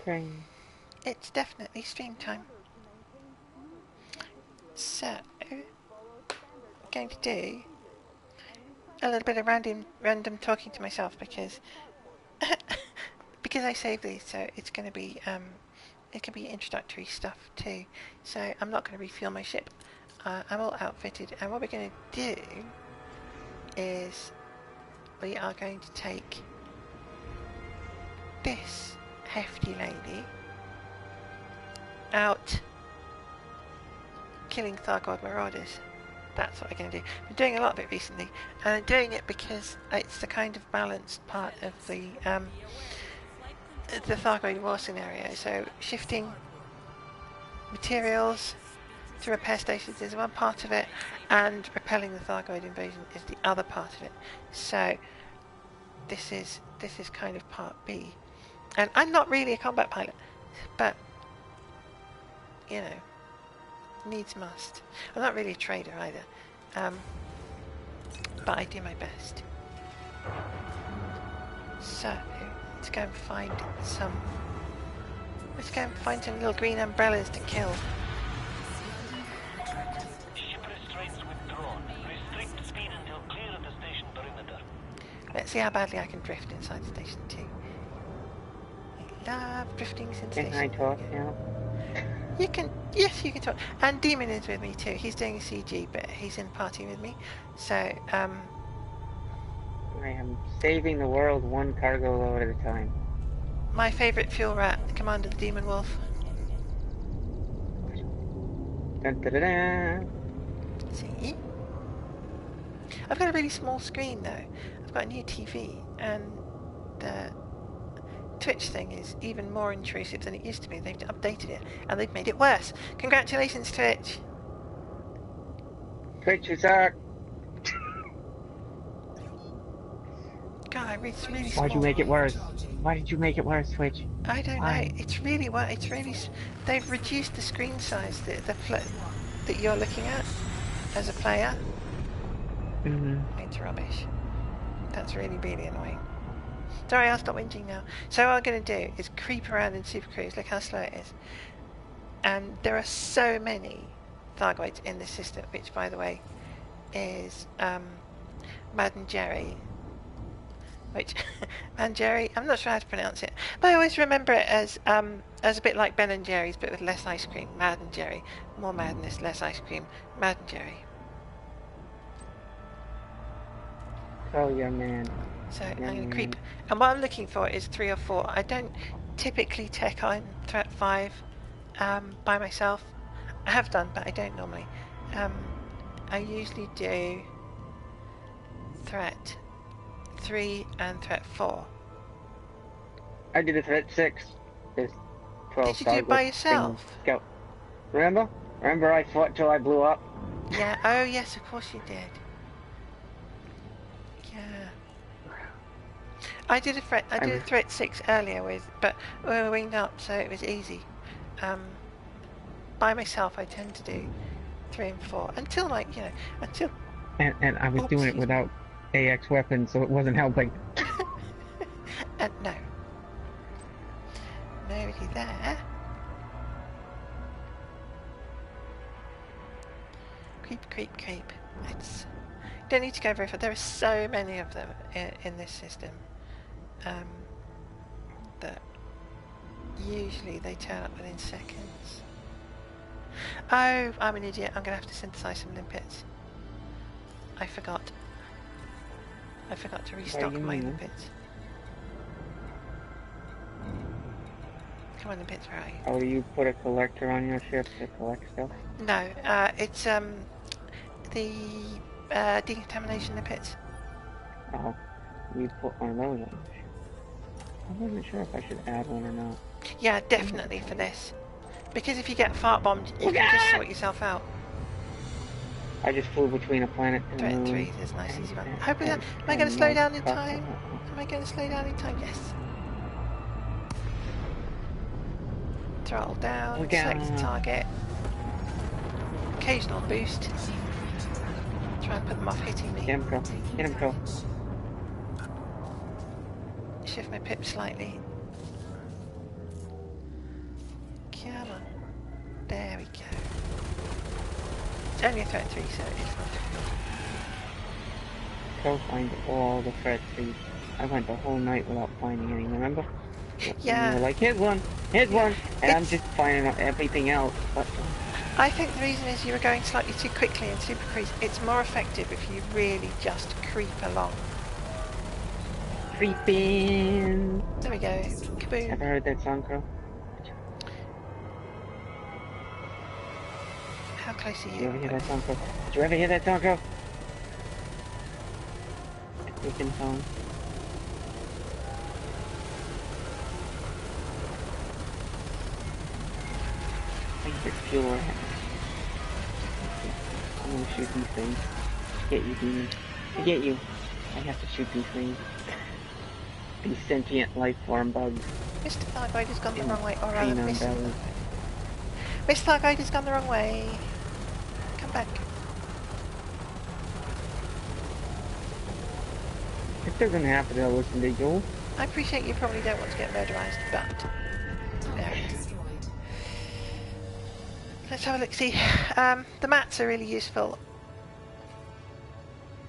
Train. It's definitely stream time. So, I'm going to do a little bit of random talking to myself because because I saved these, so it's going to be it can be introductory stuff too. So I'm not going to refuel my ship. I'm all outfitted, and what we're going to do is we are going to take this hefty lady out killing Thargoid Marauders. That's what we're going to do. I'm doing a lot of it recently, and I'm doing it because it's the kind of balanced part of the Thargoid War scenario. So shifting materials to repair stations is one part of it, and repelling the Thargoid invasion is the other part of it. So this is kind of part B. And I'm not really a combat pilot, but you know, needs must. I'm not really a trader either, but I do my best. So let's go and find some. Let's go and find some little green umbrellas to kill. Ship restraints withdrawn. Restrict speed until clear of the station perimeter. Let's see how badly I can drift inside Station 2. I love drifting in Station 2. Can I talk now? You can, yes, you can talk. And Demon is with me too. He's doing a CG, but he's in party with me. So, I am saving the world one cargo load at a time. my favourite fuel rat, Commander the Demon Wolf. Dun, da, da, da. See? I've got a really small screen though. I've got a new TV, and the Twitch thing is even more intrusive than it used to be. They've updated it, and they've made it worse. Congratulations, Twitch! Twitch is out. God, it's really small. Why'd you make it worse? Why did you make it worse, Twitch? I don't Why? know. It's really what it's really. They've reduced the screen size that you're looking at as a player. It's rubbish. That's really annoying. Sorry, I'll stop whinging now. So what I'm going to do is creep around in Super Cruise. Look how slow it is. And there are so many Thargoids in this system, which, by the way, is Mad and Jerry. Which, Man Jerry, I'm not sure how to pronounce it, but I always remember it as a bit like Ben and Jerry's, but with less ice cream. Mad and Jerry, more madness, less ice cream. Mad and Jerry. Oh, yeah, man. So I'm going to creep, and what I'm looking for is 3 or 4. I don't typically take on Threat 5 by myself. I have done, but I don't normally. I usually do Threat 3 and Threat 4. I did a Threat 6. There's 12 Did you do it by yourself? Go. Remember? Remember I fought till I blew up? Yeah, oh yes, of course you did. Yeah. I did a Threat 6 earlier but we were winged up, so it was easy. By myself I tend to do 3 and 4 until until And I was doing it without AX weapons, so it wasn't helping. And no. Nobody there. Creep. It's don't need to go very far. There are so many of them in this system that usually they turn up within seconds. Oh, I'm an idiot. I'm going to have to synthesize some limpets. I forgot to restock my limpets. Come on, limpets, where are you? Oh, do you put a collector on your ship to collect stuff? No, it's the decontamination limpets. Oh, you put one of those on your ship. I wasn't sure if I should add one or not. Yeah, definitely for this. Because if you get fart bombed, you can just sort yourself out. I just flew between a planet and Threat a moon. 3 is nice easy one. Hopefully, am I going to slow down in time? Am I going to slow down in time? Yes. Throttle down, select the target. Occasional boost. Try and put them off hitting me. Get him, go. Get him, go. Shift my pip slightly. Come on. There we go. It's only a threat 3, so it's not difficult. Go find all the threat trees. I went the whole night without finding any, remember? Yeah. And you were like, here's one, and I'm just finding out everything else. But I think the reason is you were going slightly too quickly and super crease. It's more effective if you really just creep along. creeping. There we go. Kaboom. Ever heard that song, Crow? How close are Did you you? ever hear that song, Crow? Did you ever hear that song, Crow? Freaking song. Favorite fuel rat. I'm gonna shoot these things. Get you, demon. I get you. I have to shoot these things. These sentient life form bugs. Mr. Thargoid has gone the wrong way. Or rather, Canine Miss belly. Thargoid has gone the wrong way. Come back. It doesn't happen to listen to you. I appreciate you probably don't want to get murderized, but... There. Let's have a look, see. The mats are really useful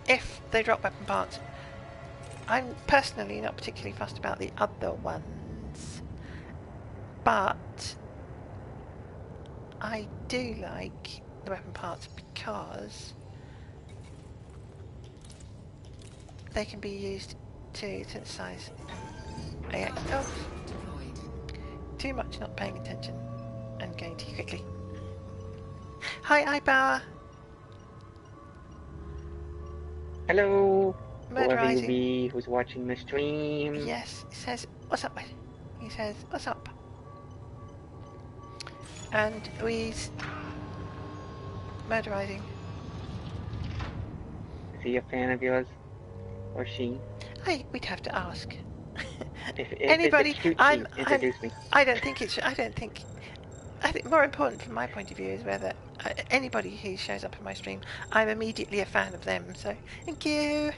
if they drop weapon parts. I'm personally not particularly fussed about the other ones, but I do like the weapon parts because they can be used to synthesize AX. Oh, too much not paying attention and going too quickly. Hi, iBauer. Hello. Whoever you Murderizing. be who's watching the stream. Yes, he says, what's up, mate? He says, what's up? And we's murderizing. Is he a fan of yours? Or she? We'd have to ask. If Anybody? it's Gucci, introduce me. I think more important from my point of view is whether anybody who shows up in my stream, I'm immediately a fan of them. So thank you.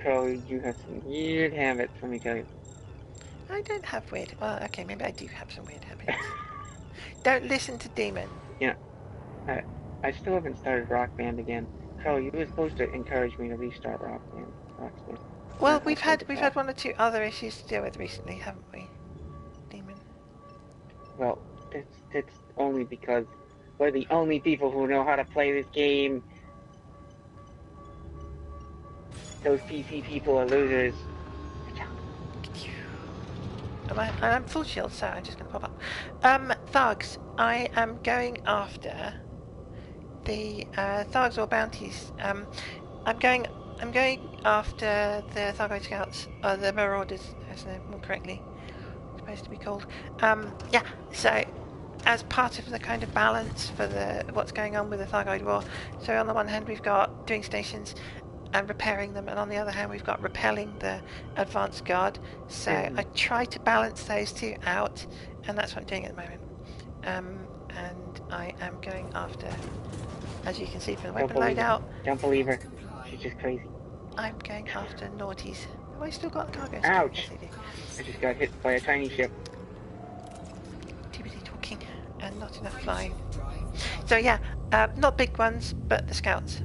Crow, you have some weird habits, let me tell you. I don't have weird. Well, okay, maybe I do have some weird habits. Don't listen to Demon. Yeah. I still haven't started Rock Band again. Crow, you were supposed to encourage me to restart Rock Band. Well, we've had one or two other issues to deal with recently, haven't we, Demon? Well, it's only because we're the only people who know how to play this game. Those PC people are losers. I'm full shield, so I'm just going to pop up. Thugs, I am going after the Thugs or bounties. I'm going after the Thargoid Scouts, the Marauders, as they're more correctly supposed to be called. Yeah, so as part of the kind of balance for what's going on with the Thargoid War. So on the one hand, we've got doing stations and repairing them, and on the other hand, we've got repelling the advanced guard. So I try to balance those two out, and that's what I'm doing at the moment. And I am going after, as you can see from the weapon loadout. Don't believe her. She's just crazy. I'm going after naughties. Have I still got the cargo? Ouch! Yes, I do. I just got hit by a tiny ship. Too busy talking and not enough flying. So yeah, not big ones, but the scouts.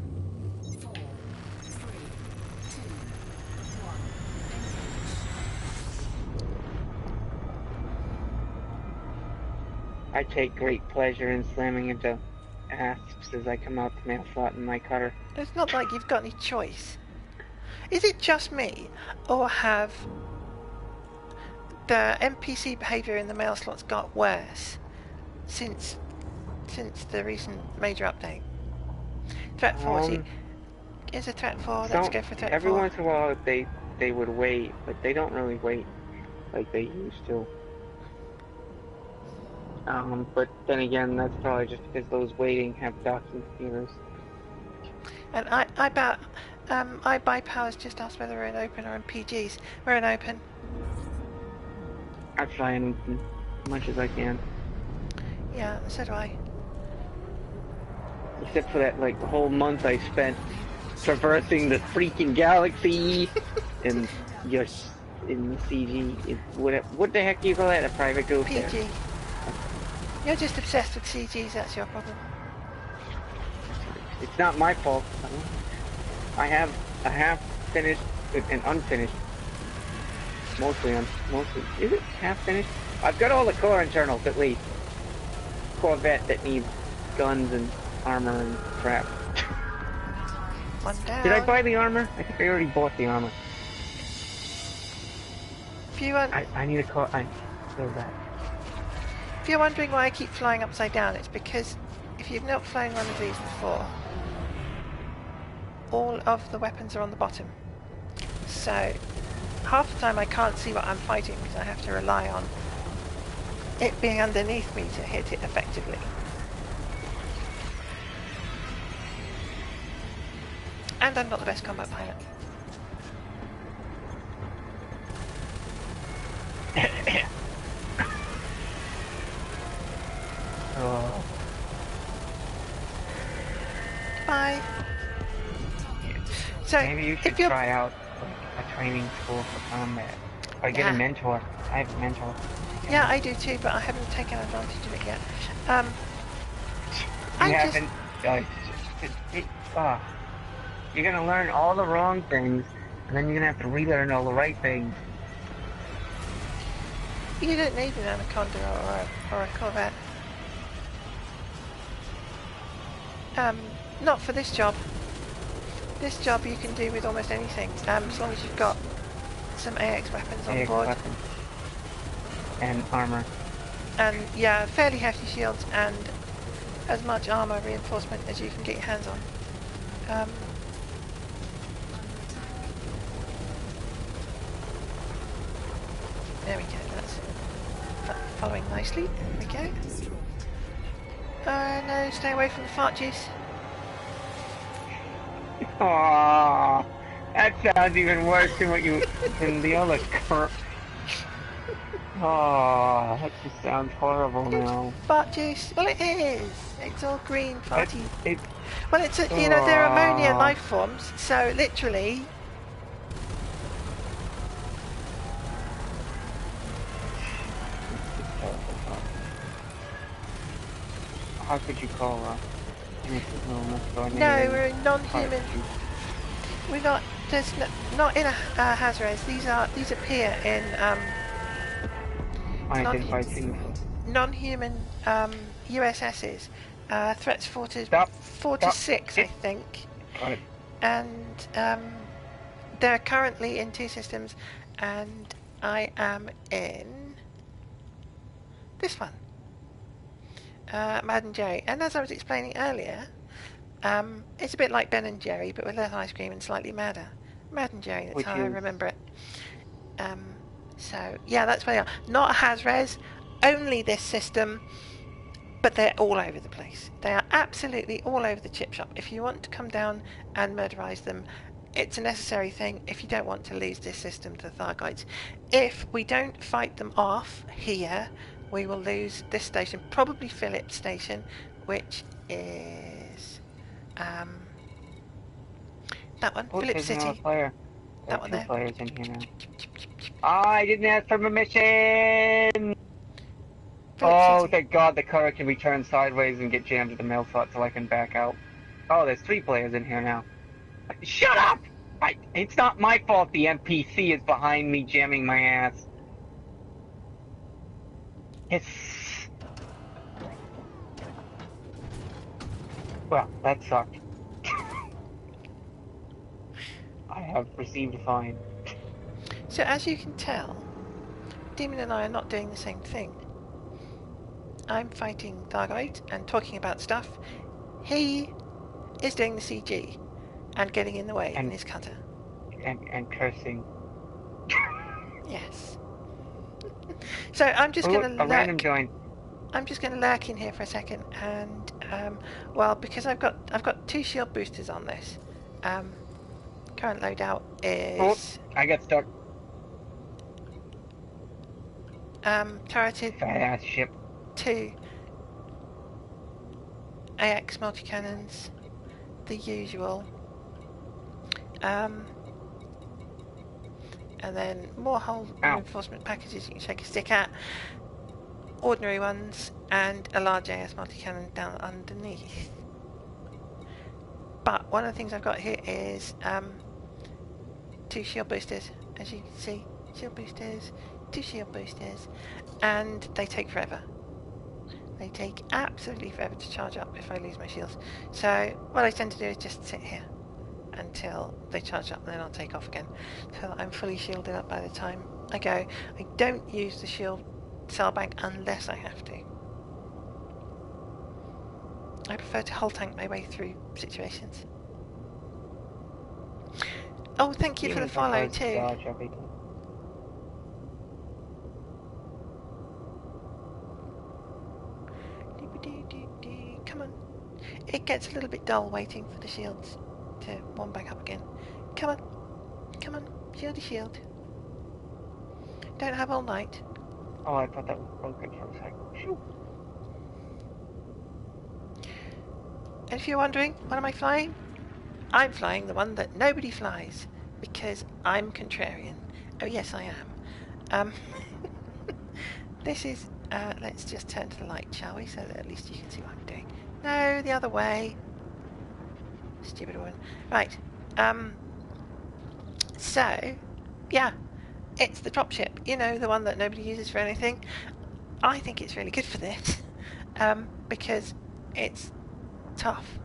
I take great pleasure in slamming into asps as I come out the mail slot in my cutter. It's not like you've got any choice. Is it just me, or have the NPC behaviour in the mail slots got worse since the recent major update? Threat 4, is a threat 4, let's go for threat 4. Every once in a while they would wait, but they don't really wait like they used to. But then again, that's probably just because those waiting have docking computers. And iBuyPower's just asked whether we're in open or in PGs. We're in open. I try and open as much as I can. Yeah, so do I. Except for that, like, the whole month I spent traversing the freaking galaxy and just in CG. What the heck do you call that? A private ghost? PG. There? You're just obsessed with CGs, that's your problem. It's not my fault. I have a half finished and unfinished. Mostly. Is it half finished? I've got all the core internals at least. Corvette that needs guns and armor and crap. One down. Did I buy the armor? I think I already bought the armor. If you want, I need a car. I feel that. if you're wondering why I keep flying upside down, it's because if you've not flown one of these before, all of the weapons are on the bottom. So half the time I can't see what I'm fighting because I have to rely on it being underneath me to hit it effectively. And I'm not the best combat pilot. Oh. Bye. So Maybe you should try out like a training school for combat. Or get a mentor. I have a mentor. Yeah, I do too, but I haven't taken advantage of it yet. You haven't. You're gonna learn all the wrong things, and then you're gonna have to relearn all the right things. You don't need an Anaconda or a Corvette. Not for this job. This job you can do with almost anything, as long as you've got some AX weapons on board. Weapons. And armor. And yeah, fairly hefty shields and as much armor reinforcement as you can get your hands on. There we go, that's following nicely. There we go. No, stay away from the fart juice. Aww, that sounds even worse than the other crap. Oh, that just sounds horrible now. Fart juice? Well, it is. It's all green, farty. Well, it's you know, they're ammonia life forms, so literally. How could you call No, we're non-human. We're not. There's not in a Hazres. These appear in non-human USSs. Threats 4 to 6, I think. Got it. And they're currently in 2 systems, and I am in this one. Mad and Jerry. And as I was explaining earlier, it's a bit like Ben and Jerry, but with less ice cream and slightly madder. Mad and Jerry, that's how I remember it. So, yeah, that's where they are. Not a Hazres, only this system, but they're all over the place. They are absolutely all over the chip shop. If you want to come down and murderize them, it's a necessary thing if you don't want to lose this system to the Thargoids. If we don't fight them off here, we will lose this station, probably Phillips Station, which is that one, Phillips City. That one there. Players in here now. I didn't ask for permission! Oh, thank God the car can be turned sideways and get jammed to the mail slot so I can back out. Oh, there's 3 players in here now. Shut up! It's not my fault the NPC is behind me jamming my ass. Yes. Well, that sucked. I have received a fine. So as you can tell, Demon and I are not doing the same thing. I'm fighting Thargoid and talking about stuff. He is doing the CG and getting in the way in his cutter. And cursing. Yes. So I'm just going to random join. I'm just going to lurk in here for a second, and well, because I've got 2 shield boosters on this. Current loadout is. Oh, I got stuck. Turreted. Fat-ass ship. 2 AX multi-cannons, the usual. and then more hull reinforcement packages you can shake a stick at, ordinary ones, and a large AS multi-cannon down underneath. But one of the things I've got here is 2 shield boosters, as you can see. Shield boosters, 2 shield boosters, and they take forever. They take absolutely forever to charge up if I lose my shields. So what I tend to do is just sit here until they charge up, and then I'll take off again, so that I'm fully shielded up by the time I go. I don't use the shield cell bank unless I have to. I prefer to hull tank my way through situations. Oh, thank you for the follow too. Come on. It gets a little bit dull waiting for the shields to warm back up again. Come on. Come on. Shieldy shield. Don't have all night. Oh, I thought that was broken for a second. Shoo. And if you're wondering, what am I flying? I'm flying the one that nobody flies, because I'm contrarian. Oh yes, I am. This is, let's just turn to the light, shall we, so that at least you can see what I'm doing. No, the other way. Stupid one. Right, so, yeah, it's the dropship, you know, the one that nobody uses for anything. I think it's really good for this, because it's tough.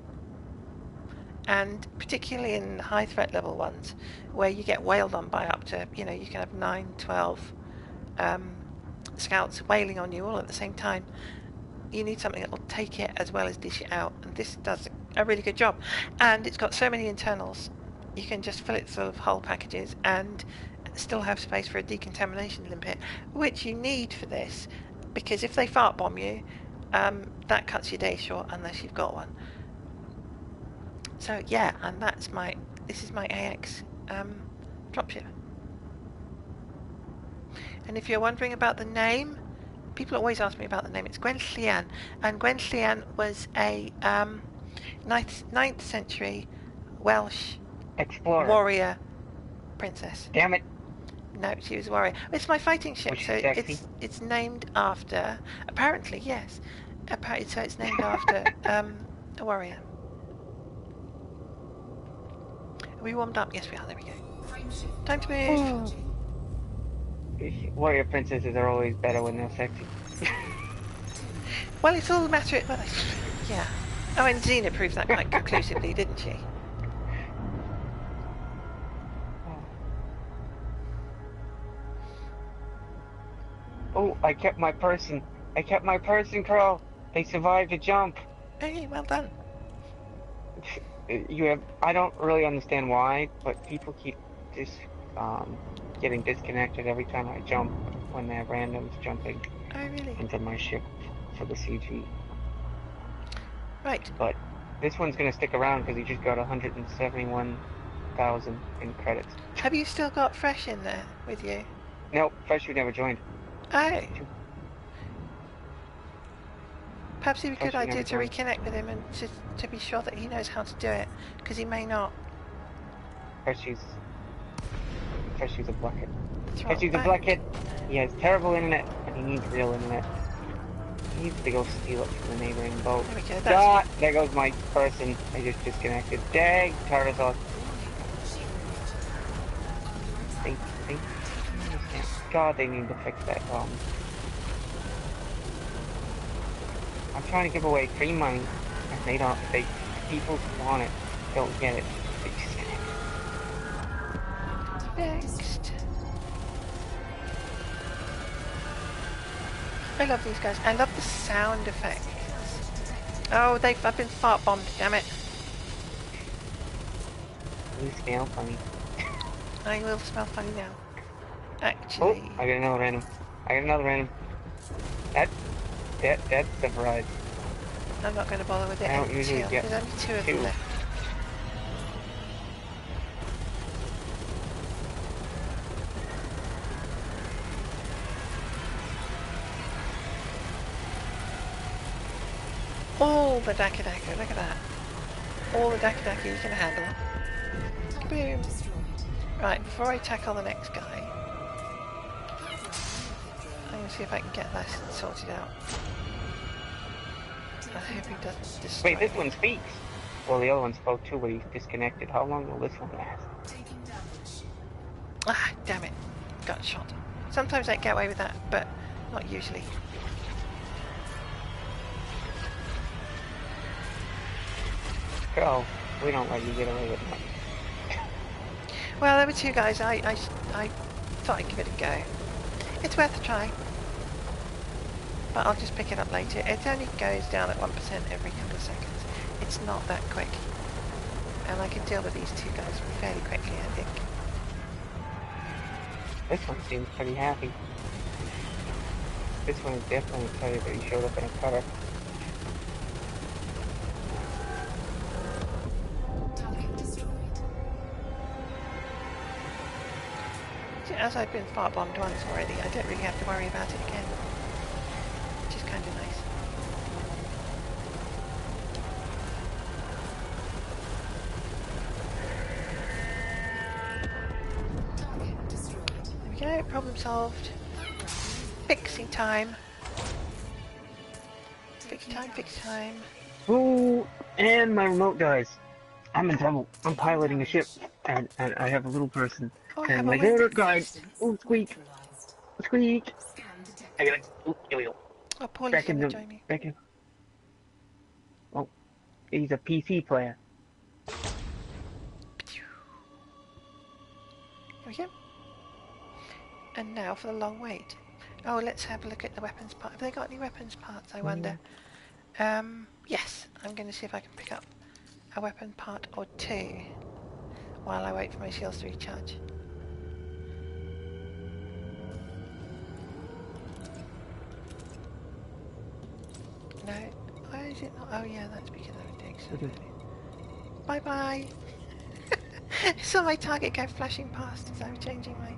And particularly in high threat level ones, where you get wailed on by up to, you know, you can have 9, 12 scouts wailing on you all at the same time. You need something that will take it as well as dish it out, and this does a really good job. And it's got so many internals, you can just fill it full of hull packages and still have space for a decontamination limpet, which you need for this, because if they fart bomb you, that cuts your day short unless you've got one. So yeah, and this is my AX dropship. And if you're wondering about the name, people always ask me about the name. It's Gwen Llian, and Gwen Llian was a 9th century Welsh explorer, warrior princess. Damn it! No, she was a warrior. It's my fighting ship, so sexy? it's named after. Apparently, yes. So it's named after a warrior. Are we warmed up? Yes, we are. There we go. Time to move. Warrior princesses are always better when they're sexy. Well, it's all a matter of... Well, yeah. Oh, and Xena proved that quite conclusively, didn't she? Oh, I kept my person. I kept my person, Carl. They survived a jump. Hey, well done. I don't really understand why, but people keep getting disconnected every time I jump when they're randoms jumping into my ship for the CG. Right. But this one's going to stick around because he just got 171,000 in credits. Have you still got Fresh in there with you? Nope, Fresh never joined. Oh. Perhaps it'd be a good idea to reconnect with him and to be sure that he knows how to do it, because he may not. Freshy's a blockhead. Freshy's a blockhead. He has terrible internet, and he needs real internet. He needs to go steal it from the neighboring boat. There we go. There goes my person. I just disconnected. Dang, Tarzan. God, they need to fix that problem. I'm trying to give away free money, and they don't. People who want it don't get it. They just get it. Next. I love these guys. I love the sound effects. Oh, I've been fart bombed. Damn it. You smell funny. I will smell funny now. Actually. Oh, I got another random. That's the prize. I'm not going to bother with it. I don't usually get There's only 2 of them left. All the Daka, look at that. All the Daka you can handle. Boom. Right, before I tackle the next guy, I'm going to see if I can get this sorted out. I hope he doesn't destroy Wait, this me. one speaks. Well, the other one spoke too, but he's disconnected. How long will this one last? Ah, damn it. Got shot. Sometimes I get away with that, but not usually. Girl, we don't let you get away with much. Well, there were two guys. I thought I'd give it a go. It's worth a try. But I'll just pick it up later. It only goes down at 1% every couple of seconds. It's not that quick. And I can deal with these two guys fairly quickly, I think. This one seems pretty happy. This one is definitely excited that he showed up in a cutter. See, as I've been far bombed once already, I don't really have to worry about it again. Which is kind of nice. There we go, problem solved. Fixing time. Fix time, fix time. Ooh, and my remote dies. I'm in trouble. I'm piloting a ship, and I have a little person. Oh, And my daughter died. Ooh, squeak. Squeak. I got it. Ooh, here we go. Oh, Paulie's Back in going to the... join me. Back in... Oh, he's a PC player. Here we go. And now for the long wait. Oh, let's have a look at the weapons part. Have they got any weapons parts, I wonder? Yes, I'm going to see if I can pick up a weapon part or two while I wait for my shields to recharge. No, why is it not? Oh yeah, that's because I'm doing something. Bye bye! I saw my target go flashing past as I was changing my...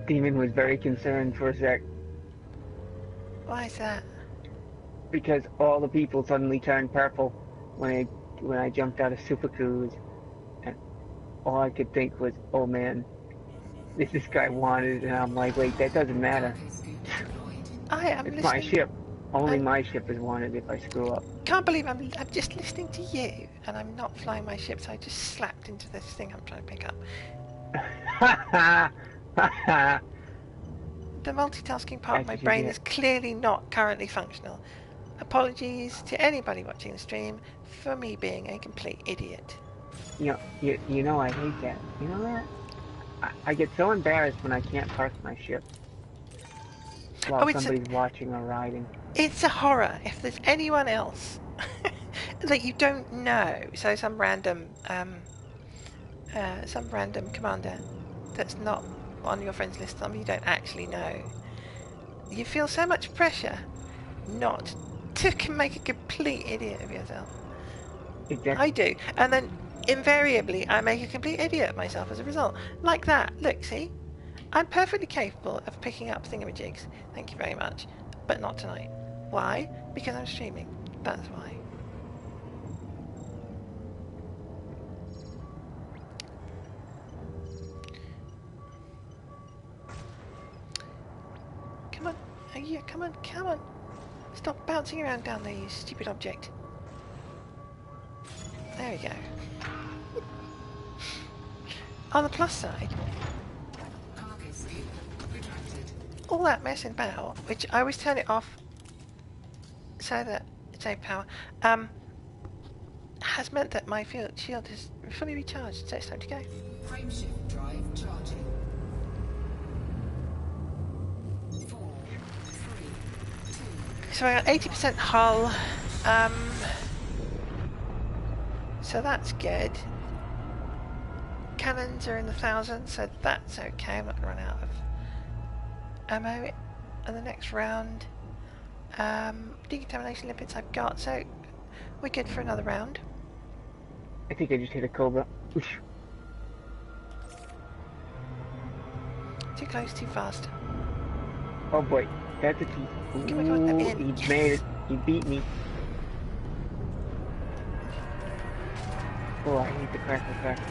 Demon was very concerned for a sec. Why is that? Because all the people suddenly turned purple when I jumped out of Super Cruise, and all I could think was, oh man, this guy wanted, and I'm like, wait, that doesn't matter. I am It's listening. my ship. Only my ship is wanted if I screw up. Can't believe I'm just listening to you, and I'm not flying my ship, so I just slapped into this thing I'm trying to pick up. The multitasking part of my brain is clearly not currently functional. Apologies to anybody watching the stream for me being a complete idiot. You know I hate that. You know that? I get so embarrassed when I can't park my ship while somebody's watching or riding. It's a horror. If there's anyone else that you don't know, so some random commander that's not on your friends list, some you don't actually know, you feel so much pressure not to make a complete idiot of yourself. Exactly. I do, and then invariably I make a complete idiot of myself as a result. Like that. Look, see? I'm perfectly capable of picking up thingamajigs, thank you very much, but not tonight. Why? Because I'm streaming. That's why. Come on. Oh yeah, come on, come on. Stop bouncing around down there, you stupid object. There we go. On the plus side, all that messing about, which I always turn it off so that it saves power, has meant that my shield is fully recharged, so it's time to go. Frameshift drive charging. 4, 3, 2. So I got 80% hull, so that's good. Cannons are in the thousands, so that's okay. I'm not going to run out of ammo in the next round. Decontamination lipids I've got, so we're good for another round. I think I just hit a cobra. Oosh. Too close, too fast. Oh boy, that's a T. Come on, let me in. He made it. He beat me. Oh, I hate the crackle crackle.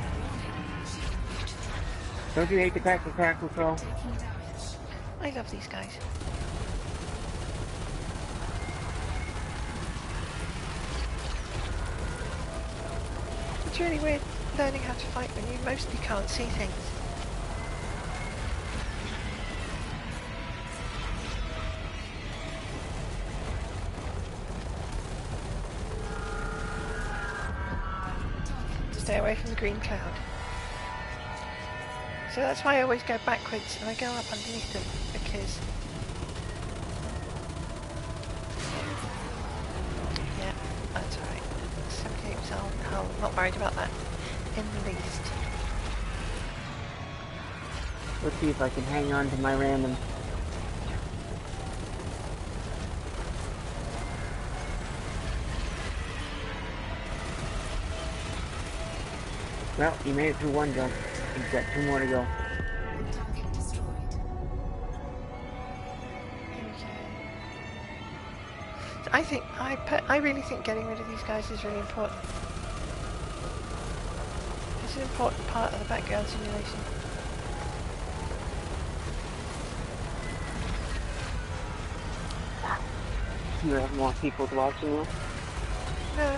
Don't you hate the crackle crackle, Crow? I love these guys. It's really weird learning how to fight when you mostly can't see things. Stay away from the green cloud. So that's why I always go backwards and I go up underneath them, because... Yeah, that's alright. Some games I'm not worried about that in the least. Let's see if I can hang on to my random. Well, you made it through one jump. You've got 2 more to go. Target destroyed. Okay. So I really think getting rid of these guys is really important. It's an important part of the background simulation. You have more people watching you? No.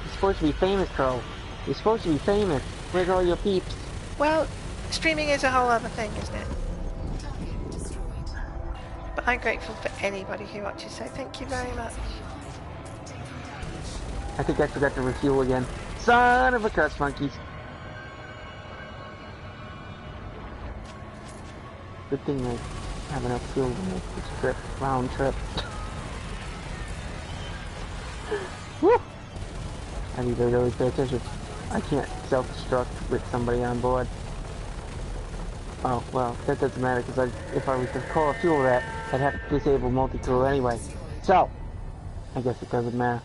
You're supposed to be famous, Crow. You're supposed to be famous. Where's all your peeps? Well, streaming is a whole other thing, isn't it? Target destroyed. But I'm grateful for anybody who watches, so thank you very much. I think I forgot to refuel again. Son of a cuss monkeys. Good thing I have enough fuel to make this trip, round trip. Woo! I need to really pay attention. I can't self-destruct with somebody on board. Oh, well, that doesn't matter, because if I was to call a fuel rat, I'd have to disable multi-crew anyway. So, I guess it doesn't matter.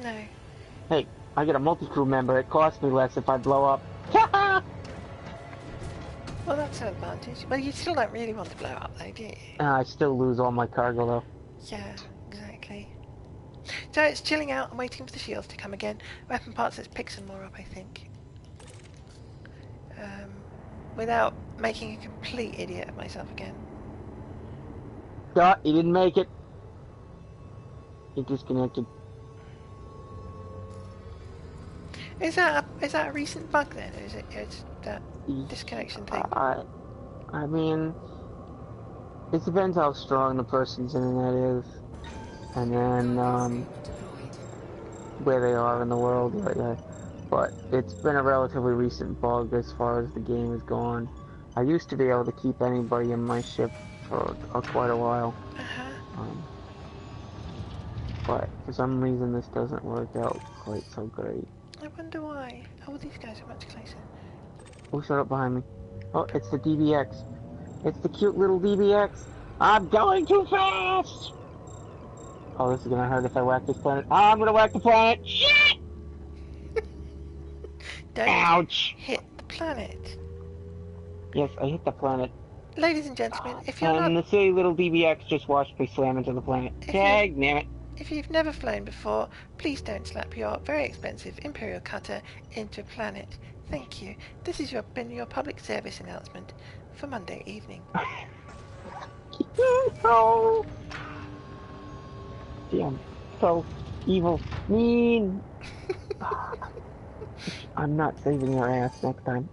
No. Hey, I get a multi-crew member, it costs me less if I blow up. Well, that's an advantage. Well, you still don't really want to blow up, though, do you? I still lose all my cargo, though. Yeah, exactly. So it's chilling out and waiting for the shields to come again. Weapon parts, let's pick some more up, I think. Without making a complete idiot of myself again. Oh, he didn't make it. He disconnected. Is that a recent bug then? Or is it's that disconnection thing? I mean, it depends how strong the person's internet is, and then where they are in the world. But it's been a relatively recent bug as far as the game has gone. I used to be able to keep anybody in my ship for quite a while. But for some reason this doesn't work out quite so great. I wonder why. Oh, these guys are much closer. Oh, shut up behind me. Oh, it's the DBX. It's the cute little DBX. I'm going too fast! Oh, this is gonna hurt if I whack this planet. I'm gonna whack the planet! Shit! Don't Ouch! hit the planet. Yes, I hit the planet. Ladies and gentlemen, if you're And not... the silly little DBX just watched me slam into the planet. Damn it. If you've never flown before, please don't slap your very expensive Imperial cutter into a planet. Thank you. This has been your public service announcement for Monday evening. Oh. Damn. So evil. Mean. I'm not saving your ass next time.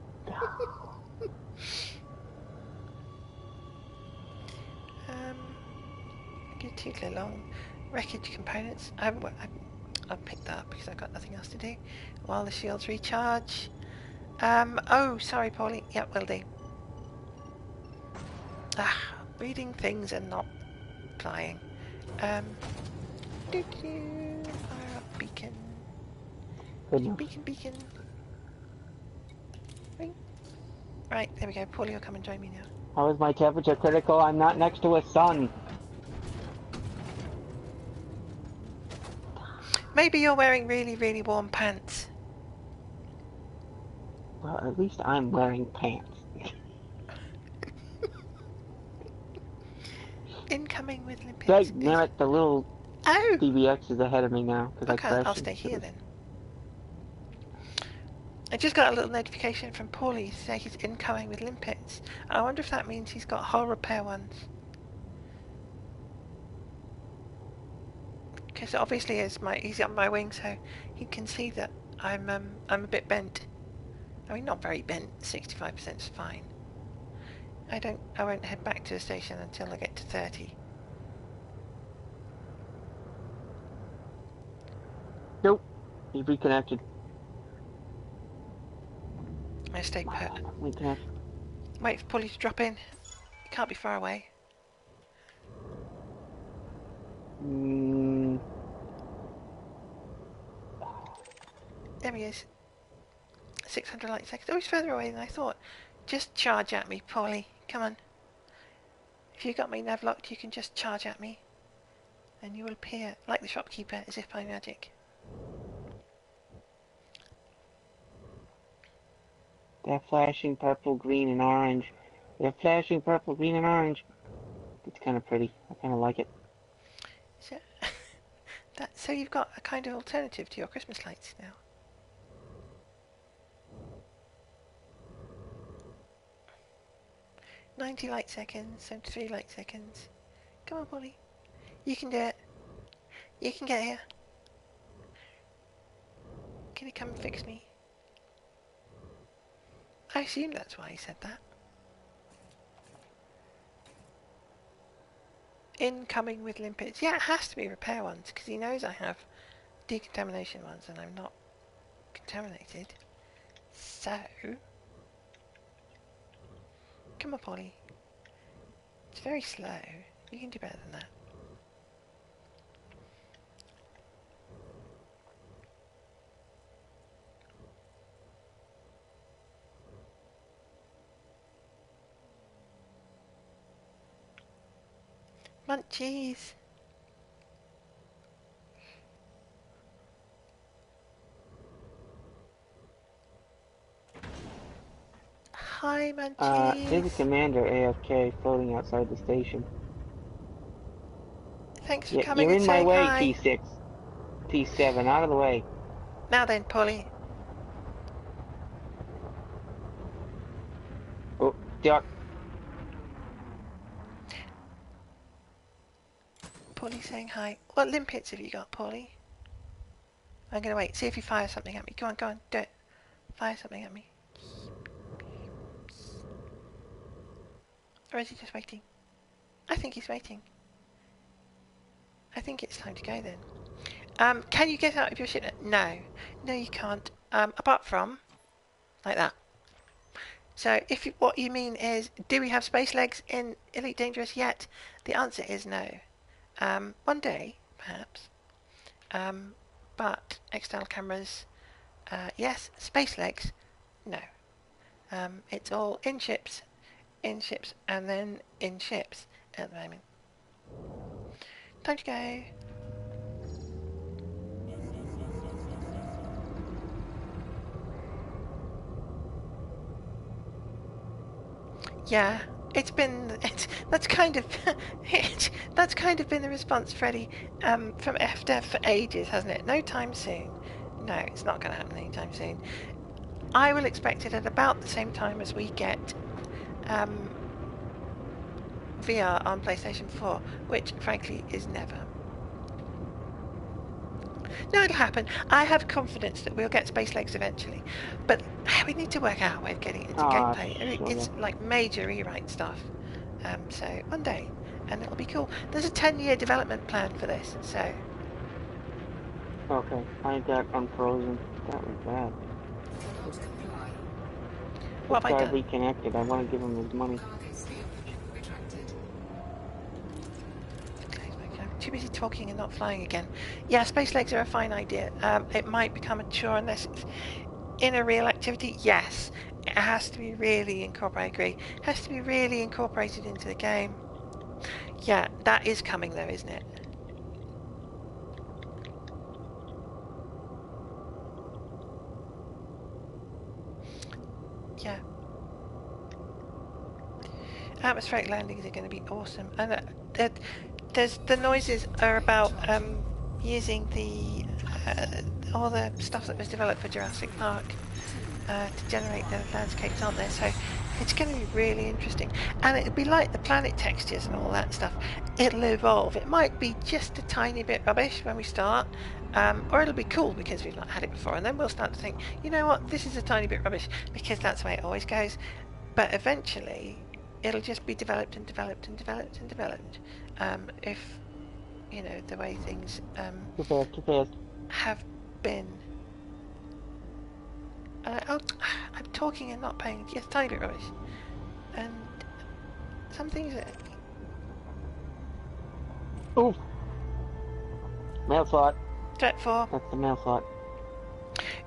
Get too long. Wreckage components. I've picked that up because I've got nothing else to do while the shields recharge. Oh, sorry, Paulie. Yep, will do. Reading things and not flying. Fire up beacon. Beacon. Right, there we go. Paulie will come and join me now. How is my temperature critical? I'm not next to a sun. Maybe you're wearing really, really warm pants. Well, at least I'm wearing pants. Incoming with Olympics. Damn it, the little Oh! DBX is ahead of me now because I Okay, crashed. I'll stay here then. I just got a little notification from Paulie to say he's incoming with limpets. I wonder if that means he's got hull repair ones. Because obviously he's on my wing, so he can see that I'm a bit bent. I mean, not very bent. 65% is fine. I won't head back to the station until I get to 30. Nope. He reconnected. I stay put. Reconnect. Wait for Paulie to drop in. He can't be far away. There he is. 600 light seconds. Oh, he's further away than I thought. Just charge at me, Paulie. Come on. If you got me nav locked, you can just charge at me. And you will appear, like the shopkeeper, as if by magic. They're flashing purple, green, and orange. They're flashing purple, green, and orange. It's kind of pretty. I kind of like it. So, so you've got a kind of alternative to your Christmas lights now. "90 light seconds, 73 light seconds. Come on, Paulie. You can do it. You can get here. Can you come and fix me? I assume that's why he said that. Incoming with limpets. Yeah, it has to be repair ones, because he knows I have decontamination ones and I'm not contaminated. So... Come on, Paulie. It's very slow. You can do better than that. Munchies! Hi, Munchies! There's a commander AFK floating outside the station. Thanks for Yeah, coming you're and in my saying way, hi. T6. T7, out of the way. Now then, Paulie. Oh, duck. Paulie saying hi. What limpets have you got, Paulie? I'm going to wait. See if he fires something at me. Go on, go on. Do it. Fire something at me. Or is he just waiting? I think he's waiting. I think it's time to go then. Can you get out of your ship? No. No, you can't. Apart from... like that. So, what you mean is, do we have space legs in Elite Dangerous yet? The answer is no. One day, perhaps. But external cameras, yes. Space legs, no. It's all in ships, and then in ships at the moment. Time to go. Yeah, that's kind of been the response, Freddie, from FDev for ages, hasn't it? No time soon. No, it's not going to happen anytime soon. I will expect it at about the same time as we get VR on PlayStation 4, which frankly is never. No, it'll happen. I have confidence that we'll get Space Legs eventually, but we need to work out a way of getting it into gameplay. It's like major rewrite stuff. So one day, and it'll be cool. There's a 10-year development plan for this, so... Okay, I got unfrozen. That was bad. Cannot comply. What have I done? Reconnected. I want to give him his money. Cargo stage retracted. I'm too busy talking and not flying again. Yeah, Space Legs are a fine idea. It might become a chore unless it's in a real activity. Yes, it has to be really incorporated. I agree. It has to be really incorporated into the game. Yeah, that is coming though, isn't it? Yeah. Atmospheric landings are going to be awesome, and the noises are about using the all the stuff that was developed for Jurassic Park to generate the landscapes, aren't there? So it's going to be really interesting, and it'll be like the planet textures and all that stuff. It'll evolve. It might be just a tiny bit rubbish when we start, or it'll be cool because we've not had it before, and then we'll start to think, you know what, this is a tiny bit rubbish, because that's the way it always goes. But eventually it'll just be developed and developed and developed and developed. If you know the way things have been. I'm talking and not paying. Yes, tiny bit rubbish. And some things are... Ooh! Mail slot. Threat 4. That's the mail slot.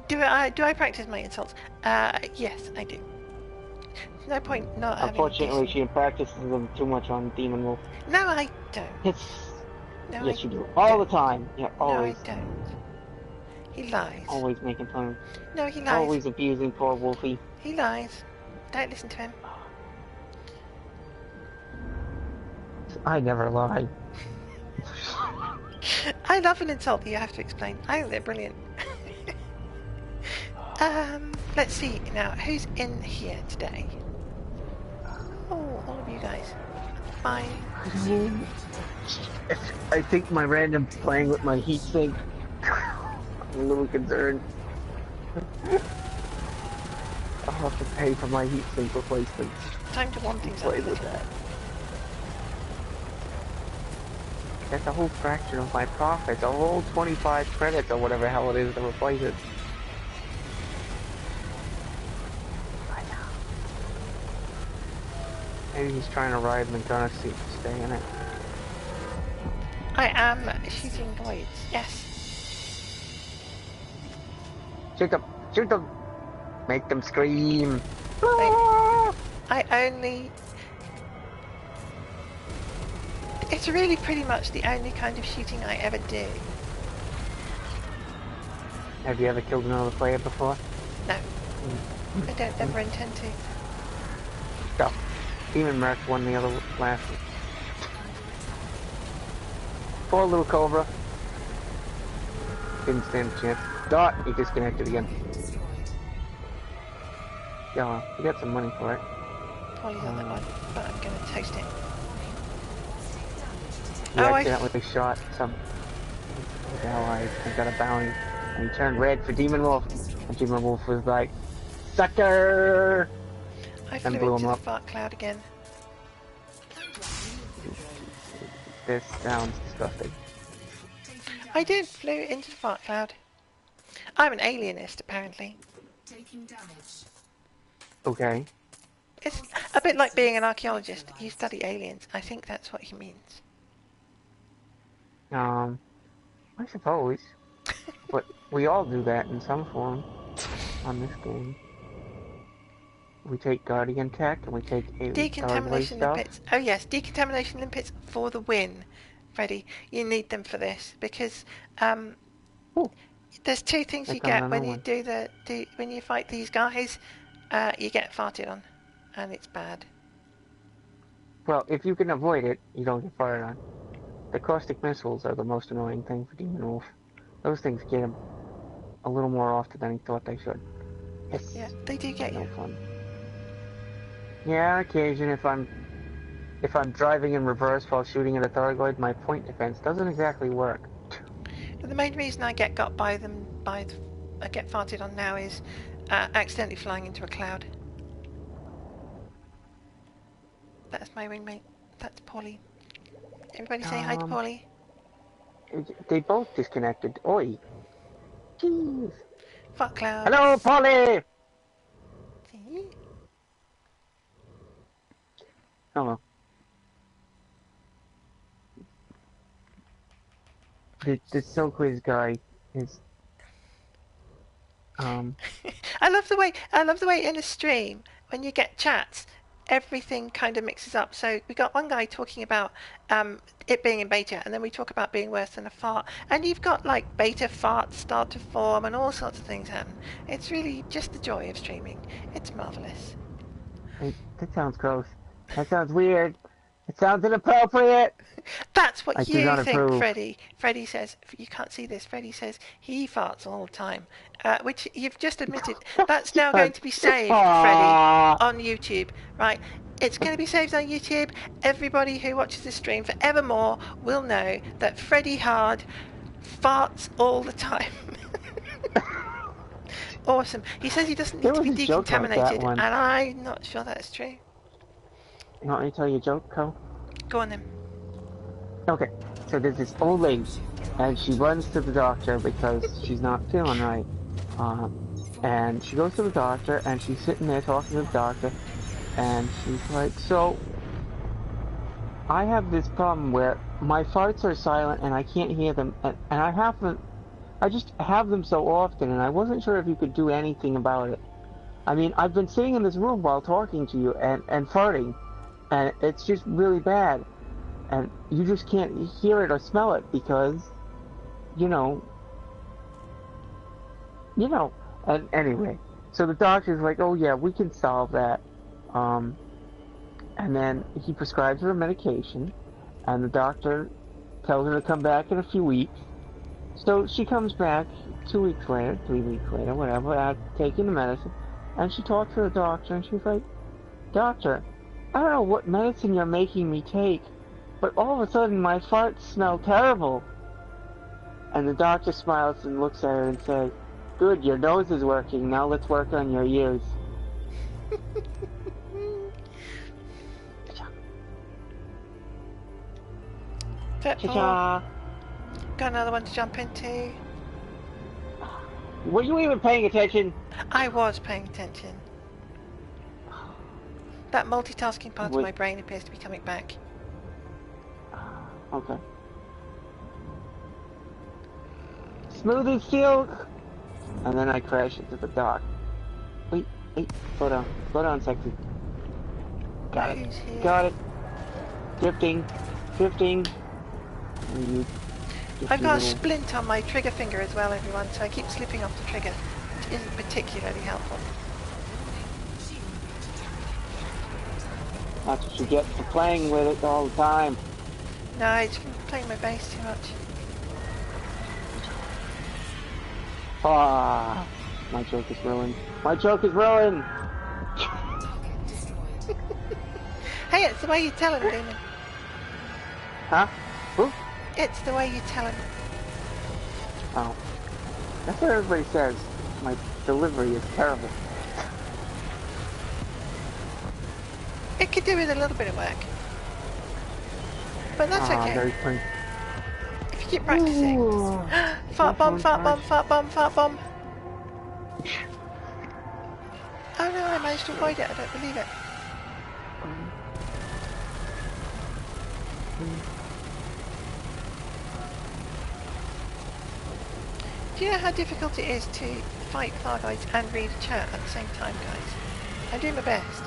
Do I practice my insults? Yes, I do. There's no point not having... Unfortunately, she practices them too much on Demon Wolf. No, I don't. No, yes, you do. All the time. Yeah, always. No, I don't. He lies. Always making fun. No, he lies. Always abusing poor Wolfie. He lies. Don't listen to him. I never lie. I love an insult that you have to explain. I think they're brilliant. Let's see now. Who's in here today? Oh, all of you guys. Fine. I think my random playing with my heat sink. I'm a little concerned. I'll have to pay for my heat sink replacement. Time to warm things up. Play with that. That's a whole fraction of my profits. A whole 25 credits or whatever the hell it is to replace it. I know. Maybe he's trying to ride and gonna stay in it. I am shooting voids. Yes. Shoot them! Shoot them! Make them scream! I only... It's really pretty much the only kind of shooting I ever do. Have you ever killed another player before? No. I don't ever intend to. Go. Demon Merc won the other last. Poor little Cobra. Didn't stand a chance. Dot! He disconnected again. Yeah, you got some money for it. Polly's on that one, but I'm gonna toast it. You accidentally shot some... What the hell, I got a bounty. And he turned red for Demon Wolf. And Demon Wolf was like, sucker! I And flew blew into him the up. fart cloud again. This sounds disgusting. I did flew into the fart cloud. I'm an alienist, apparently. Taking damage. Okay. It's a bit like being an archaeologist. You study aliens. I think that's what he means. I suppose. But we all do that in some form on this game. We take Guardian Tech and we take Decontamination stuff. limpets. Oh yes, decontamination limpets for the win, Freddy. You need them for this because there's two things you get when you when you fight these guys. You get farted on, and it's bad. Well, if you can avoid it, you don't get fired on. The caustic missiles are the most annoying thing for Demon Wolf. Those things get him a little more often than he thought they should. It's Yeah, they do get no you. fun. Yeah, on occasion if I'm driving in reverse while shooting at a Thargoid, my point defense doesn't exactly work. But the main reason I get got by them, I get farted on now is accidentally flying into a cloud. That's my wingmate. That's Polly. Everybody say hi to Polly. They both disconnected. Oi. Jeez. Fart cloud. Hello, Polly! See? Hello. The Soul Quiz guy is... I love the way in a stream, when you get chats, everything kind of mixes up. So we got one guy talking about it being in beta, and then we talk about being worse than a fart, and you've got like beta farts start to form and all sorts of things happen. It's really just the joy of streaming. It's marvelous. That sounds gross. That sounds weird. It sounds inappropriate. That's I what do you not think, approve. Freddie. Freddie says, you can't see this, Freddie says he farts all the time. Which you've just admitted. That's now going to be saved, Freddie, Aww. on YouTube, right? It's going to be saved on YouTube. Everybody who watches this stream forevermore will know that Freddie Hard farts all the time. Awesome. He says he doesn't need There to was be a joke like that decontaminated, once. and I'm not sure that's true. You want me to tell you a joke, Co? Go on then. Okay, so there's this old lady, and she runs to the doctor because she's not feeling right. And she goes to the doctor, and she's sitting there talking to the doctor, and she's like, so, I have this problem where my farts are silent and I can't hear them, and I just have them so often, and I wasn't sure if you could do anything about it. I mean, I've been sitting in this room while talking to you and farting, and it's just really bad. And you just can't hear it or smell it because, you know. And anyway, so the doctor's like, oh yeah, we can solve that. And then he prescribes her a medication, and the doctor tells her to come back in a few weeks. So she comes back 2 weeks later, 3 weeks later, whatever, after taking the medicine, and she talks to the doctor, and she's like, Doctor, I don't know what medicine you're making me take, but all of a sudden my farts smell terrible. And the doctor smiles and looks at her and says, good, your nose is working, now let's work on your ears. Football. Got another one to jump into. Were you even paying attention? I was paying attention. That multitasking part of my brain appears to be coming back. Okay. Smooth as silk! And then I crash into the dock. Wait, slow down, sexy. Got it. Drifting. I've got a splint on my trigger finger as well, everyone, so I keep slipping off the trigger, which isn't particularly helpful. That's what you get for playing with it all the time. No, it's from playing my bass too much. Ah, my joke is ruined. Hey, it's the way you tell him, Damon. Huh? Who? It's the way you tell him. Oh. That's what everybody says. My delivery is terrible. It could do with a little bit of work. But that's okay. Very funny. If you keep practicing. Fart bomb. Oh no, I managed to avoid it. I don't believe it. Do you know how difficult it is to fight Thargoids and read a chat at the same time, guys? I'm doing my best.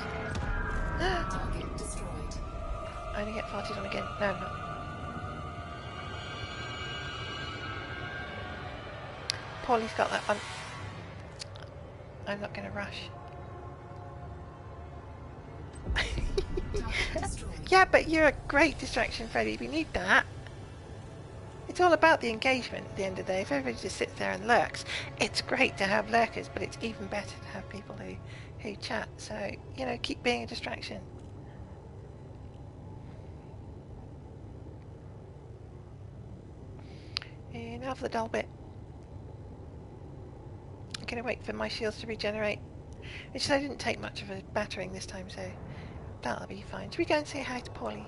Target destroyed. I only get farted on again. No, I'm not. Paulie's got that one. I'm not going to rush. Yeah, but you're a great distraction, Freddie. We need that. It's all about the engagement at the end of the day. If everybody just sits there and lurks, it's great to have lurkers, but it's even better to have people who chat. So, you know, keep being a distraction. And now for the dull bit. I'm going to wait for my shields to regenerate. It's just I didn't take much of a battering this time, so that'll be fine. Should we go and say hi to Paulie?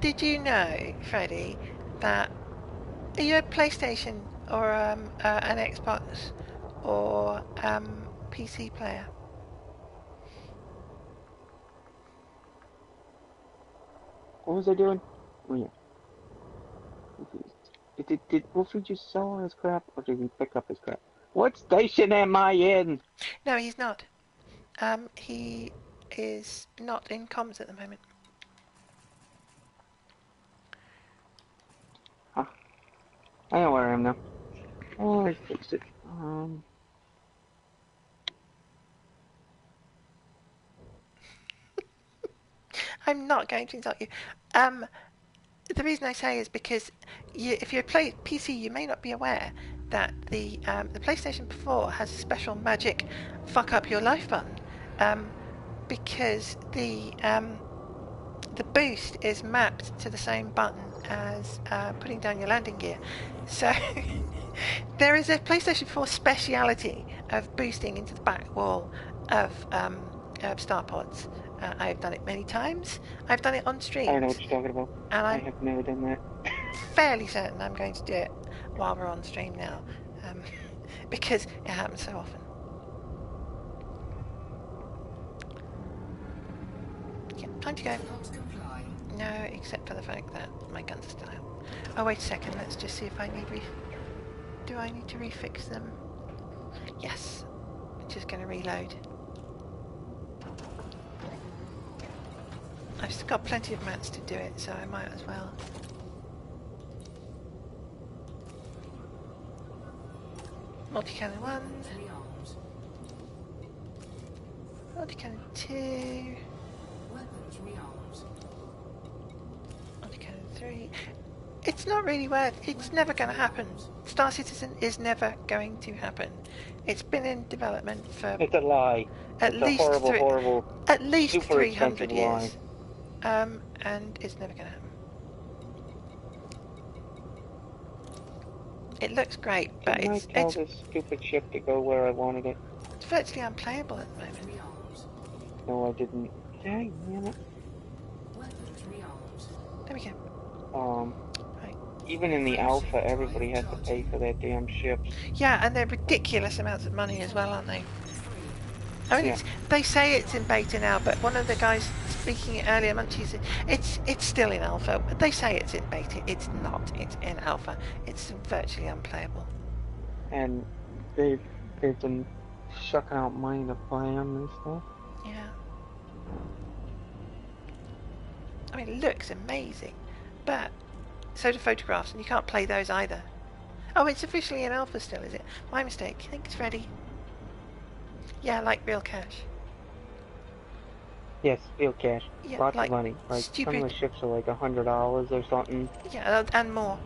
Did you know, Freddie, that are you a PlayStation or an Xbox or PC player? What was I doing? Oh yeah. Did Wolfie just sell his crap, or did he pick up his crap? What station am I in? No, he's not. He is not in comms at the moment. Huh. I know where I am now. Oh, I fixed it. I'm not going to insult you. The reason I say is because if you play PC, you may not be aware that the PlayStation 4 has a special magic fuck up your life button, because the boost is mapped to the same button as putting down your landing gear. So there is a PlayStation 4 speciality of boosting into the back wall of star pods. I've done it many times. I've done it on stream. I don't know what you're talking about. And I have never done that. fairly certain I'm going to do it while we're on stream now, because it happens so often. Yeah, time to go. No, except for the fact that my guns are still out. Oh, wait a second. Let's just see if I need do I need to refix them? Yes. I'm just going to reload. I've still got plenty of mats to do it, so I might as well. Multi-cannon 1. Multi-cannon 2. Multi-cannon 3. It's not really worth. It's never going to happen. Star Citizen is never going to happen. It's been in development for. It's a lie. At it's least a horrible, at least super 300 years. And it's never going to happen. It looks great, but Didn't I tell this stupid ship to go where I wanted it? It's virtually unplayable at the moment. No, I didn't. Dang, damn it. There we go. Right. Even in the alpha, everybody has to pay for their damn ships. Yeah, and they're ridiculous amounts of money as well, aren't they? I mean, Yeah. they say it's in beta now, but one of the guys speaking earlier, Munchies, it's still in alpha. They say it's in beta. It's not. It's in alpha. It's virtually unplayable. And they've been shucking out money to play them and stuff. Yeah. I mean, it looks amazing, but so do photographs, and you can't play those either. Oh, it's officially in alpha still, is it? My mistake. Thanks, Freddy. Yeah, like real cash. Yes, real cash. Yeah, Lots like of money. Like stupid. some of the ships are like $100 or something. Yeah, and more.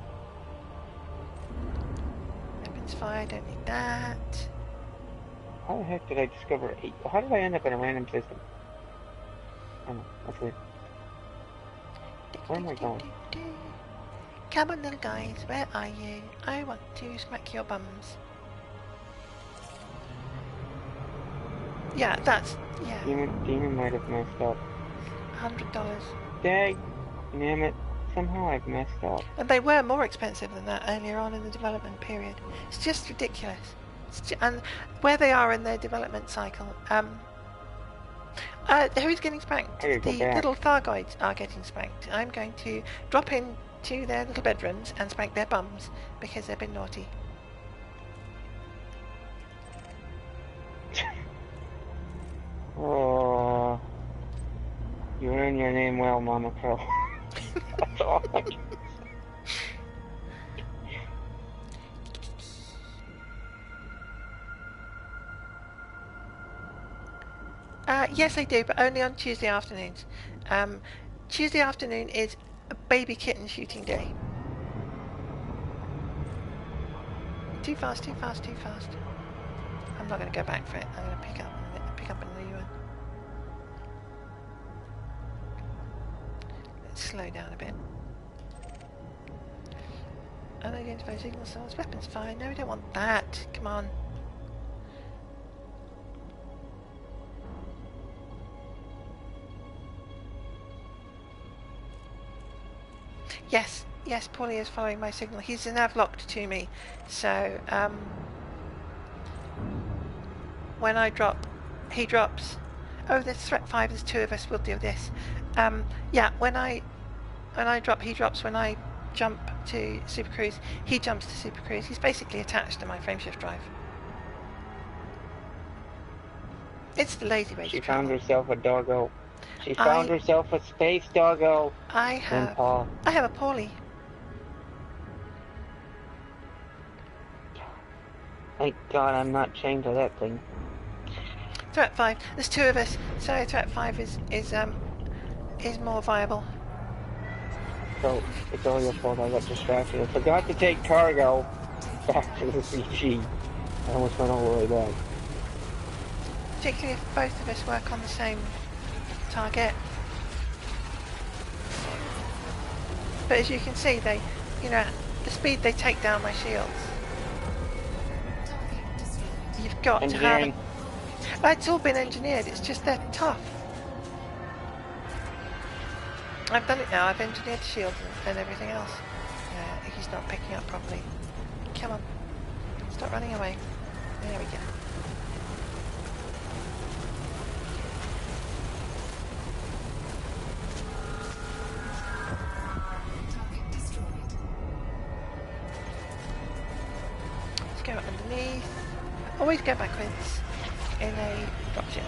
Weapons fire, don't need that. How the heck did I discover 8? How did I end up in a random system? I don't know. That's weird. Where am I going? Come on, little guys, where are you? I want to smack your bums. Yeah, that's, yeah. Demon might have messed up. $100. Dang, damn it. Somehow I've messed up. And they were more expensive than that earlier on in the development period. It's just ridiculous. And where they are in their development cycle, who's getting spanked? The little Thargoids are getting spanked. I'm going to drop into their little bedrooms and spank their bums because they've been naughty. Oh, you earn your name well, Mama Crow. That's all I can Yes, I do, but only on Tuesday afternoons. Tuesday afternoon is a baby kitten shooting day. Too fast, too fast, too fast. I'm not going to go back for it. I'm going to pick up a new one. Let's slow down a bit. Unidentified signal source. Weapons fine. No, we don't want that. Come on. Yes, yes, Paulie is following my signal. He's nav locked to me, so when I drop, he drops. Oh, there's threat 5. There's 2 of us. We'll do this. Yeah, when I drop, he drops. When I jump to Super Cruise, he jumps to Super Cruise. He's basically attached to my frameshift drive. It's the lazy way. She found herself a doggo. She found herself a space doggo. I have a Paulie. Thank God I'm not chained to that thing. Threat 5. There's 2 of us, so threat 5 is more viable. So, it's all your fault I got distracted. I forgot to take cargo back to the CG. I almost went all the way back. Particularly if both of us work on the same target. But as you can see, they, you know, the speed they take down my shields. You've got to have it. It's all been engineered, it's just they're tough. I've done it now, I've engineered the shields and everything else. Yeah, he's not picking up properly. Come on, stop running away. There we go. Let's go underneath. Always go backwards in a dropship.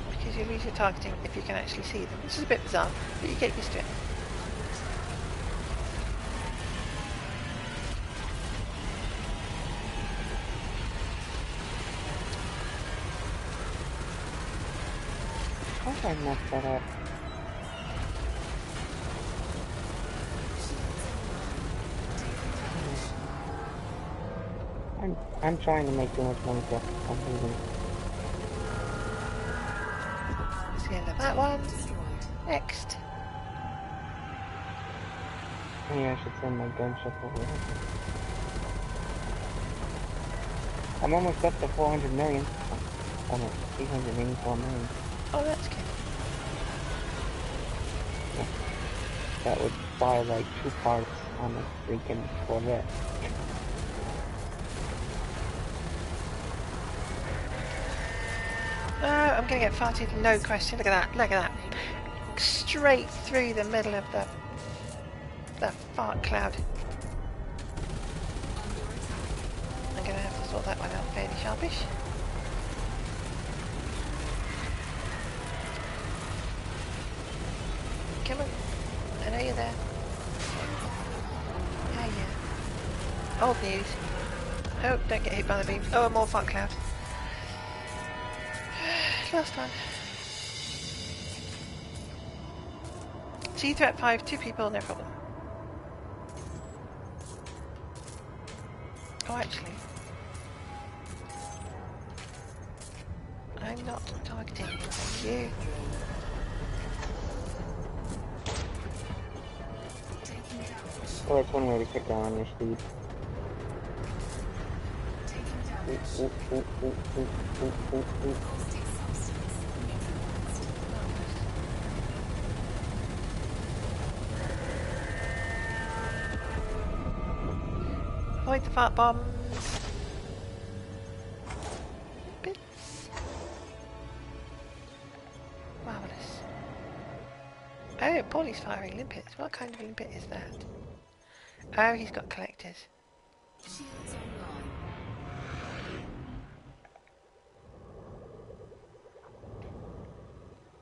Because you lose your targeting if you can actually see them. This is a bit bizarre, but you get used to it. How did I mess that up? I'm trying to make too much money for some reason. That's the end of that one. Next. Maybe I should send my gunship over here. I'm almost up to 400 million. I'm at 384 million. Oh, that's good. That would buy like 2 parts on the freaking Corvette. I'm going to get farted, no question. Look at that, look at that. Straight through the middle of the fart cloud. I'm going to have to sort that one out fairly sharpish. Come on, I know you're there. Yeah. Old news. Oh, don't get hit by the beam. Oh, more fart cloud. Last one. See threat 5, 2 people, no problem. Oh, actually, I'm not targeting. Thank you. Well, that's one way to cut down on your speed. Avoid the fart bombs. Bits. Marvellous. Oh, Paulie's firing limpets. What kind of limpet is that? Oh, he's got collectors.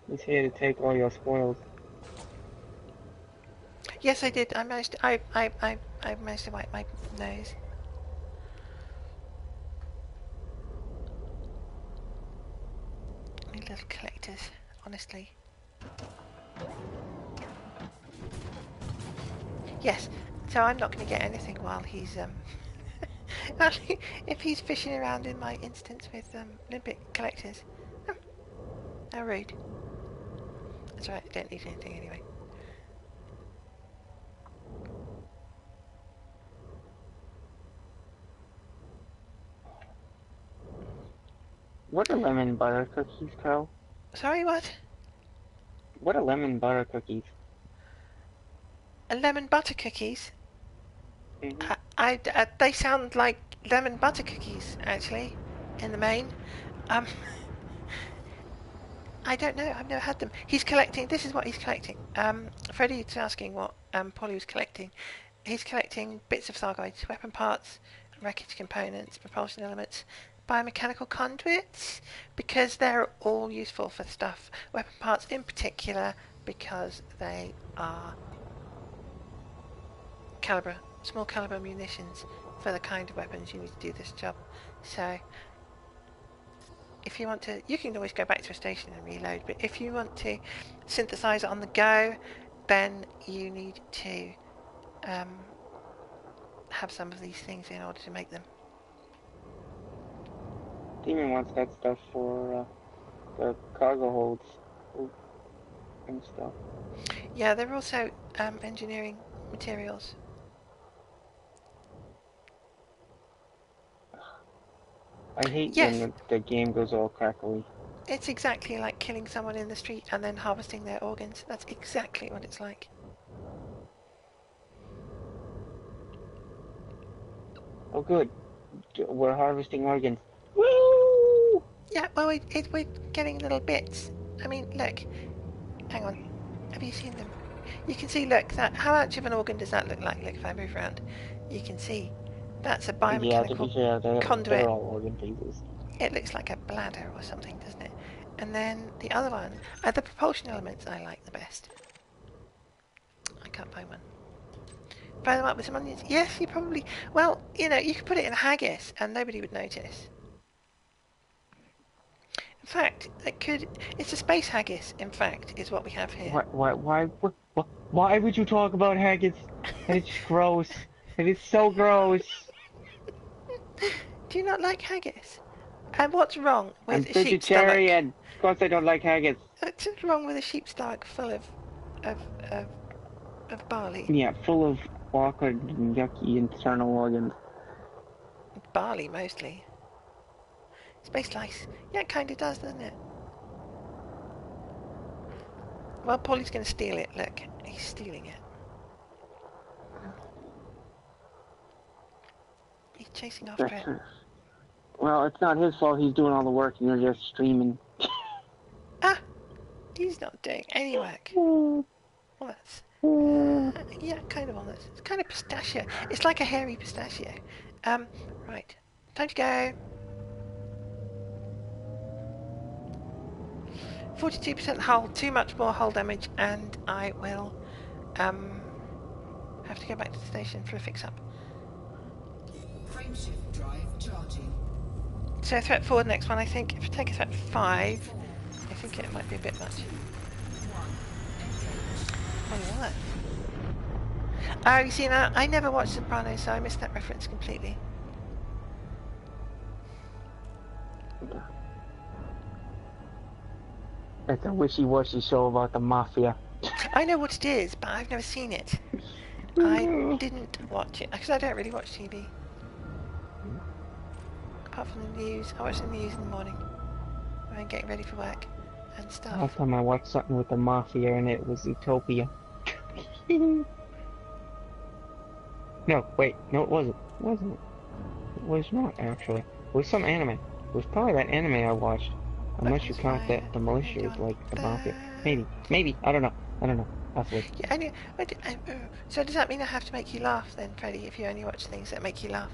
He's here to take all your spoils. Yes, I did. I managed to, I managed to wipe my nose. My little collectors, honestly. Yes, so I'm not going to get anything while he's actually, if he's fishing around in my instance with limpet collectors. How rude. That's right, I don't need anything anyway. What are lemon butter cookies, Carl? Sorry, what? What are lemon butter cookies? Lemon butter cookies? Mm-hmm. They sound like lemon butter cookies, actually, in the main. I don't know, I've never had them. He's collecting, this is what he's collecting. Freddie's asking what Polly was collecting. He's collecting bits of Thargoids, weapon parts, wreckage components, propulsion elements, biomechanical conduits, because they're all useful for stuff. Weapon parts in particular, because they are small caliber munitions for the kind of weapons you need to do this job. So, if you want to, you can always go back to a station and reload, but if you want to synthesize it on the go, then you need to have some of these things in order to make them. Demon wants that stuff for the cargo holds and stuff. Yeah, they're also engineering materials. I hate Yes. when the game goes all crackly. It's exactly like killing someone in the street and then harvesting their organs. That's exactly what it's like. Oh good, we're harvesting organs. Woo! Yeah, well, we're getting little bits. I mean, look. Hang on. Have you seen them? You can see, look, that. How much of an organ does that look like? Look, if I move around, you can see that's a biomechanical Yeah, to be fair, conduit. they're all organ pieces. It looks like a bladder or something, doesn't it? And then the other one, the propulsion elements I like the best. I can't buy one. Fry them up with some onions. Yes, you probably... Well, you know, you could put it in a haggis and nobody would notice. In fact, it could... It's a space haggis, in fact, is what we have here. Why would you talk about haggis? It's gross. It is so gross. Do you not like haggis? And what's wrong with I'm a sheep's stomach? vegetarian. Of course I don't like haggis. What's wrong with a sheep's stomach full of barley? Yeah, full of awkward, yucky internal organs. Barley, mostly. Space lice. Yeah, it kind of does, doesn't it? Well, Paulie's going to steal it. Look, he's stealing it. He's chasing after it. Well, it's not his fault. He's doing all the work, and you're just streaming. Ah! He's not doing any work. Walnuts. Yeah, kind of walnuts. It's kind of pistachio. It's like a hairy pistachio. Right. Time to go. 42% hull. Too much more hull damage, and I will have to go back to the station for a fix-up. Frameshift drive charging. So threat 4 the next one, I think. If I take a threat 5, I think it might be a bit much. Oh, what? Oh, you see now, I never watched Sopranos, so I missed that reference completely. It's a wishy-washy show about the mafia. I know what it is, but I've never seen it. I didn't watch it, because I don't really watch TV. Apart from the news, I watch the news in the morning when I'm getting ready for work and stuff. Last time I watched something with the mafia and it was Utopia. No, wait, no it wasn't. Wasn't it? It was not, actually. It was some anime. It was probably that anime I watched. Unless you count that the militia is like the mafia. Maybe, I don't know. Possibly. Yeah, I know. So does that mean I have to make you laugh then, Freddie, if you only watch things that make you laugh?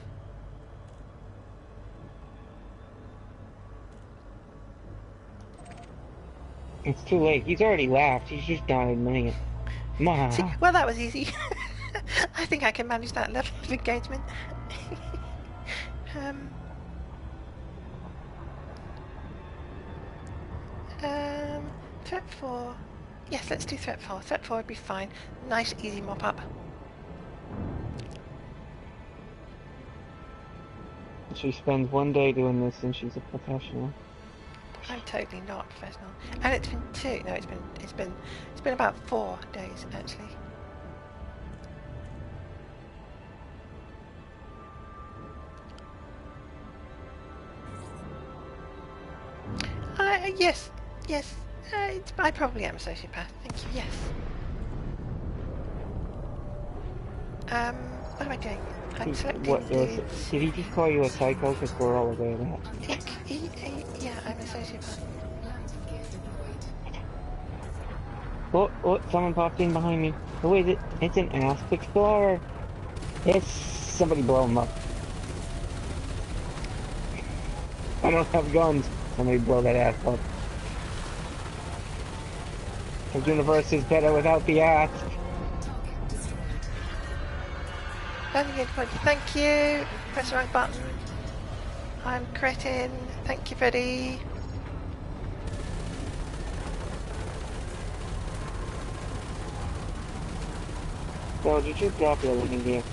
It's too late. He's already laughed. He's just not admitting it. See, well, that was easy. I think I can manage that level of engagement. Threat 4. Yes, let's do threat 4. Threat 4 would be fine. Nice, easy mop up. She spends one day doing this and she's a professional. I'm totally not professional. And it's been 2. No, it's been about 4 days actually. Yes. I probably am a sociopath. Thank you. Yes. What am I doing? I'm selecting dudes. Did he just call you a psycho? Because we're all aware of that. Yeah, I'm a sociopath. Oh, someone popped in behind me. Who is it? It's an Asp Explorer. It's somebody blow him up. I don't have guns. Somebody blow that ass up. The universe is better without the Asp. Landing edge point. Thank you. Press the right button. I'm critting. Thank you, Freddy. So did you drop your landing gear?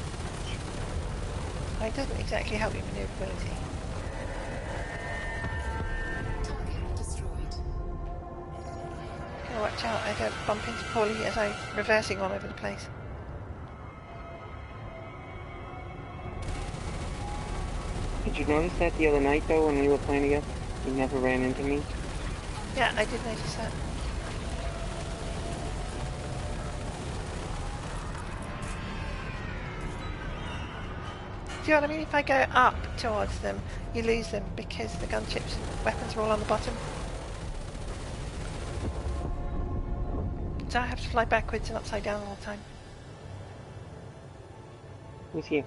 It doesn't exactly help your maneuverability. Target destroyed. Gotta watch out I don't bump into Paulie as I'm reversing all over the place. Did you notice that the other night though when we were playing together? You never ran into me? Yeah, I did notice that. Do you know what I mean? If I go up towards them, you lose them because the gunships and weapons are all on the bottom. So I have to fly backwards and upside down all the time. Who's here?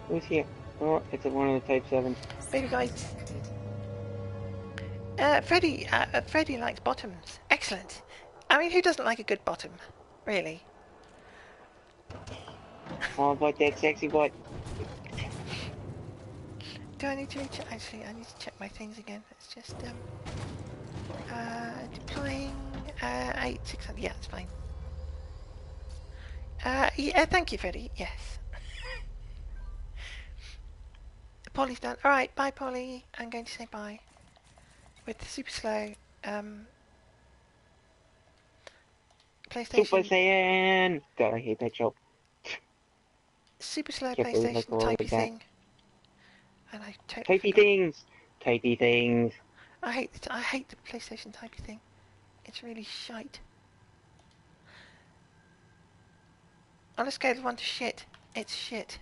Who's here? Oh, it's one of the Type 7s. Baby guys. Freddy likes bottoms. Excellent. I mean, who doesn't like a good bottom? Really? How about that sexy butt? Do I need to reach? Actually, I need to check my things again. It's just deploying 8600. Yeah, it's fine. Yeah, thank you, Freddy. Yes. Polly's done. All right, bye, Polly. I'm going to say bye with the super slow PlayStation. Super Saiyan! God, I hate that show. Super slow Can't believe I PlayStation go over typey that. thing. And I totally Typey forgot. things! Typey things! I hate the PlayStation typey thing. It's really shite. On a scale of 1 to shit, it's shit.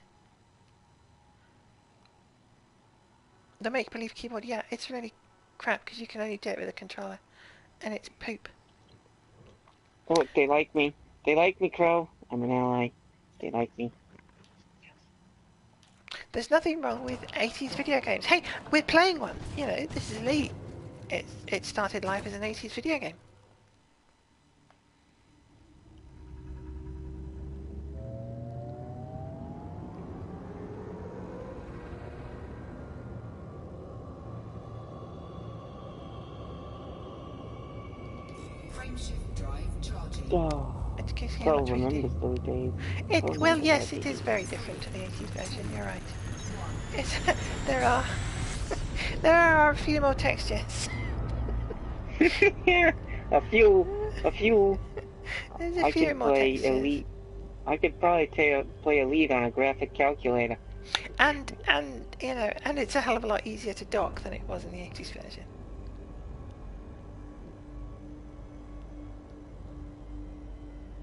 The make-believe keyboard, yeah, it's really crap because you can only do it with a controller. And it's poop. Oh, they like me. They like me, Crow. I'm an ally. They like me. There's nothing wrong with 80s video games. Hey, we're playing one. You know, this is Elite. It started life as an 80s video game. Frameshift drive charging. Oh, Education Crow not treated. remembers those days. Well, yes, it is very different to the 80s version. You're right. It's, there are a few more textures. a few. There's a I few could more play textures. Elite. I could probably play Elite on a graphic calculator. And you know, and it's a hell of a lot easier to dock than it was in the 80s version.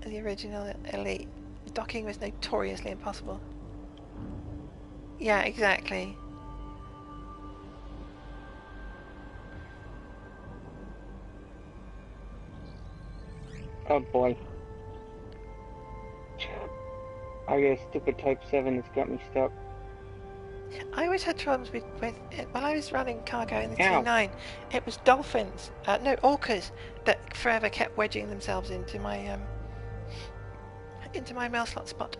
The original Elite docking was notoriously impossible. Yeah, exactly. Oh boy. I got a stupid Type 7 that's got me stuck. I always had problems with it. While I was running cargo in the Ow. T9, it was dolphins, no, orcas, that forever kept wedging themselves into my mail slot spot.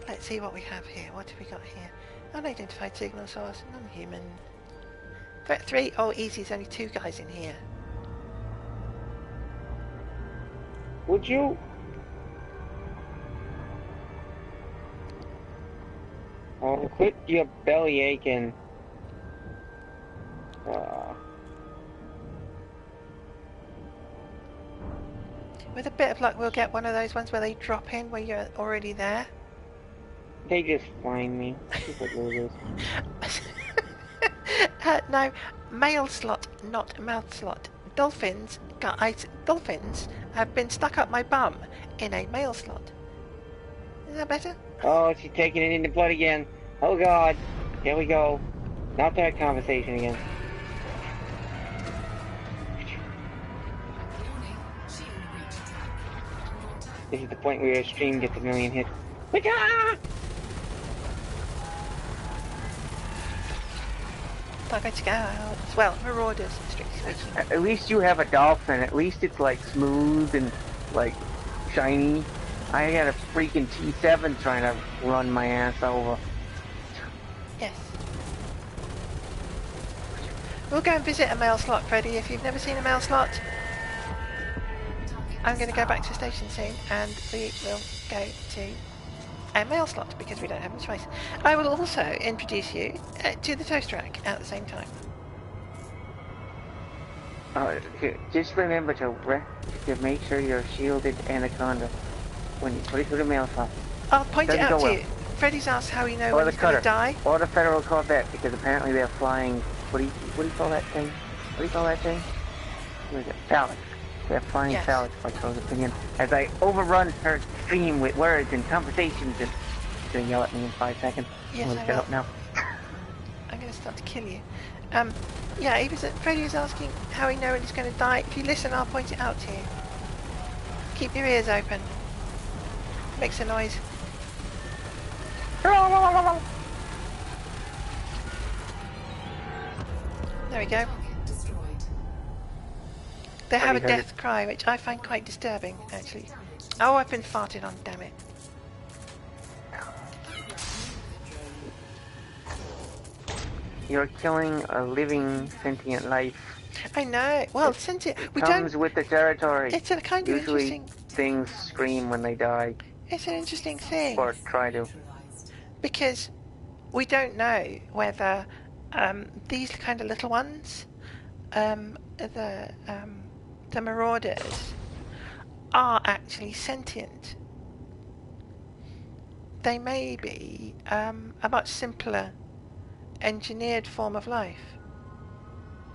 Let's see what we have here. What have we got here? Unidentified signal source, non-human. Threat 3, oh easy, there's only 2 guys in here. Would you? Quit your belly aching. With a bit of luck, we'll get one of those ones where they drop in where you're already there. They just find me. Stupid losers. No, mail slot, not mouth slot. Dolphins have been stuck up my bum in a mail slot. Is that better? Oh, she's taking it in the blood again. Oh god. Here we go. Not that conversation again. Warning, shield breach attack. This is the point where your stream gets a million hits. Wicca! Thargoid Scouts. Well, Marauders, strictly speaking. At least you have a dolphin. At least it's like smooth and like shiny. I got a freaking T7 trying to run my ass over. We'll go and visit a mail slot, Freddy. If you've never seen a mail slot, I'm going to go back to the station soon, and we will go to a mail slot because we don't have any choice. I will also introduce you to the toast rack at the same time. Just remember to make sure you're shielded Anaconda when you put it through the mail slot. I'll point it Doesn't out go to well. you. Freddy's asked how he knows Or when the he's going cutter. to die. Or the Federal Corvette, because apparently they're flying. What do you call that thing? What do you call that thing? What is it? Phallic. They're flying Yes. phallic, by Crow's opinion. As I overrun her stream with words and conversations, and she's gonna yell at me in 5 seconds. Yes, I'm gonna I shut will. up now. I'm going to start to kill you. Yeah, Freddy was asking how he knows when he's going to die. If you listen, I'll point it out to you. Keep your ears open. Makes a noise. There we go. Target destroyed. They have a Already heard death cry, which I find quite disturbing, actually. Oh, I've been farted on, damn it. You're killing a living, sentient life. I know. Well, since we Comes don't... with the territory. It's a kind of Usually interesting... things scream when they die, It's an interesting thing. or try to. Because we don't know whether these kind of little ones, the marauders, are actually sentient. They may be a much simpler engineered form of life.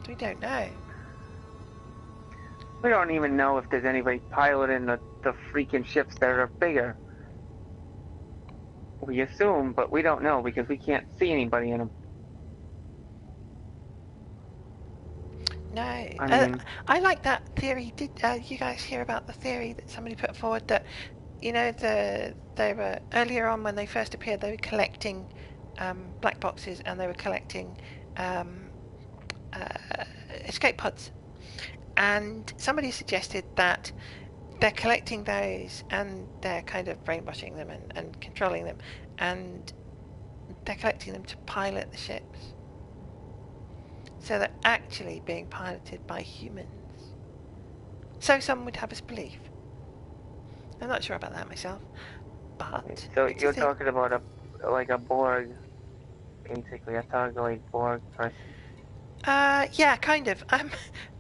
We don't know. We don't even know if there's anybody piloting the freaking ships that are bigger. We assume, but we don't know because we can't see anybody in them. No. I mean, I like that theory. Did you guys hear about the theory that somebody put forward that, you know, they were earlier on when they first appeared, they were collecting black boxes and they were collecting escape pods, and somebody suggested that they're collecting those and they're kind of brainwashing them and controlling them, and they're collecting them to pilot the ships, so they're actually being piloted by humans. So some would have us believe. I'm not sure about that myself, but so it's a you're thing. talking about a Borg, basically a Thargoid Borg person. Yeah, kind of.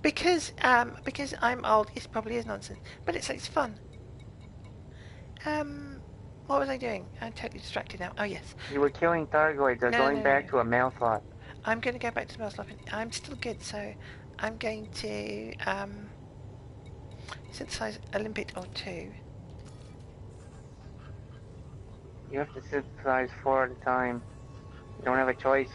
Because I'm old, it probably is nonsense, but it's fun. What was I doing? I'm totally distracted now. Oh yes, You were killing Thargoids. They're going back to a mail slot. I'm going to go back to the mail slot. I'm still good, so I'm going to synthesize a limpet or two. You have to synthesize 4 at a time. You don't have a choice.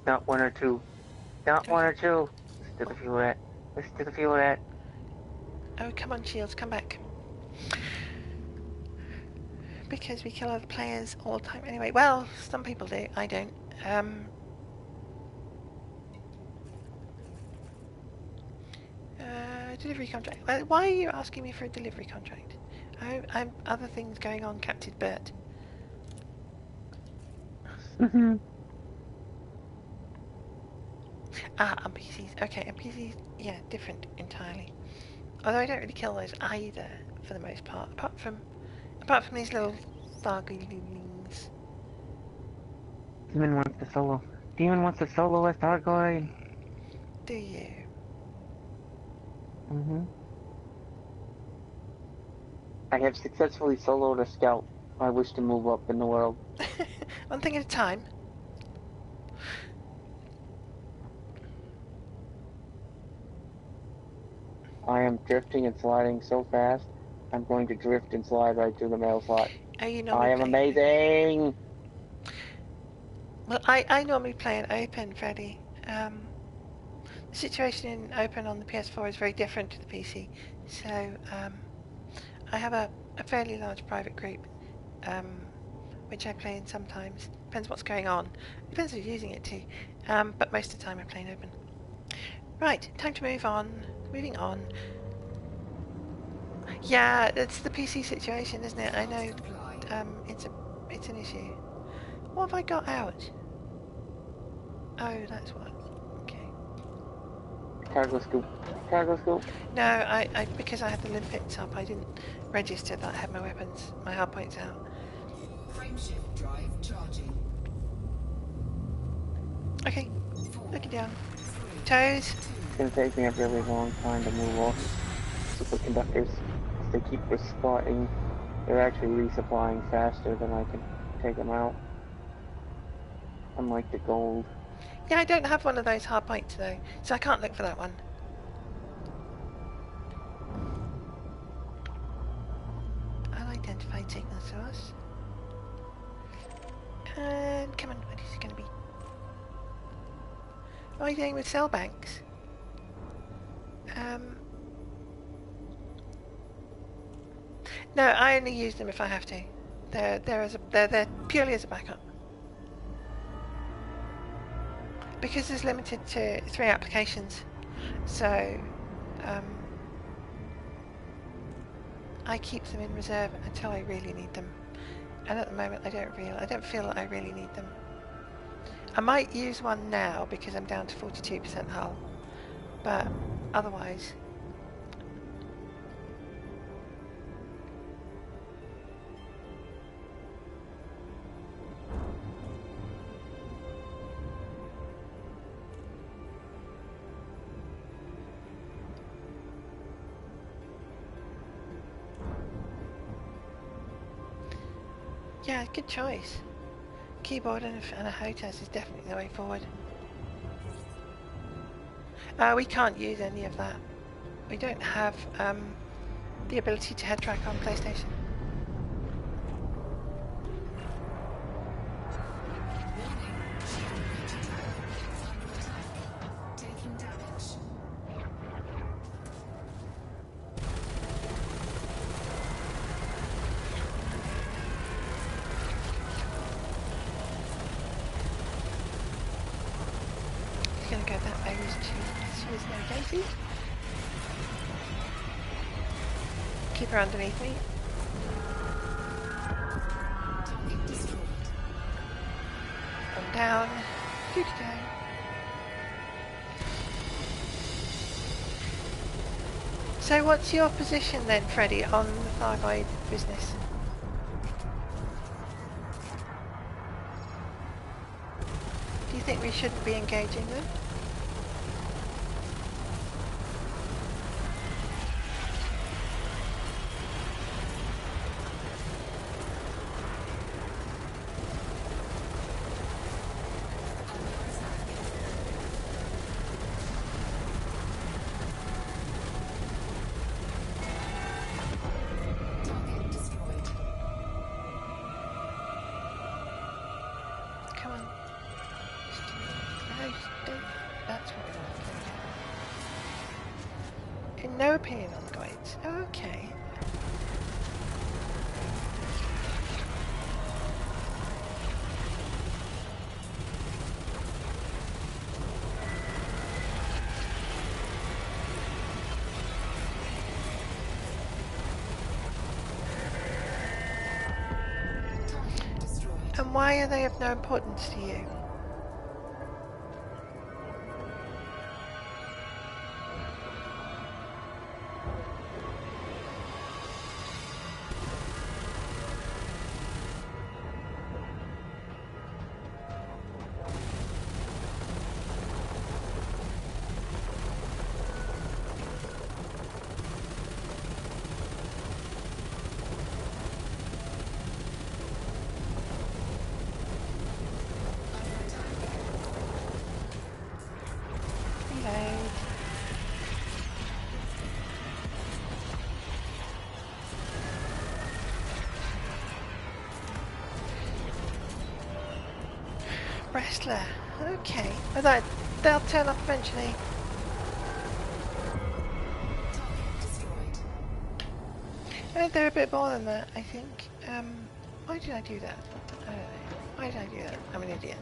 Not 1 or 2. Not 1 or 2. Listen to the feel of that. Listen to the feel of that. Oh, come on, Shields, come back. Because we kill other players all the time anyway. Well, some people do. I don't. Delivery contract. Why are you asking me for a delivery contract? I'm other things going on, Captain Bert. On PCs. Okay, on PCs, yeah, different entirely. Although I don't really kill those either, for the most part. Apart from these little Thargoids. Demon wants to solo. Demon wants to solo a Thargoid. Do you? I have successfully soloed a scout. I wish to move up in the world. One thing at a time. I am drifting and sliding so fast, I'm going to drift and slide right through the mail slot. Oh, you I am amazing! Well, I normally play an open, Freddy. The situation in open on the PS4 is very different to the PC. So, I have a fairly large private group, which I play in sometimes. Depends what's going on. Depends who's using it too. But most of the time I play in open. Right, time to move on. Moving on. Yeah, it's the PC situation, isn't it? I know. It's an issue. What have I got out? Oh, that's what. Okay. Cargo scoop. Cargo scoop. No, I because I had the lid picked up, I didn't register that I had my weapons, my hard points out. Frameshift drive charging. Okay, 4, looking down. 3, Toes. 2, It's gonna take me a really long time to move off superconductors. If they keep respawning, they're actually resupplying faster than I can take them out. Unlike the gold. Yeah, I don't have one of those hard points though, so I can't look for that one. Unidentified signal source. And come on, what is it going to be? What are you doing with cell banks? No, I only use them if I have to. They're there purely as a backup. Because it's limited to 3 applications, so I keep them in reserve until I really need them. And at the moment, I don't feel that I really need them. I might use one now because I'm down to 42% hull, but otherwise. Yeah, good choice. Keyboard and a HOTAS is definitely the way forward. We can't use any of that. We don't have the ability to head track on PlayStation. warning, shield breach attack. Under attack. Taking damage. He's going to go that way to his navigator. Keep her underneath me. Target destroyed. One down. Good to go. So what's your position then, Freddie, on the Thargoid business? Do you think we shouldn't be engaging them? Target destroyed. Come on. No, don't. That's what we want. In no opinion on the guides. Okay. Target destroyed. And why are they of no importance to you? Reload. Wrestler. Okay. Well, they'll turn up eventually. Target destroyed. They're a bit more than that, I think. Why did I do that? I don't know. Why did I do that? I'm an idiot.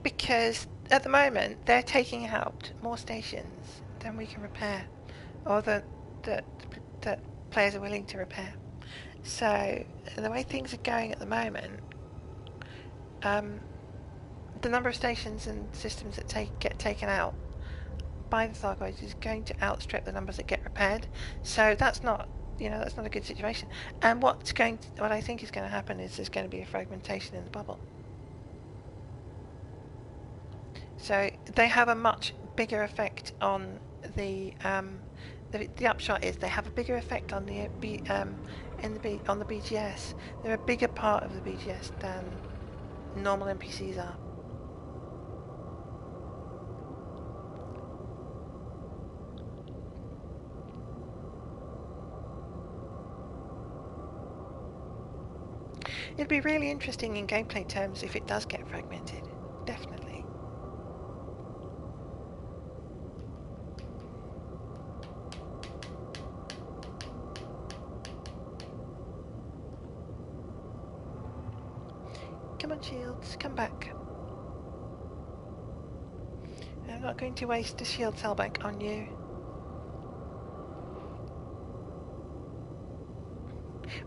Because at the moment they're taking out more stations than we can repair, or that players are willing to repair. So the way things are going at the moment, the number of stations and systems that get taken out by the Thargoids is going to outstrip the numbers that get repaired. So that's not, that's not a good situation. And what I think is going to happen is there's going to be a fragmentation in the bubble. So they have a much bigger effect on the upshot is they have a bigger effect on the on the BGS. They're a bigger part of the BGS than normal NPCs are. It'd be really interesting in gameplay terms if it does get fragmented. Definitely. Come on, shields, come back. I'm not going to waste a shield cell bank on you.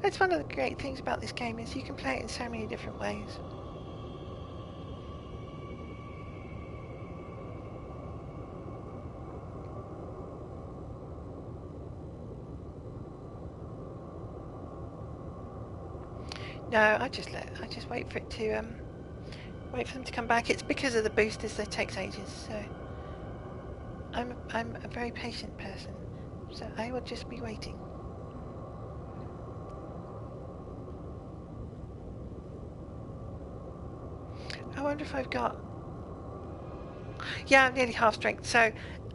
It's one of the great things about this game is you can play it in so many different ways. No, I just wait for it to wait for them to come back. It's because of the boosters that takes ages. So I'm a very patient person, so I will just be waiting. I wonder if I've got... Yeah, I'm nearly half strength, so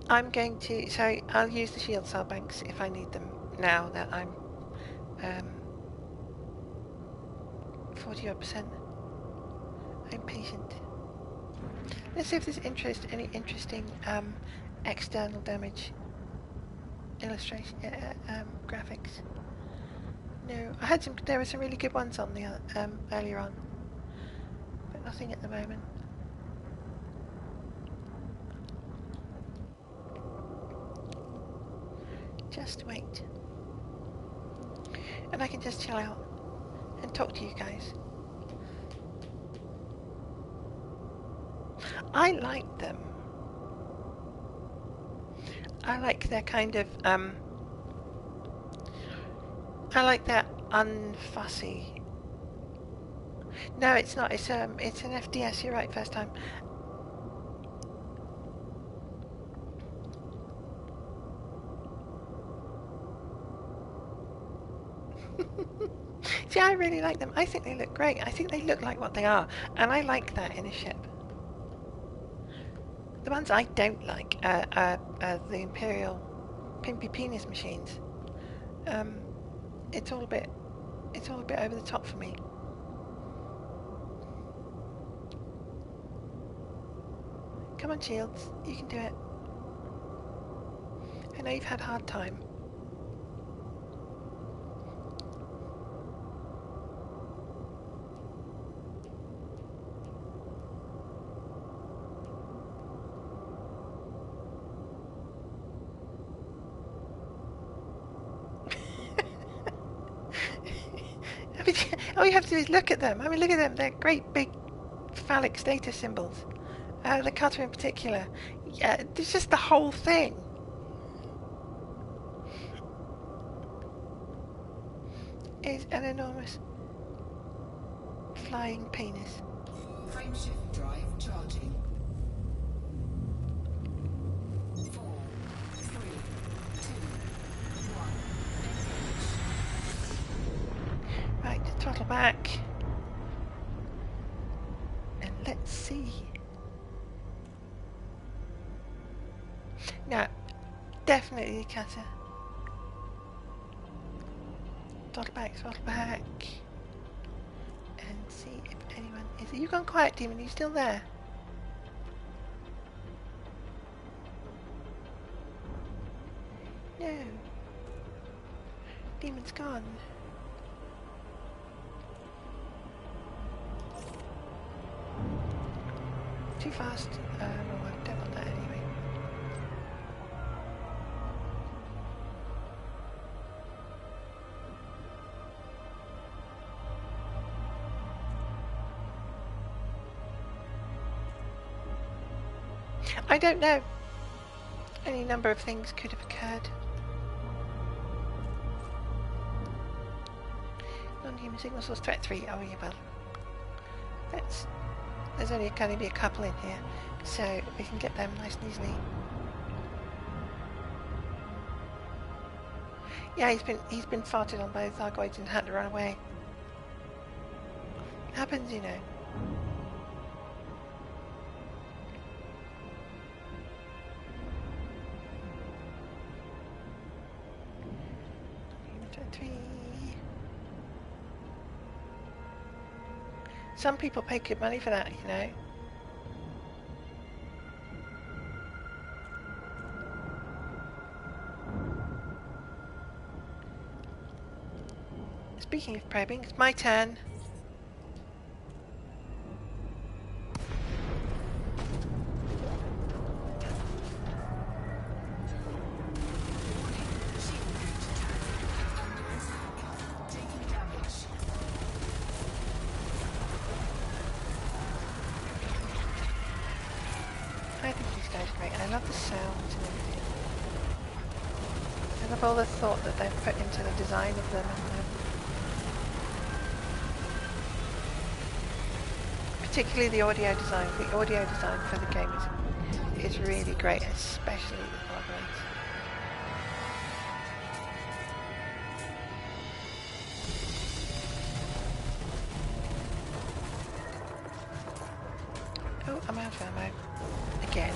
I'm going to... So I'll use the shield cell banks if I need them now that I'm 40-odd%. I'm patient. Let's see if there's any interesting external damage illustration graphics. No, there were some really good ones on the earlier on. Nothing at the moment. Just wait. And I can just chill out and talk to you guys. I like them. I like their kind of I like their unfussy. No, it's not. It's an FDS. You're right. First time. See, I really like them. I think they look great. I think they look like what they are, and I like that in a ship. The ones I don't like are the Imperial Pimpy Penis machines. It's all a bit over the top for me. Come on, Shields, you can do it. I know you've had a hard time. All you have to do is look at them. I mean, look at them. They're great big phallic status symbols. The cutter in particular. Yeah, it's just the whole thing. Is an enormous flying penis. Frameshift drive charging. 4, 3, 2, 1. Right, throttle back. And let's see. No, definitely the cutter. Throttle back. And see if anyone is. You've gone quiet, Demon. Are you still there? No. Demon's gone. Too fast. No, I don't want that anyway. I don't know. Any number of things could have occurred. Non-human signal source threat 3. Oh yeah, well. There's only going to be a couple in here, so we can get them nice and easily. Yeah, he's been farted on by the Thargoids and had to run away. Happens, you know. Some people pay good money for that, you know. Speaking of probing, it's my turn. I think these guys are great. I love the sounds and everything. I love all the thought that they've put into the design of them. And particularly the audio design. The audio design for the game is really great, especially the Thargoids. Oh, I'm out of ammo. Again.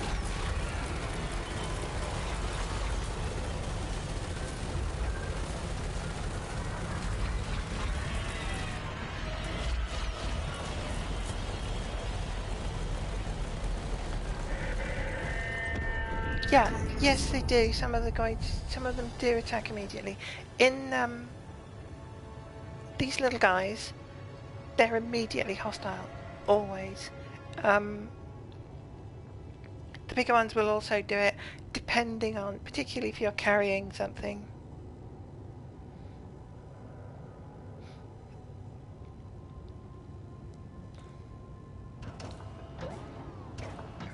Yeah, yes they do. Some of them do attack immediately. In these little guys, they're immediately hostile, always. The bigger ones will also do it, depending on, particularly if you're carrying something.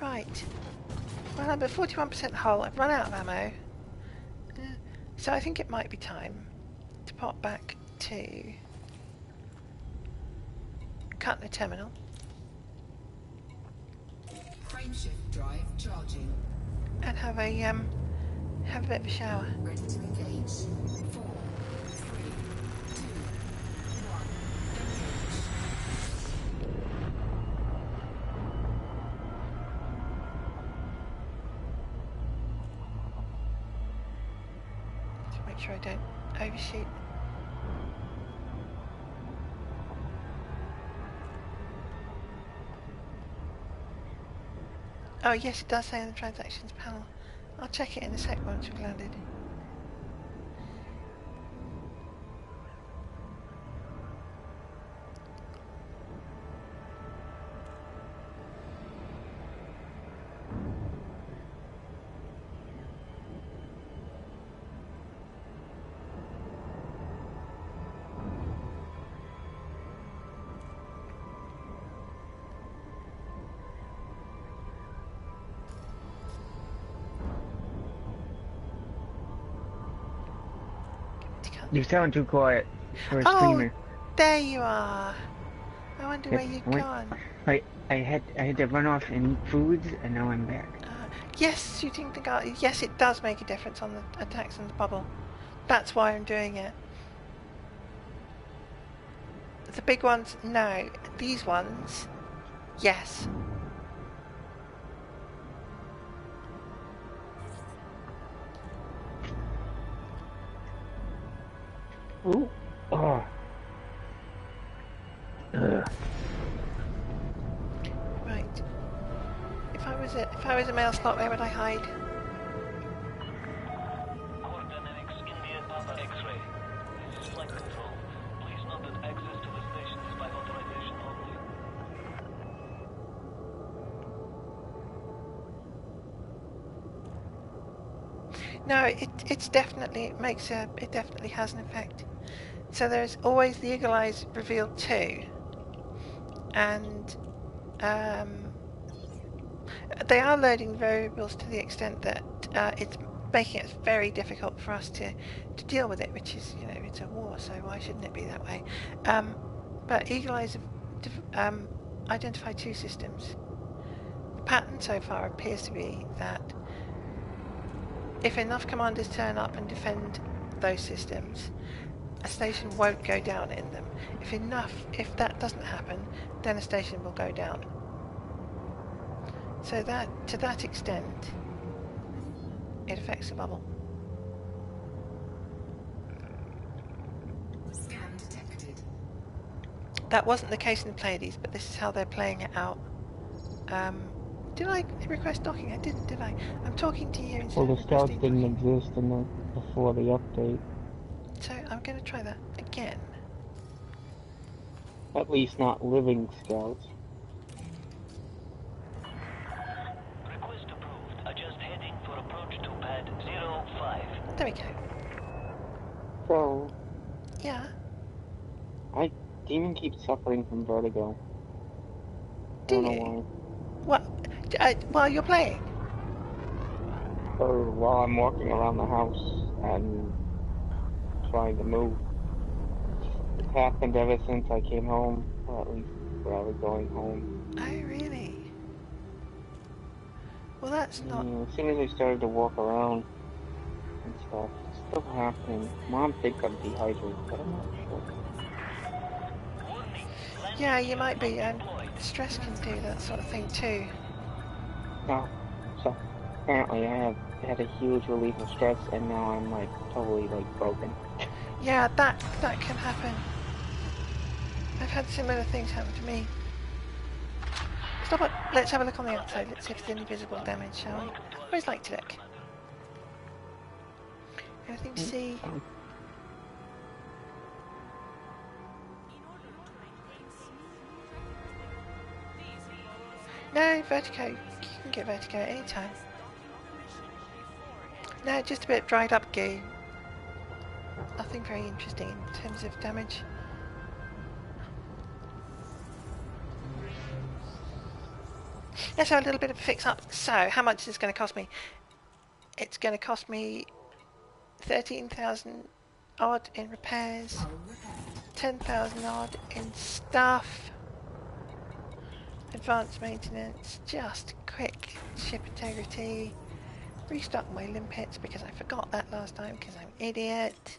Right. Well, I'm at 41% hull. I've run out of ammo. So I think it might be time to pop back to Cutler Terminal. Frameshift drive charging. And have a bit of a shower. Ready to engage. 4, 3, 2, 1. To make sure I don't overshoot. Oh yes, it does say on the transactions panel. I'll check it in a sec once we've landed. You sound too quiet for a Oh, streamer. there you are. I wonder where you'd gone. I had to run off and eat foods, and now I'm back. Yes, shooting the guy. Yes, it does make a difference on the attacks in the bubble. That's why I'm doing it. The big ones, no. These ones, yes. Ooh. Oh. Ugh. Right. If I was a male slot, where would I hide? Coordinates India Papa X-ray. This is flight control. Please note that access to the station is by authorization only. No, it's definitely it definitely has an effect. So there's always the eagle eyes revealed too, and They are loading variables to the extent that it's making it very difficult for us to deal with it, which is, you know, it's a war, so why shouldn't it be that way? But Eagle Eyes have identified two systems. The pattern so far appears to be that if enough commanders turn up and defend those systems, a station won't go down in them. If that doesn't happen, then a station will go down. So that, to that extent, it affects the bubble. Scan detected. That wasn't the case in the Pleiades, but this is how they're playing it out. Did I request docking? I didn't, did I? I'm talking to you instead Well, of the scouts requesting didn't docking. exist before the update. So I'm going to try that again. At least not living scouts. Request approved. Adjust heading for approach to pad 05. There we go. So, Yeah. Demon keeps suffering from vertigo. Do I don't you? know What? While you're playing? why. Or while I'm walking around the house and trying to move. It happened ever since I came home, or at least where I was going home. Oh, really? Well, that's not... As soon as I started to walk around and stuff, it's still happening. Mom thinks I'm dehydrated, but I'm not sure. Yeah, you might be. Stress can do that sort of thing too. No. So, apparently I have had a huge relief of stress, and now I'm like totally like broken. Yeah, that can happen. I've had similar things happen to me. Stop it. Let's have a look on the outside. Let's see if there's any visible damage, shall we? Where's like to look? Anything to see? No, vertigo. You can get vertigo at any time. No, just a bit dried up goo. Nothing very interesting in terms of damage. Let's have a little bit of a fix up. So, how much is this going to cost me? It's going to cost me 13,000 odd in repairs, 10,000 odd in stuff, advanced maintenance, just quick ship integrity, restock my limpets because I forgot that last time because I'm an idiot,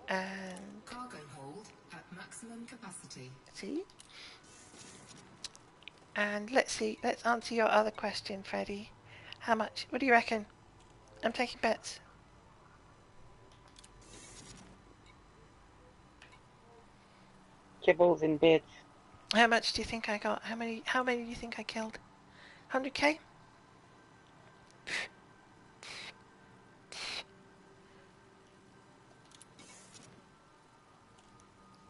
and Cargo hold at maximum capacity. see. And let's see, let's answer your other question, Freddie. How much? What do you reckon? I'm taking bets. Kibbles and bits. How much do you think I got? How many do you think I killed? 100k?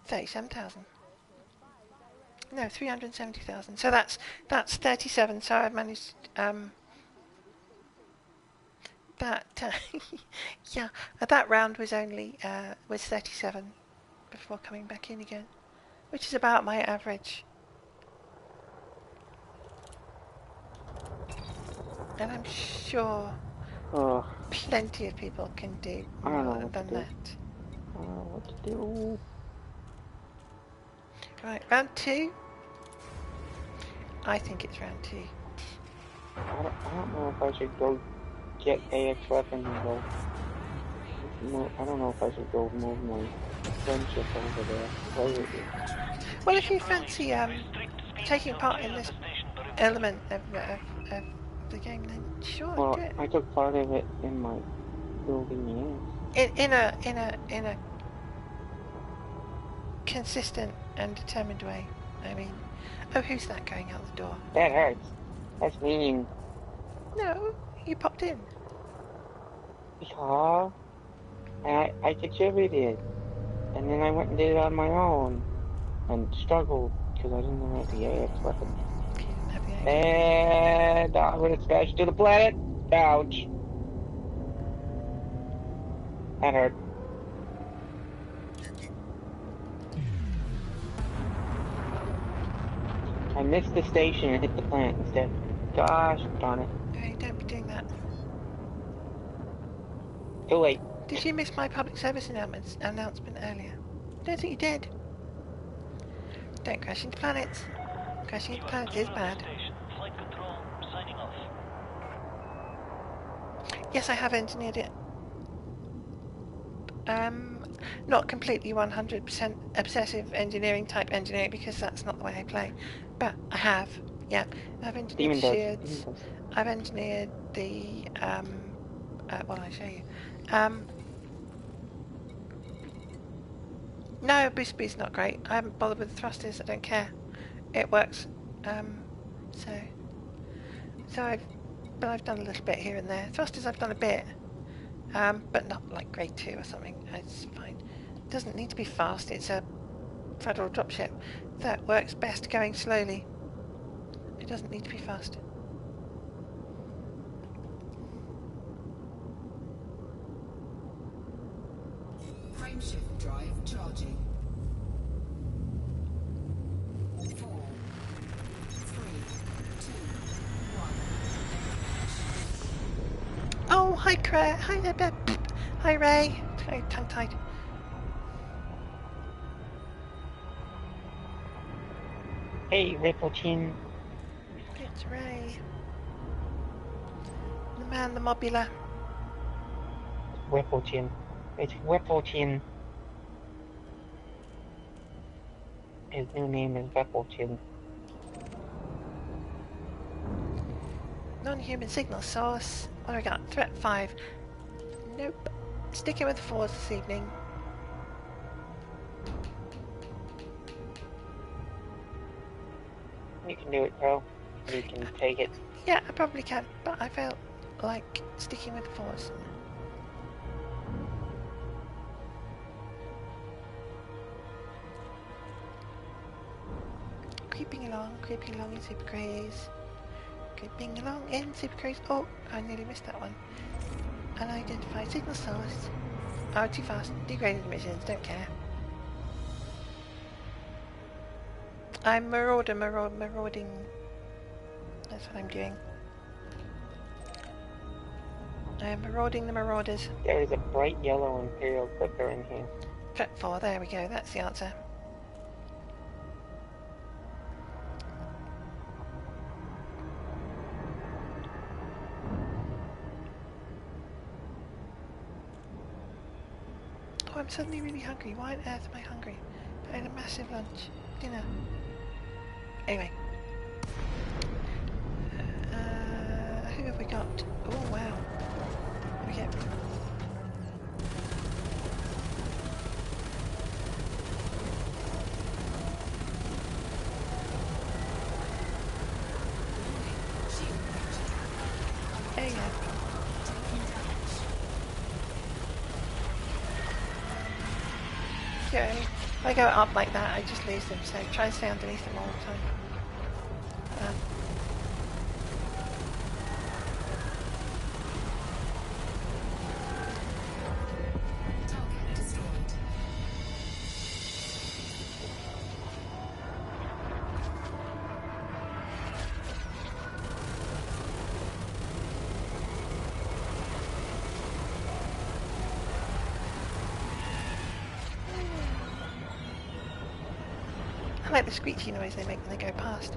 $37,000. No, 370,000. So that's 37. So I've managed that. Yeah, that round was only was 37 before coming back in again, which is about my average. And I'm sure plenty of people can do more than that. I don't know what to do. Right, round 2. I think it's round 2. I don't know if I should go get AX weapons and go. I don't know if I should go move my friendship over there. Play with you. Well, if you fancy taking part in this element of the game, then sure, Well, do it. I took part of it in my building, In a consistent and determined way. I mean, oh, who's that going out the door? That hurts. That's mean. No, you popped in. Yeah. And I contributed. And then I went and did it on my own. And struggled because I didn't have the AX weapon. You didn't have the And I would have smashed to the planet. Ouch. That hurt. I missed the station and hit the planet instead. Gosh darn it. Hey, don't be doing that. Too late. Did you miss my public service announcement earlier? I don't think you did. Don't crash into planets. Crashing into planets is bad. Station. Flight control signing off. Yes, I have engineered it. Not completely 100% obsessive engineering type engineering because that's not the way I play. But I have. Yeah, I've engineered the shields. I've engineered the what did I show you? No, boost speed's not great. I haven't bothered with the thrusters. I don't care. It works. So I've done a little bit here and there. Thrusters I've done a bit, but not like grade 2 or something. It's fine. It doesn't need to be fast. It's a federal dropship that works best going slowly. It doesn't need to be fast. Frameshift drive charging. 4, 3, 2, 1. Oh, hi, Claire. Hi, Ray. Tongue-tied. Hey, Ripplechin. It's Ray. The man, the mobula. Ripplechin. It's Ripplechin. His new name is Ripplechin. Non-human signal source. What do we got? Threat 5. Nope. Sticking with 4s this evening. You can do it, bro. You can take it. Yeah, I probably can, but I felt like sticking with 4s. Creeping along in Super Craze. Creeping along in Super Craze. Oh, I nearly missed that one. Unidentified signal source. Oh, too fast. Degraded emissions, don't care. I'm marauding. That's what I'm doing. I'm marauding the marauders. There is a bright yellow Imperial clipper in here. Threat 4, there we go, that's the answer. Oh, I'm suddenly really hungry. Why on earth am I hungry? I had a massive lunch. Dinner. Anyway. Who have we got? Oh, wow. What do we get? There you go. Yeah, if I go up like that, I just lose them, so try and stay underneath them all the time. Target destroyed. I like the screechy noise they make when they go past.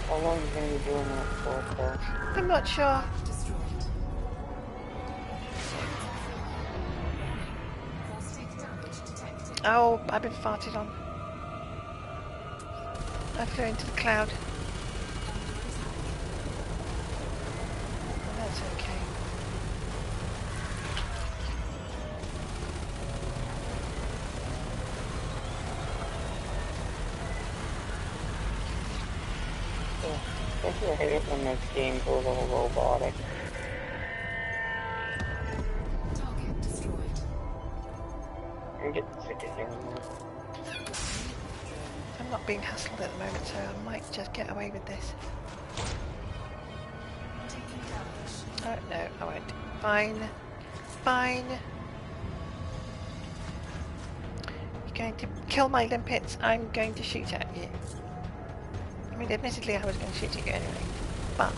How long are you going to be doing that for, Paul? I'm not sure. Destroyed. Caustic damage detected. Oh, I've been farted on. I flew into the cloud. Oh, that's okay. Don't you hate it when this game goes all robotic? Target destroyed. I'm getting sick of hearing that. I'm not being hassled at the moment, so I might just get away with this. Taking damage. Oh, no, I won't. Fine. Fine. You going to kill my limpets, I'm going to shoot at you. I mean, admittedly, I was going to shoot at you anyway, but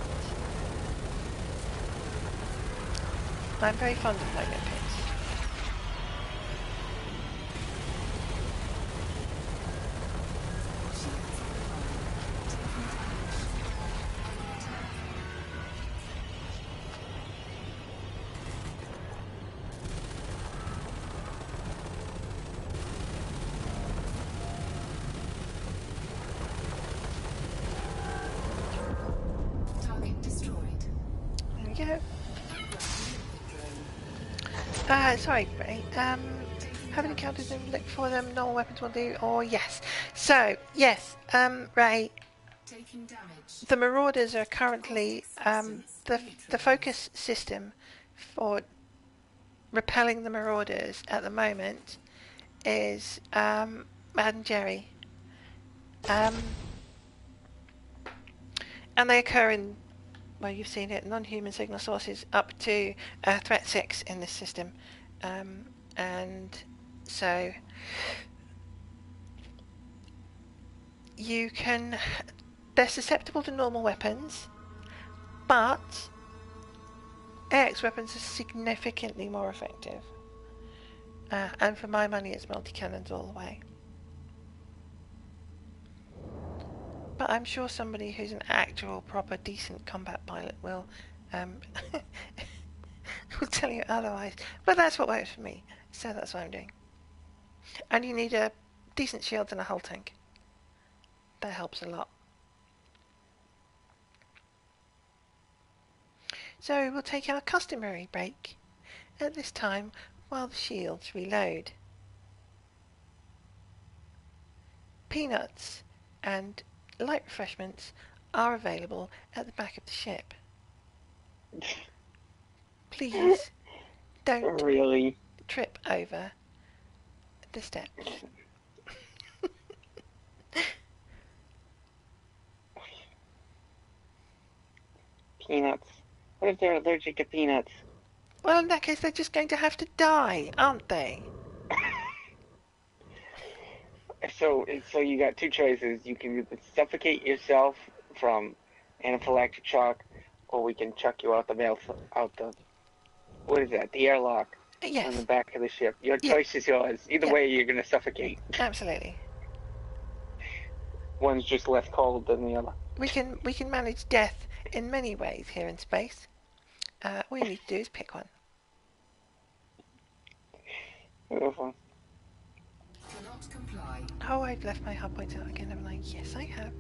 I'm very fond of my limpets. Target destroyed. There we go. Sorry, Ray. Haven't encountered them, look for them, normal weapons will do, or yes. So, yes, Ray, Taking damage. the Marauders are currently, the focus system for repelling the Marauders at the moment is, Mad and Jerry. And they occur in, well, you've seen it, non-human signal sources up to threat 6 in this system. And so you can, they're susceptible to normal weapons, but AX weapons are significantly more effective. And for my money, it's multi-cannons all the way. But I'm sure somebody who's an actual, proper, decent combat pilot will will tell you otherwise. But that's what works for me, so that's what I'm doing. And you need a decent shield and a hull tank. That helps a lot. So we'll take our customary break at this time while the shields reload. Peanuts and light refreshments are available at the back of the ship. Please don't Really? trip over the steps. Peanuts. What if they're allergic to peanuts? Well, in that case, they're just going to have to die, aren't they? So you got two choices. You can either suffocate yourself from anaphylactic shock, or we can chuck you out the what is that? The airlock on the Yes, back of the ship. Your choice is yours. Either Yeah. way, you're gonna suffocate. absolutely. One's just less cold than the other. We can manage death in many ways here in space. All you need to do is pick one. Beautiful. Cannot comply. Oh, I've left my hard points out again, haven't I? Yes, I have.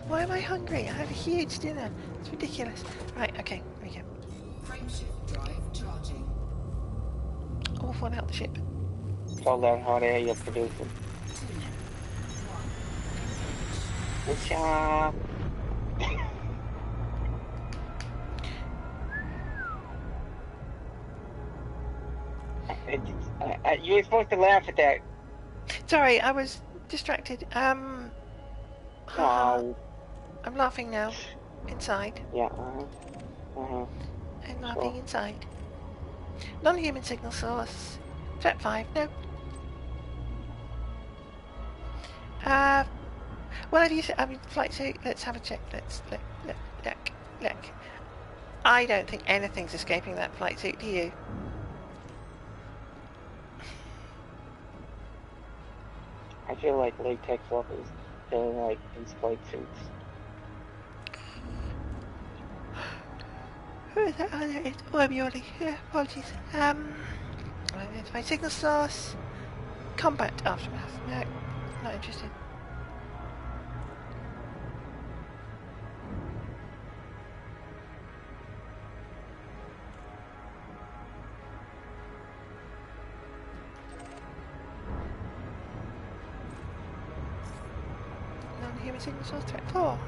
Why am I hungry? I have a huge dinner. It's ridiculous. Right, okay, here we go. Frameshift drive charging. All fall out the ship. It's all that hot air you're producing. 2, 1. Good job. You were supposed to laugh at that. Sorry, I was distracted. Oh. I'm laughing now. Inside. Yeah. I'm laughing Sure. inside. Non-human signal source. Threat 5, no. Well, have you I mean, flight suit, let's have a check. Look. I don't think anything's escaping that flight suit, do you? I feel like latex rubbers feel like these flight suits. Who is that? Oh, there it is. Oh, I'm yawning. Apologies. Identify signal source. Combat aftermath. No, not interested. Non-human signal source threat 4.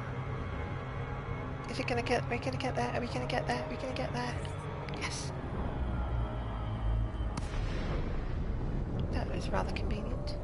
Is it gonna get? Are we gonna get there? Are we gonna get there? Are we gonna get there? Yes. That was rather convenient.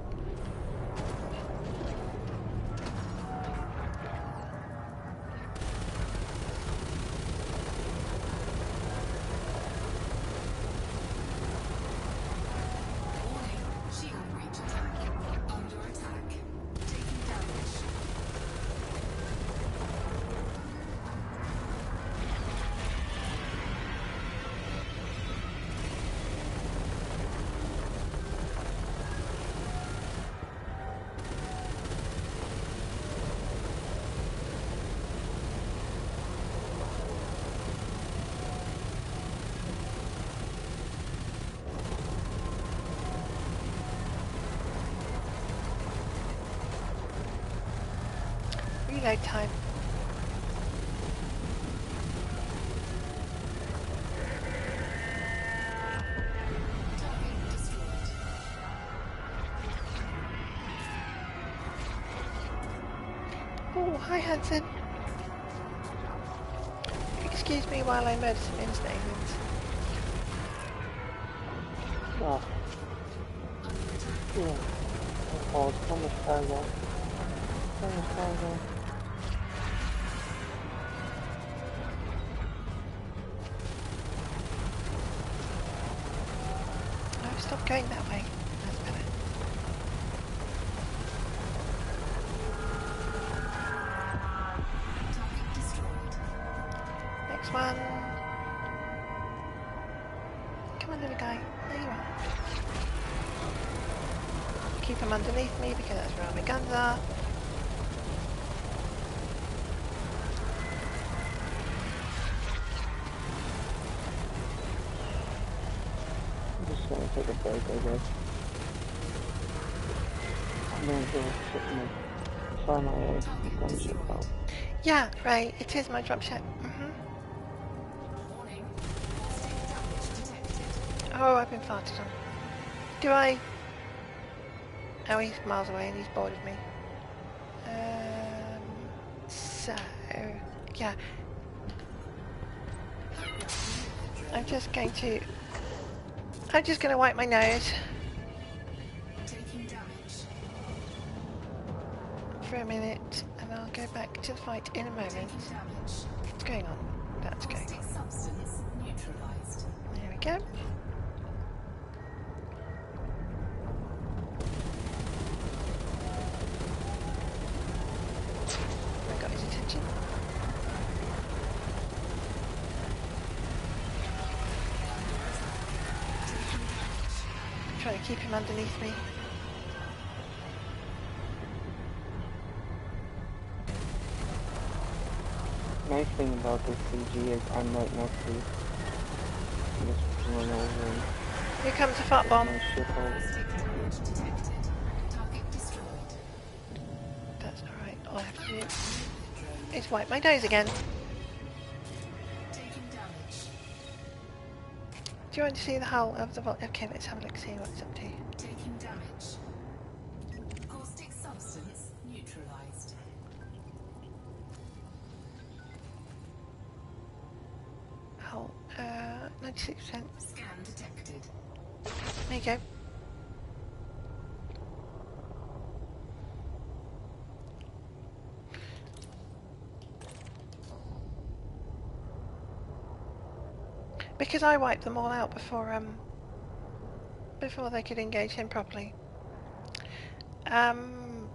reload time. Oh, hi Hanson. Excuse me while I murder some instant aliens. Oh. Yeah. Oh, so much cargo. So much cargo. No, stop going that way. That's better. Target destroyed. Next one. Come on, little guy. There you are. Keep him underneath me because that's where all my guns are. I'm just gonna take a break, I guess. I'm gonna go sit and try my gunship out. Yeah, right. It is my dropship. Warning. Caustic damage detected. Oh, I've been farted on. Do I? Oh, he's miles away and he's bored of me. So, yeah. I'm just going to wipe my nose Taking damage. for a minute and I'll go back to the fight in a moment. Taking damage. What's going on? That's going Caustic on. substance neutralized. There we go. I got his attention. I'm trying to keep him underneath me. Nice thing about this CG is I'm right next to you. Just run over and Here comes a fart bomb. my ship over. Caustic damage detected. Target destroyed. That's alright. All I have to do is wipe my nose again. Taking damage. Do you want to see the hull of the vault? Okay, let's have a look, see what it's up to. Taking damage. Caustic substance neutralized. Hull, 96%. Scan detected. There you go. Because I wiped them all out before they could engage him properly. Where am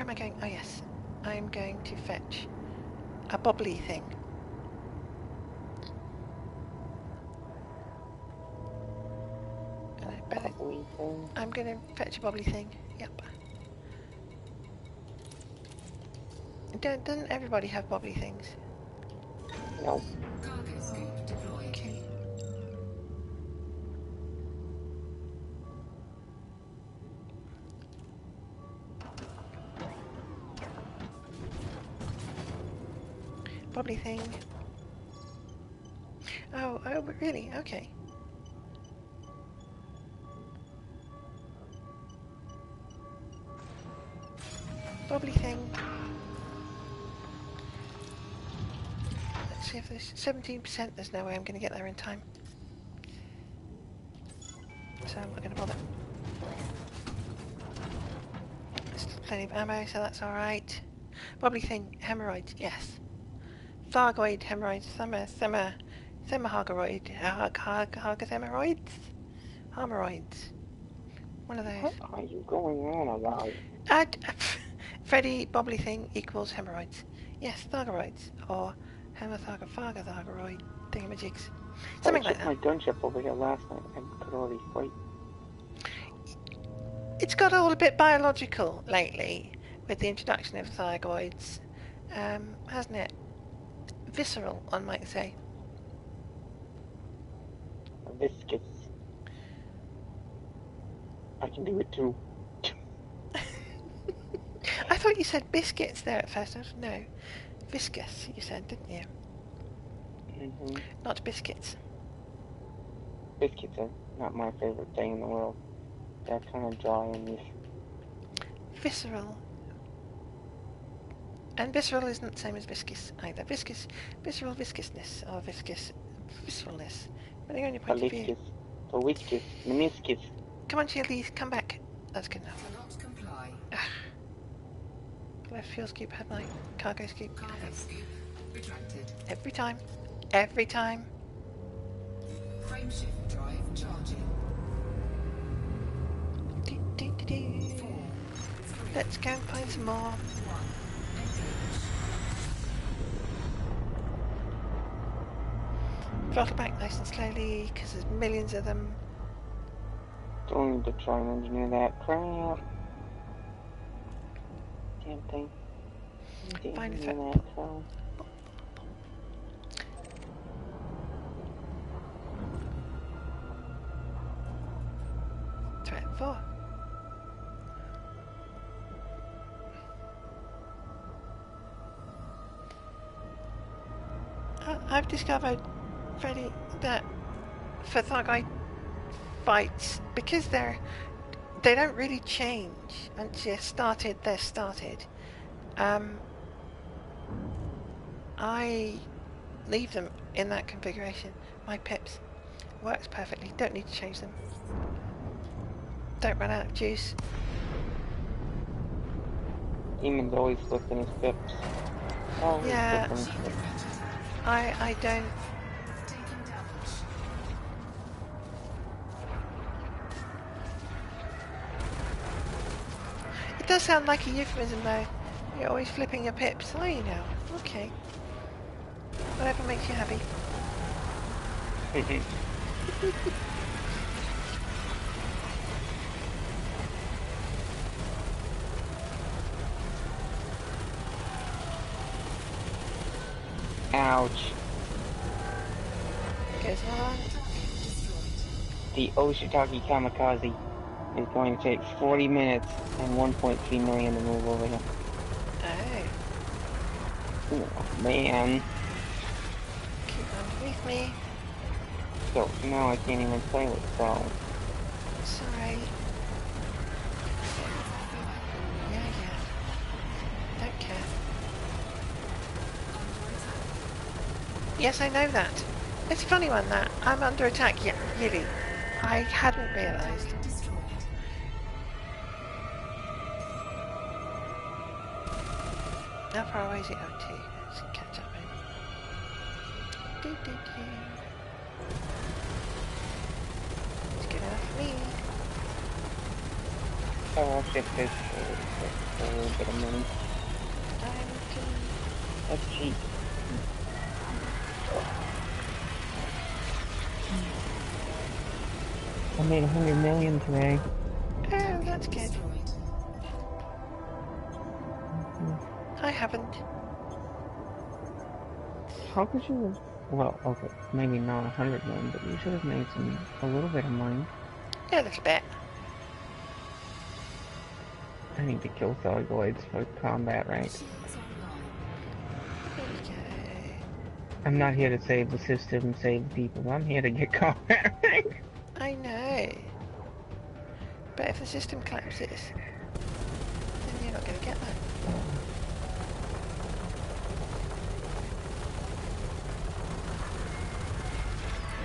I going? Oh yes, I'm going to fetch a bobbly thing. And I better, I'm going to fetch a bobbly thing. Yep. Doesn't everybody have bobbly things? No. Cargo scope deployed. Okay. Bobbly thing. Oh, but really? Okay. Bobbly thing. Let's see if there's 17%. There's no way I'm going to get there in time. So I'm not going to bother. There's plenty of ammo, so that's alright. Bobbly thing. Hemorrhoids. Yes. Thargoid hemorrhoids. Hemorrhoids. Hemorrhoids. One of those. What are you going on about? Freddy bobbly thing equals hemorrhoids. Yes, thargoids. Or hemothargoid thingamajigs. Something like that. I took my gunship over here last night and could already fight. It's got all a bit biological lately with the introduction of thargoids, hasn't it? Visceral, one might say. Viscous. I can do it too. I thought you said biscuits there at first. No, viscous, you said, didn't you? Mm-hmm. Not biscuits. Biscuits are not my favorite thing in the world. They're kind of dry and Visceral. And visceral isn't the same as viscous either. Visceral viscousness, or visceralness. Depending on your point of view. Viscous, meniscus. Come on, Shieldies, come back. That's good enough. Cannot comply. Left fuel scoop had my cargo scoop. Cargo scoop retracted. Every time. Every time. Frame shift drive charging. Do, do, do, do. 4, 3, Let's go and find some more. 1. Engage. Throttle back nice and slowly, because there's millions of them. Don't need to try and engineer that crap. Damn thing. Fine if Engineer it- that crap. Threat 4. I've discovered, Freddie, that for Thargoid fights, because they don't really change once you're started, they're started. I leave them in that configuration. My pips works perfectly. Don't need to change them. Don't run out of juice. Demon's always flipping his pips. Always Yeah. flipping his pips. I don't. Taking damage. It does sound like a euphemism though. You're always flipping your pips. Oh, you know. Okay. Whatever makes you happy. Ouch. Goes on. The Oshitaki Kamikaze is going to take 40 minutes and 1.3 million to move over here. Oh, Oh, man. keep underneath me. So now I can't even play with Saul. Sorry. Yeah. Don't care. Yes, I know that. It's a funny one, that. I'm under attack. Yeah, really. I hadn't realised. Destroyed. How far away is it? Oh, 2. Let's catch up then. Do. It's good enough for me. So I'll ship this for a little bit of money. That's cheap. I made 100 million today. Oh, that's good. Destroyed. I haven't. How could you have... Well, okay, maybe not 100 million, but you should have made a little bit of money. Yeah, a little bit. I need to kill Thargoids for combat, right? Shields online. Okay. I'm not here to save the system, save the people. I'm here to get combat rank. I know. But if the system collapses, then you're not going to get that.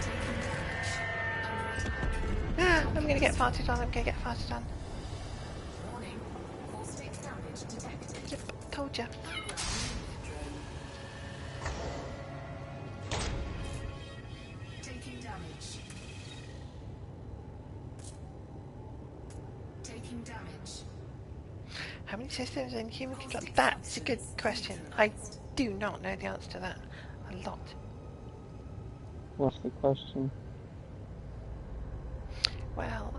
Taking damage. Ah, I'm going to get farted on. Warning. Caustic damage detected. Yep, told ya. Taking damage. Taking damage. How many systems in human control? That's a good question. I do not know the answer to that. A lot. What's the question? Well,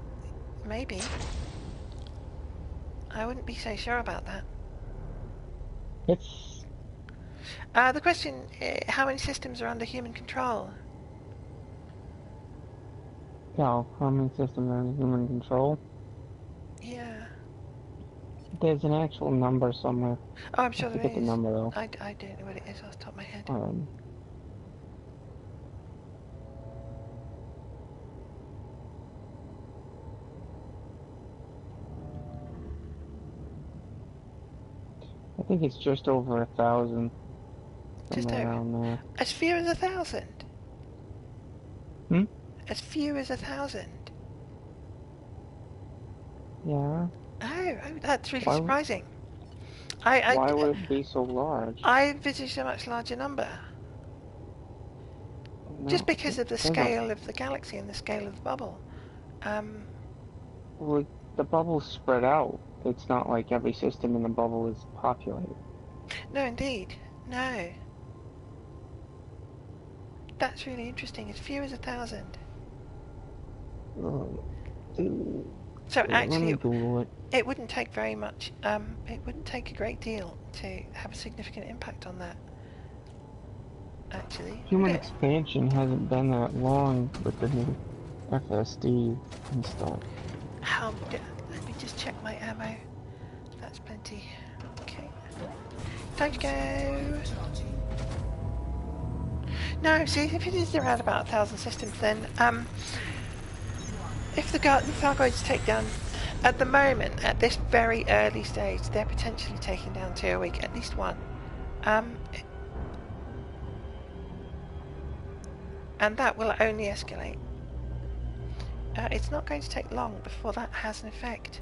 maybe. I wouldn't be so sure about that. It's... The question, how many systems are under human control? Yeah, how many systems are in human control? Yeah. There's an actual number somewhere. Oh, I'm sure I there forget the is. number though. I don't know what it is off the top of my head. I think it's just over 1,000. Just Somewhere over. around there. As few as 1,000? Hmm? As few as 1,000? Yeah. Oh, that's really Why surprising. why would it be so large? I envisaged a much larger number. No, Just because of the doesn't. scale of the galaxy and the scale of the bubble. Well, the bubble's spread out. It's not like every system in the bubble is populated. No, indeed. No. That's really interesting. As few as 1,000. So Let me actually, Google it. it wouldn't take very much. It wouldn't take a great deal to have a significant impact on that. Actually, Human would it? expansion hasn't been that long with the new FSD and stuff. Let me just check my ammo. That's plenty. Okay. Time to go. No, see, if it is around about 1,000 systems, then if the Thargoids take down, at the moment, at this very early stage, they're potentially taking down 2 a week, at least one. And that will only escalate. It's not going to take long before that has an effect.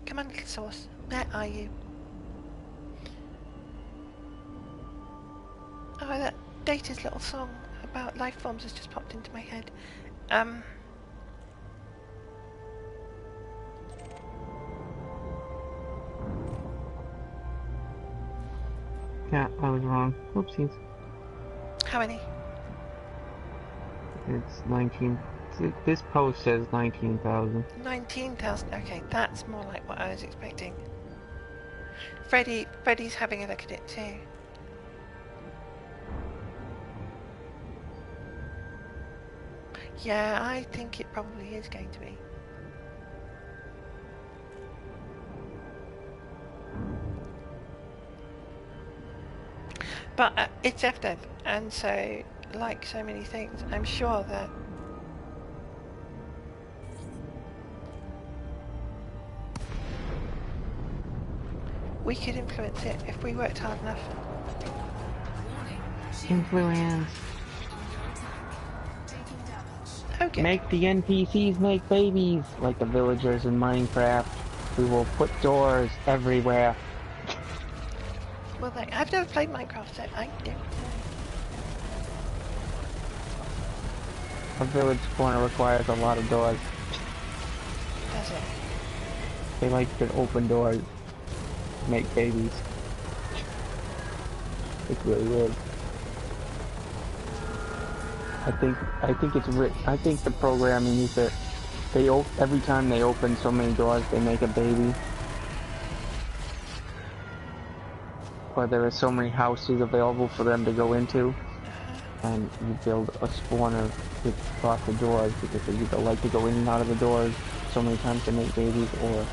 Come on, little sauce. Where are you? Oh, that Data's little song about life forms has just popped into my head. Yeah, I was wrong. Whoopsies. How many? It's 19. This post says 19,000. 19,000. Okay, that's more like what I was expecting. Freddie's having a look at it too. Yeah, I think it probably is going to be. But it's FDev, and so, like so many things, I'm sure that we could influence it if we worked hard enough. Influence. Okay. Make the NPCs make babies, like the villagers in Minecraft. We will put doors everywhere. Well, I've never played Minecraft, so I don't know. A village corner requires a lot of doors. Does it? They like to open doors, make babies. It's really weird. I think it's I think the programming is that every time they open so many doors, they make a baby. Or there are so many houses available for them to go into, and you build a spawner across the doors because they either like to go in and out of the doors so many times to make babies, or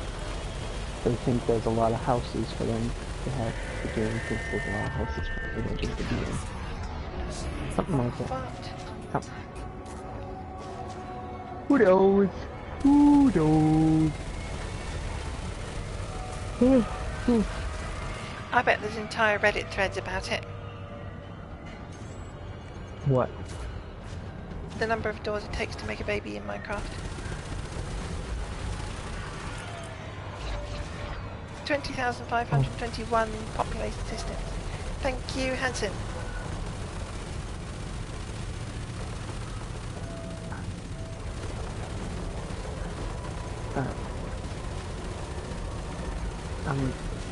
they think there's a lot of houses for them to have to do because there's a lot of houses for villagers to be in. Something like that. Who knows? Who knows? I bet there's entire Reddit threads about it. What? The number of doors it takes to make a baby in Minecraft. 20,521 populated systems. Thank you, Hanson.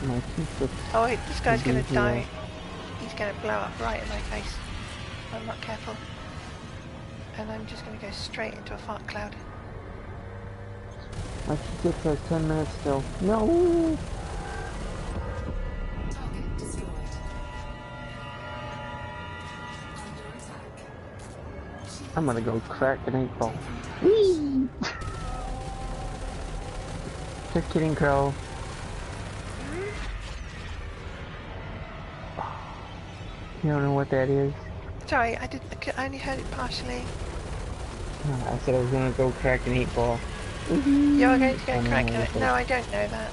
My teeth. Oh wait, this guy's gonna die. He's gonna blow up right in my face. I'm not careful. And I'm just gonna go straight into a fart cloud. My teeth says 10 minutes still. No! Target destroyed. Under attack. I'm gonna go crack an 8-ball. Whee! Just kidding, Crow. You don't know what that is? Sorry, I only heard it partially. I said I was gonna go crack an 8-ball. You're going to go And crack then I it? said- No, I don't know that.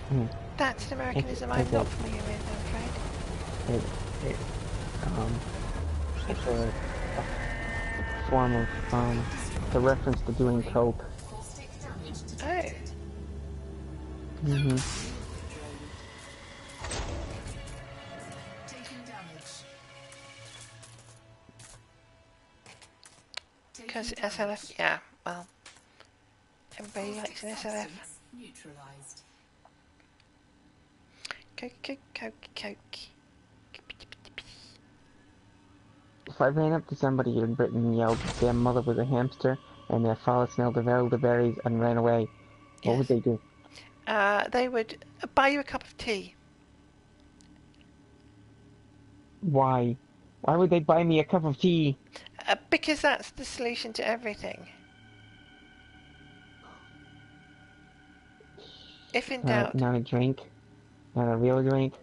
Hmm. That's an Americanism I'm not familiar with, I'm afraid. It's a form of, it's a reference to doing coke. Caustic damage Oh. detected. Mm-hmm. Taking damage. Because Taking SLF, damage. yeah, well, everybody likes an SLF. Substance neutralized. Coke. If I ran up to somebody in Britain and yelled, "Their mother was a hamster," and their father smelled of elderberries and ran away, what would they do? They would buy you a cup of tea. Why? Why would they buy me a cup of tea? Because that's the solution to everything. If in doubt, Not a drink. Not a real drink.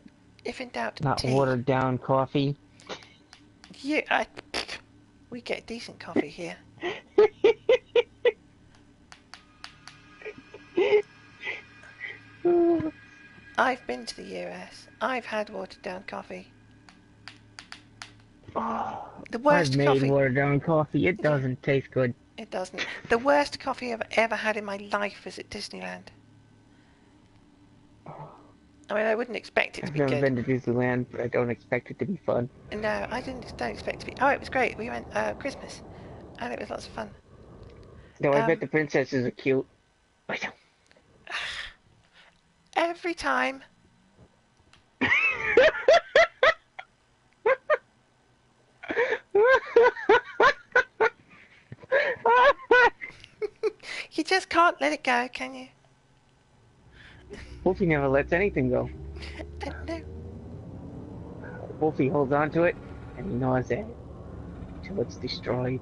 Not tea. watered down coffee. We get decent coffee here. I've been to the US. I've had watered down coffee. The worst I've made coffee. watered down coffee. It doesn't taste good. It doesn't. The worst coffee I've ever had in my life was at Disneyland. I mean, I wouldn't expect it to I've be never good. been to Disneyland, but I don't expect it to be fun. No, I don't expect it to be. Oh, it was great. We went Christmas, and it was lots of fun. No, I bet the princesses are cute. Every time. You just can't let it go, can you? Wolfie never lets anything go. No. Wolfie holds on to it, and he gnaws at it until it's destroyed.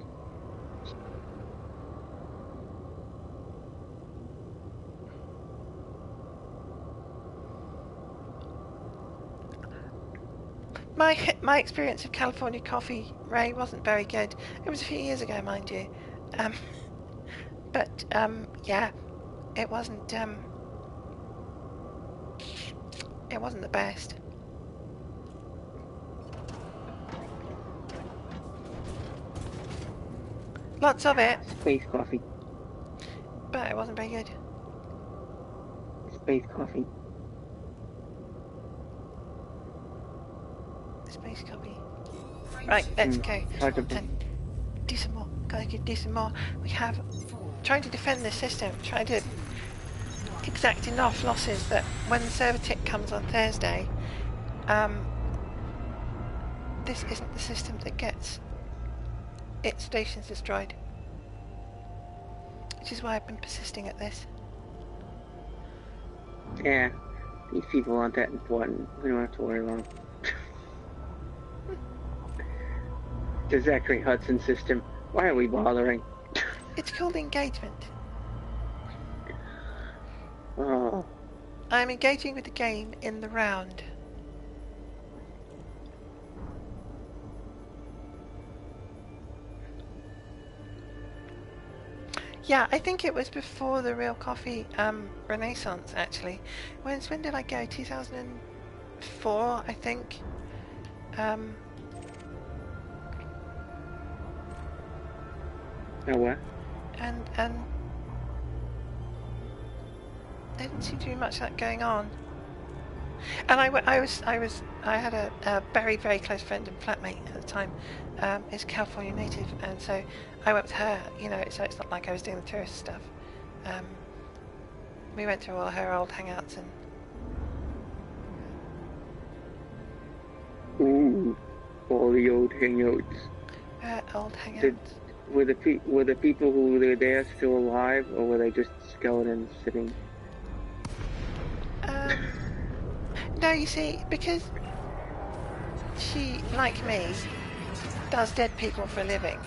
My experience of California coffee, Ray, wasn't very good. It was a few years ago, mind you. Yeah, it wasn't the best. Lots of it, Space coffee. but it wasn't very good. Space coffee. Space coffee. Right, let's go Hard to and do some more. Gotta do some more. We have trying to defend this system, trying to exact enough losses that when the server tick comes on Thursday, this isn't the system that gets its stations destroyed. Which is why I've been persisting at this. Yeah, these people aren't that important. We don't have to worry about them. The Zachary Hudson system. Why are we bothering? It's called engagement. Oh. I'm engaging with the game in the round. Yeah, I think it was before the real coffee renaissance, actually. When did I go? 2004, I think. Oh, what? And there didn't seem to be much of that going on. And I had a very, very close friend and flatmate at the time, is a California native, and so I went with her, you know, so it's not like I was doing the tourist stuff. We went to all her old hangouts and... Ooh, all the old hangouts. Old hangouts. Were the people who were there still alive, or were they just skeletons sitting? No, you see, because she, like me, does dead people for a living,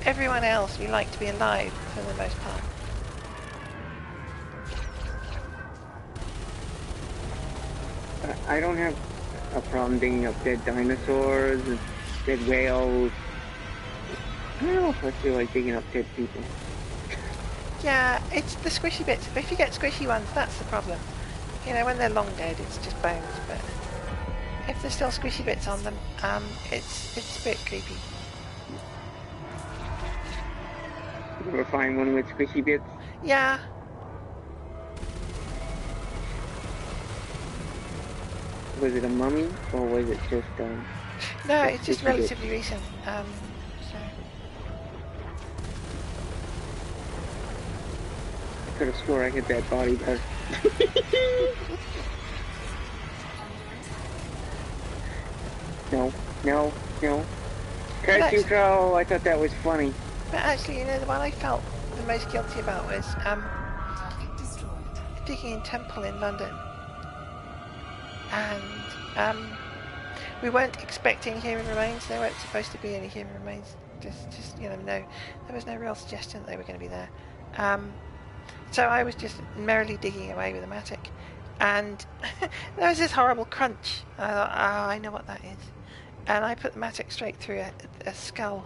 Everyone else, we like to be alive for the most part. I don't have a problem digging up dead dinosaurs, dead whales. I don't know if I feel like digging up dead people. Yeah, it's the squishy bits. If you get squishy ones, that's the problem. You know, when they're long dead, it's just bones, but if there's still squishy bits on them, it's a bit creepy. You ever find one with squishy bits? Yeah. Was it a mummy, or was it just, No, it's just squishy relatively recent. So. I could have swore I hit that body there. No. Catch throw! I thought that was funny. But actually, you know, the one I felt the most guilty about was digging in Temple in London. And we weren't expecting human remains. There weren't supposed to be any human remains. Just you know, no, there was no real suggestion that they were going to be there. So I was just merrily digging away with a mattock, and there was this horrible crunch. I thought, oh, I know what that is. And I put the mattock straight through a skull,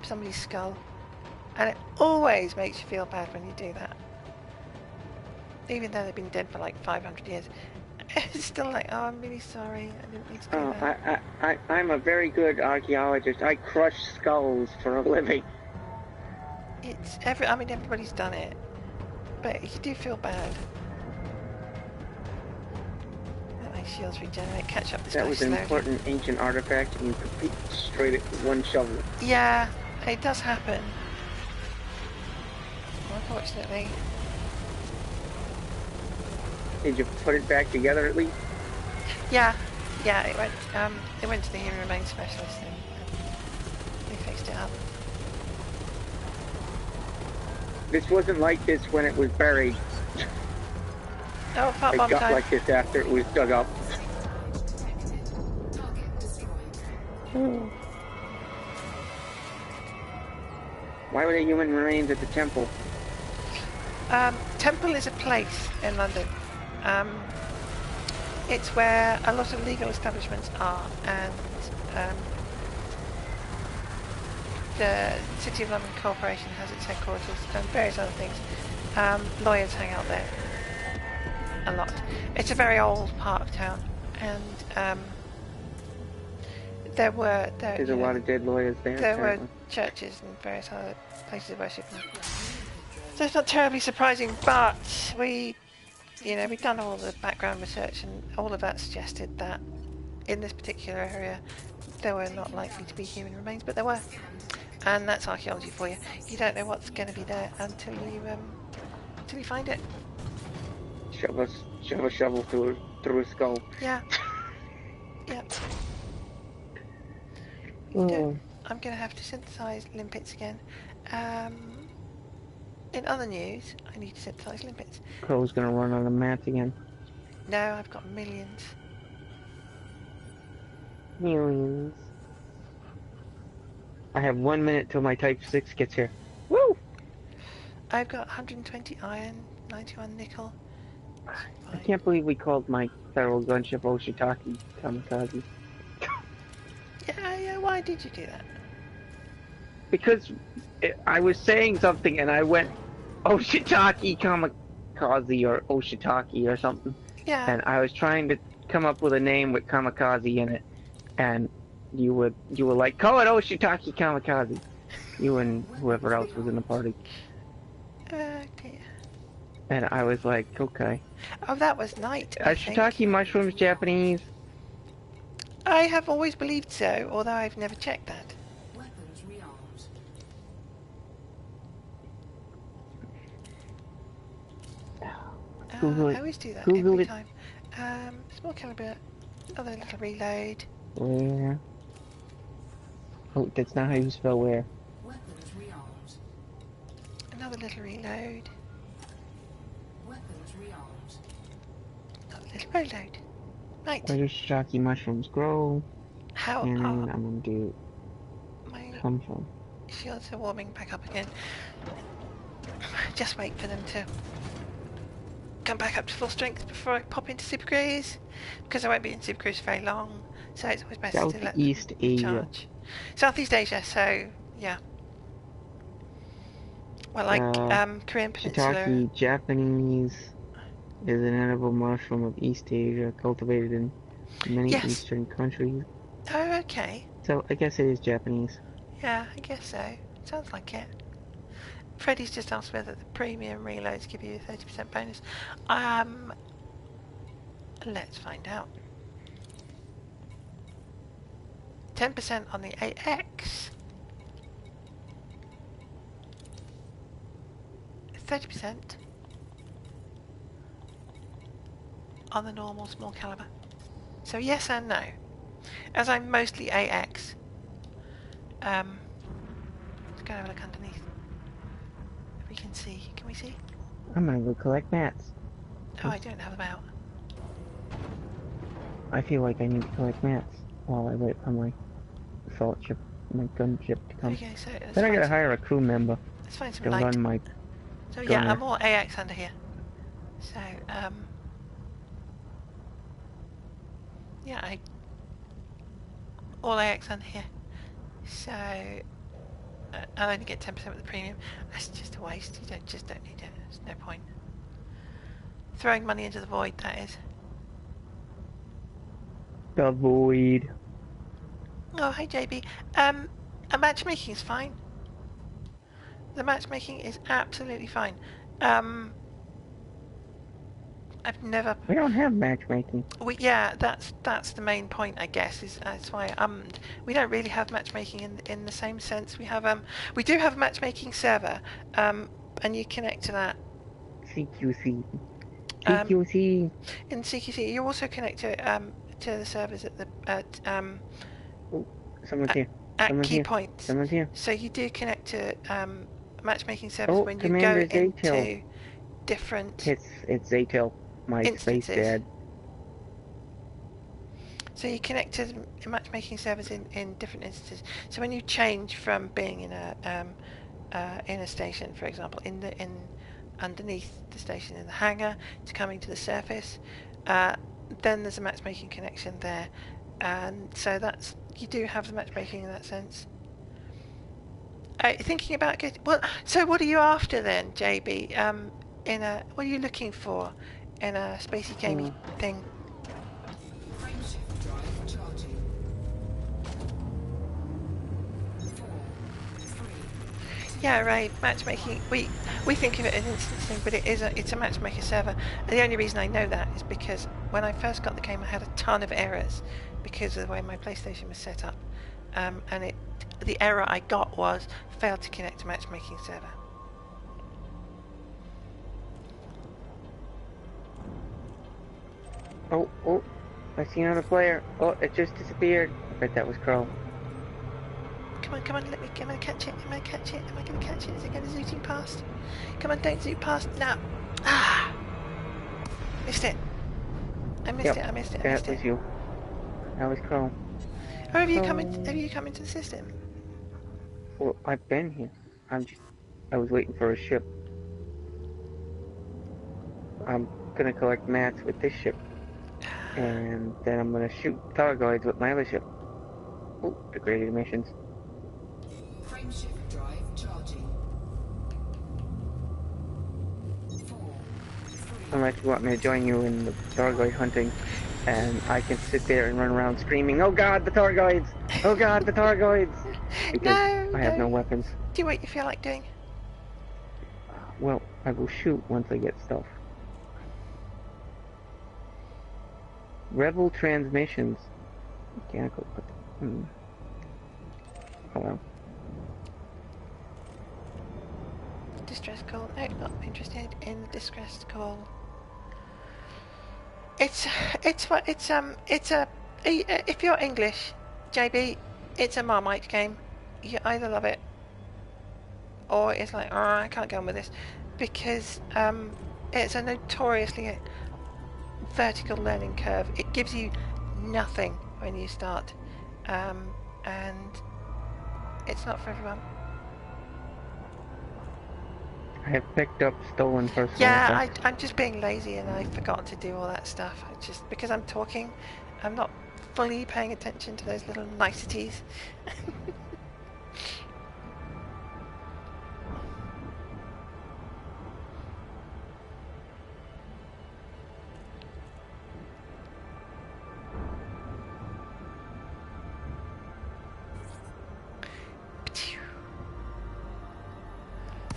somebody's skull, and it always makes you feel bad when you do that. Even though they've been dead for like 500 years. It's still like, oh, I'm really sorry. I didn't mean to do that. I'm a very good archaeologist. I crush skulls for a living. I mean, everybody's done it, but you do feel bad. Let my shields regenerate. Catch up this guy That was an slowly. important ancient artifact, and you could beat straight it with one shovel. Yeah, it does happen. Unfortunately. Did you put it back together at least? Yeah, it went to the human remains specialist and they fixed it up. This wasn't like this when it was buried. Oh, part It bomb got time. like this after it was dug up. Why were there human remains at the temple? Temple is a place in London. It's where a lot of legal establishments are, and the City of London Corporation has its headquarters and various other things. Lawyers hang out there a lot. It's a very old part of town, and There's a lot of dead lawyers there. There were apparently. churches and various other places of worship. So it's not terribly surprising, but we've done all the background research, and all of that suggested that in this particular area there were not likely to be human remains, but there were. And that's archaeology for you. You don't know what's going to be there until you find it. Shove a shovel through a skull. Yeah. Yep. Oh. I'm going to have to synthesize limpets again. In other news, I need to synthesize limpets. Crow's gonna run on the mats again. No, I've got millions. Millions. I have 1 minute till my Type 6 gets here. Woo! I've got 120 iron, 91 nickel. I can't believe we called my federal gunship Oshitaki Kamikaze. Yeah, why did you do that? Because I was saying something and I went Oshitaki Kamikaze or Oshitaki or something. Yeah. And I was trying to come up with a name with Kamikaze in it, and you were like, call it Oshitaki Kamikaze. You and whoever else was in the party. Okay. And I was like, okay. Oh, that was night. I think. Oshitaki mushrooms, Japanese. I have always believed so, although I've never checked that. Weapons rearmed. Google it. I always do that Google every it. time. Small caliber, another little reload. Where? Oh, that's not how you spell where. Weapons rearmed. Another little reload. Weapons rearmed. Another little reload. Right. Where do Oshitaki mushrooms grow? How And are I'm gonna do my comfort. shields are warming back up again? Just wait for them to come back up to full strength before I pop into Super Cruise, because I won't be in Super Cruise for very long, so it's always best to let them Southeast Asia. recharge. Southeast Asia, so yeah. Well, like Korean Peninsula. Shiitake Japanese is an edible mushroom of East Asia, cultivated in many Yes. Eastern countries. Oh, okay. So I guess it is Japanese. Yeah, I guess so. Sounds like it. Freddie's just asked whether the premium reloads give you a 30% bonus. Let's find out. 10% on the AX. 30% on the normal small caliber. So yes and no. As I'm mostly AX, let's go and have a look underneath. If we can see. Can we see? I'm gonna go collect mats. Oh, I don't have them out. I feel like I need to collect mats while I wait for my assault ship, my gun ship to come. Okay, so Then I gotta hire a crew member let's find some to light. run my So yeah, gunner. I'm all AX under here. So yeah, all AX under here. So I'll only get 10% with the premium. That's just a waste. You just don't need it. There's no point. Throwing money into the void, that is. The void. Oh, hey JB. A matchmaking is fine. The matchmaking is absolutely fine. I've never. We don't have matchmaking. Yeah, that's the main point, I guess. That's why we don't really have matchmaking in the same sense. We do have a matchmaking server, and you connect to that. CQC. CQC. In CQC, you also connect to the servers Oh, someone's here. at Someone's key here. points. Someone's here. So you do connect to matchmaking servers when you go Commander into Zaytil. different It's Zaytil, my instances. space dad. So you connect to the matchmaking servers in different instances. So when you change from being in a station, for example, underneath the station in the hangar to coming to the surface, then there's a matchmaking connection there, and so you do have the matchmaking in that sense. Thinking about so what are you after then, JB? What are you looking for in a spacey gamey thing? Frameshift drive charging. 4, 3. Yeah, right. Matchmaking. We think of it as an instance thing, but it's a matchmaker server. And the only reason I know that is because when I first got the game, I had a ton of errors because of the way my PlayStation was set up, and the error I got was failed to connect to matchmaking server. Oh, I see another player. Oh, it just disappeared. I bet that was Crow. Come on, am I gonna catch it? Am I gonna catch it? Is it gonna zooting past? Come on, don't zoot past. No. Missed it. I missed it. That was you. That was Crow. Or have you come into the system? Well, I've been here. I was waiting for a ship. I'm gonna collect mats with this ship. And then I'm gonna shoot Thargoids with my other ship. Oh, degraded emissions. Frameshift drive charging. 4, 3. Unless you want me to join you in the Thargoid hunting, and I can sit there and run around screaming, "Oh God, the Thargoids! Oh God, the Thargoids!" Because I have no weapons. Do what you feel like doing. Well, I will shoot once I get stuff. Rebel transmissions. Mechanical. Oh well. Distress call. No, not interested in the distress call. If you're English, JB, it's a Marmite game. You either love it or it's like, oh, I can't go on with this, because it's a notoriously vertical learning curve. It gives you nothing when you start and it's not for everyone. I have picked up stolen personal Yeah, effects. I'm just being lazy and I forgot to do all that stuff. It's just because I'm talking, I'm not fully paying attention to those little niceties.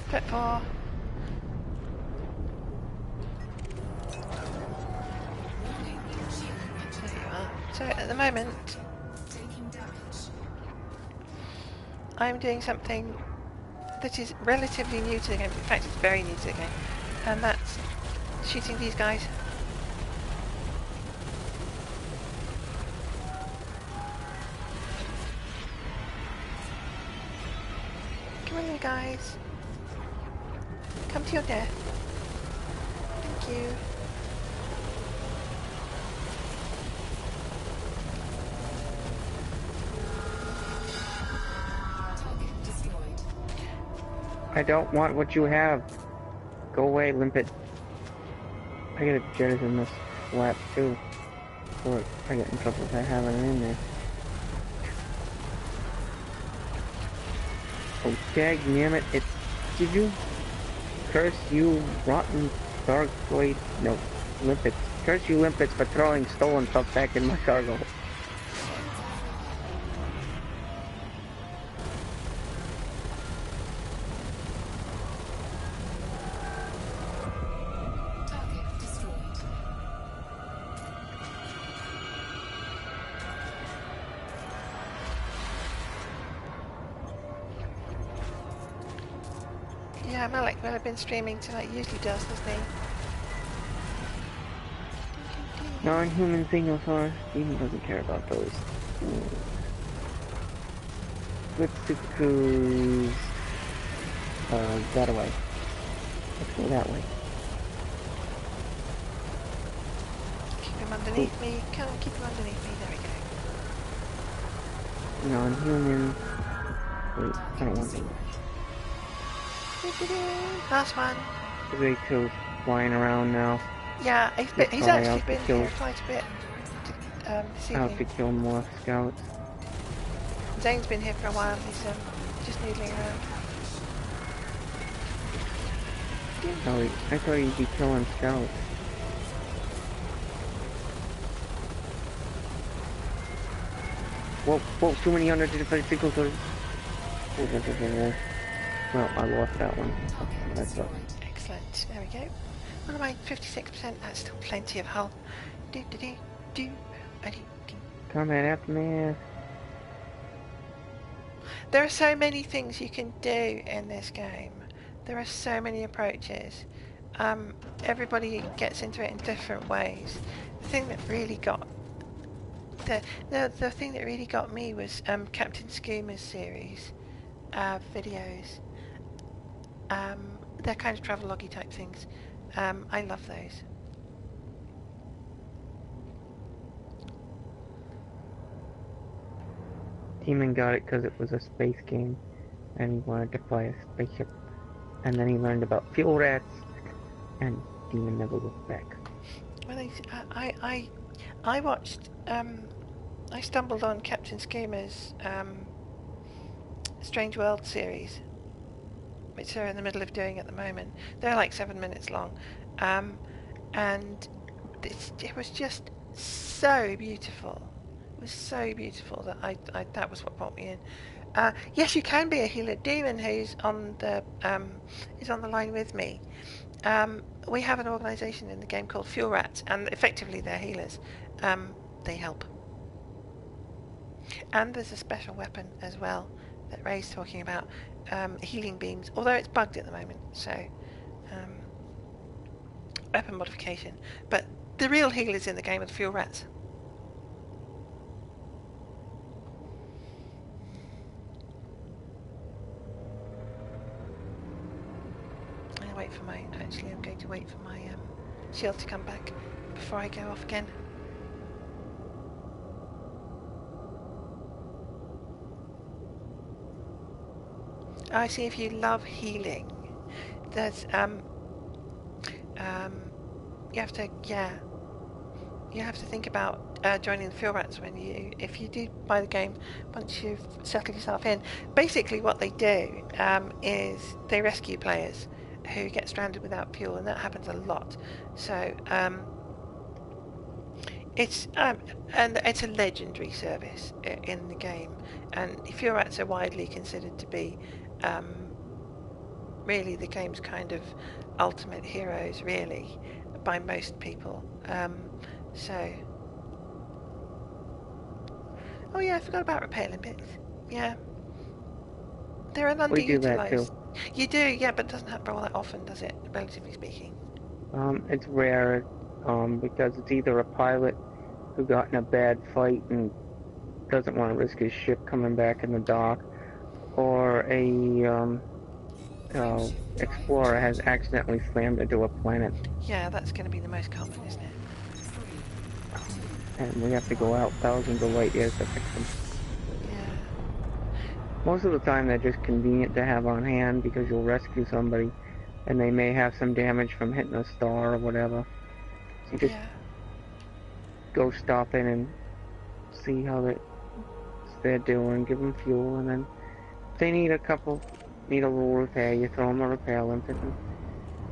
Flip 4. Warning, shield There battery you are. So at the moment, taking damage. I'm doing something that is relatively new to the game. In fact, it's very new to the game. And that's shooting these guys. Come on, you guys. Come to your death. Thank you. Target destroyed. I don't want what you have. Go away, limpet. I gotta jettison this flap too. Or I get in trouble if I have it in there. Oh, dag damn it, it... Did you? Curse you rotten Thargoid... No, limpets. Curse you limpets for throwing stolen stuff back in my cargo. Target destroyed. Yeah, Malik will have been streaming tonight. He usually does, doesn't he? Non-human signal source. Steven doesn't care about those. Let's do cruise. That way. Let's go that way. Keep him underneath me. Come on, keep him underneath me. There we go. Non-human. Wait, I don't want to. Last one. The big two's flying around now. Yeah, he's probably actually out to been kill. here quite a bit this Out to evening. kill more scouts. Zane's been here for a while. He's just noodling around. Oh, I thought he'd be killing scouts. Whoa, whoa, too many unidentified signals. Well, I lost that one. That's up. Excellent. There we go. What am I? 56%. That's still plenty of hull. Do do do do. Do. Combat aftermath. There are so many things you can do in this game. There are so many approaches. Everybody gets into it in different ways. The thing that really got the thing that really got me was Captain Skooma's series videos. They're kind of traveloggy type things. I love those. Demon got it because it was a space game, and he wanted to fly a spaceship. And then he learned about fuel rats, and Demon never looked back. Well, I watched. I stumbled on Captain Skooma's Strange World series, which they're in the middle of doing at the moment. They're like 7 minutes long, and it was just so beautiful. It was so beautiful that I that was what brought me in. Yes, you can be a healer. Demon, who's on the line with me. We have an organisation in the game called Fuel Rats, and effectively they're healers. They help. And there's a special weapon as well that Ray's talking about, healing beams, although it's bugged at the moment, so weapon modification. But the real healers in the game are the Fuel Rats. I'm going to wait for my shield to come back before I go off again. I see if you love healing. There's you have to you have to think about joining the field rats if you do buy the game once you've settled yourself in. Basically, what they do is they rescue players who get stranded without fuel, and that happens a lot. So it's and it's a legendary service in the game, and field rats are widely considered to be really the game's kind of ultimate heroes, really, by most people. So. Oh yeah, I forgot about repair limpets. Yeah. They're an We do that too. underutilized. You do, yeah, but it doesn't happen all that often, does it, relatively speaking? It's rare, because it's either a pilot who got in a bad fight and doesn't want to risk his ship coming back in the dock, or a explorer has accidentally slammed into a planet, Yeah, that's going to be the most common, isn't it? and we have to go out thousands of light years to fix them. Yeah. Most of the time they're just convenient to have on hand because you'll rescue somebody and they may have some damage from hitting a star or whatever. So you just go stop in and see how they're doing, give them fuel, and then if they need a little repair, you throw them a repair limpet, and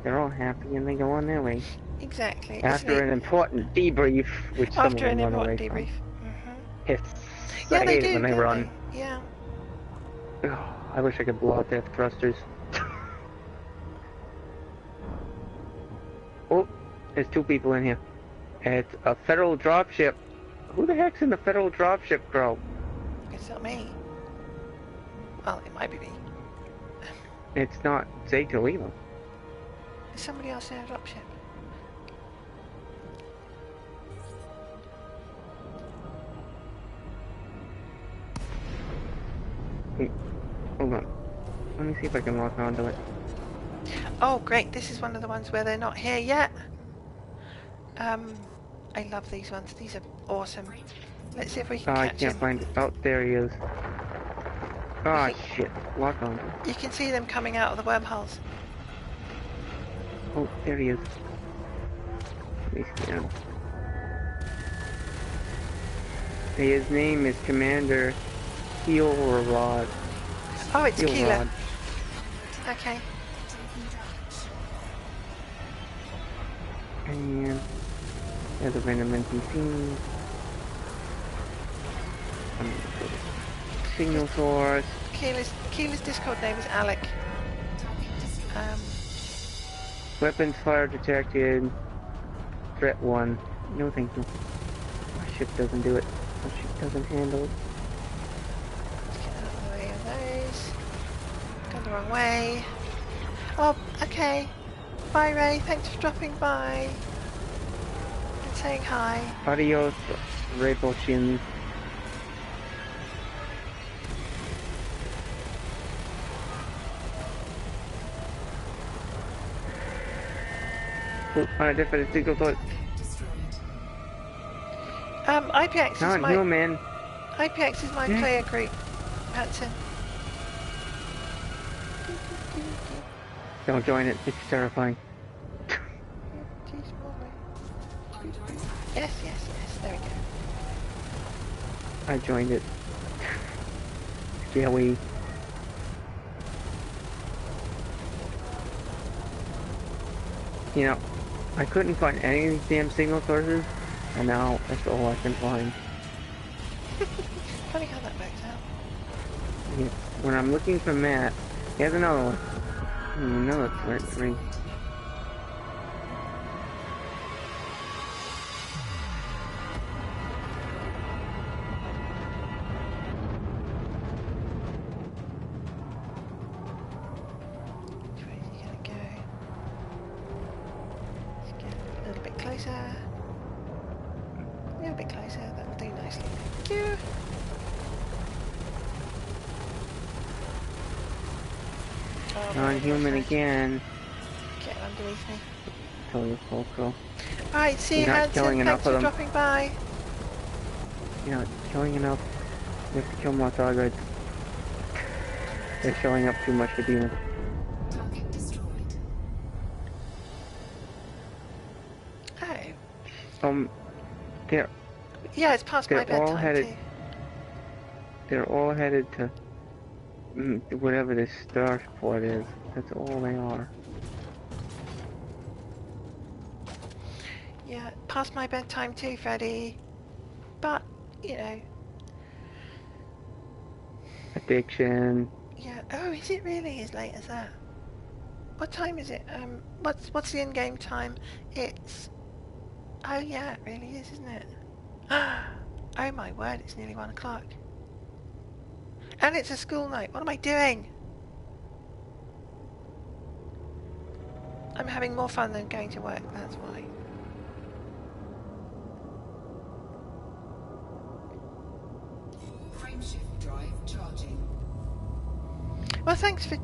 they're all happy and they go on their way. Exactly. After an important debrief, which some of them run away from. Mm-hmm. Yes. Yeah, I hate it when they run. Yeah. Oh, I wish I could blow out their thrusters. Oh, there's two people in here. It's a federal dropship. Who the heck's in the federal dropship crew? It's not me. Well, it might be me. It's not safe to leave them. Is somebody else in a dropship? Hold on. Let me see if I can walk onto it. Oh, great. This is one of the ones where they're not here yet. I love these ones. These are awesome. Let's see if we can catch him. I can't find it. Oh, there he is. Oh, shit. Lock on. You can see them coming out of the wormholes. Oh, there he is. Let me scan. His name is Commander Rod. Oh, it's Keeler. Rod. Okay. And there's a random NPC. Signal source. Keeler's Discord name is Alec. Weapons fire detected. Threat 1. No thank you. My ship doesn't do it. My ship doesn't handle it. Let's get out of the way of those. Gone the wrong way. Oh, okay. Bye, Ray. Thanks for dropping by. And saying hi. Adios, Rapochins. On a different signal source. IPX is my human. IPX is my player group. Hudson. Don't join it. It's terrifying. Yes. There we go. I joined it. Scary. You know, I couldn't find any of these damn signal sources, and now that's all I can find. Funny how that works out. Yeah. When I'm looking for Matt, here's another one. Another threat 3. Non-human again. Get underneath me. Kill your full crew. Alright, see you, Hanson. Thanks for dropping by. You're not killing enough. You have to kill more Thargoids. They're showing up too much for demons. Target destroyed. Oh. They're Yeah, it's past my They're all bedtime headed- too. they're all headed to whatever this star sport is. That's all they are. Yeah, past my bedtime too, Freddy. But, you know, Addiction. yeah. Oh, is it really as late as that? What time is it? What's the in-game time? It's... Oh yeah, it really is, isn't it? Oh my word, it's nearly 1 o'clock. And it's a school night. What am I doing? I'm having more fun than going to work, that's why. Frameshift drive charging. Well, thanks for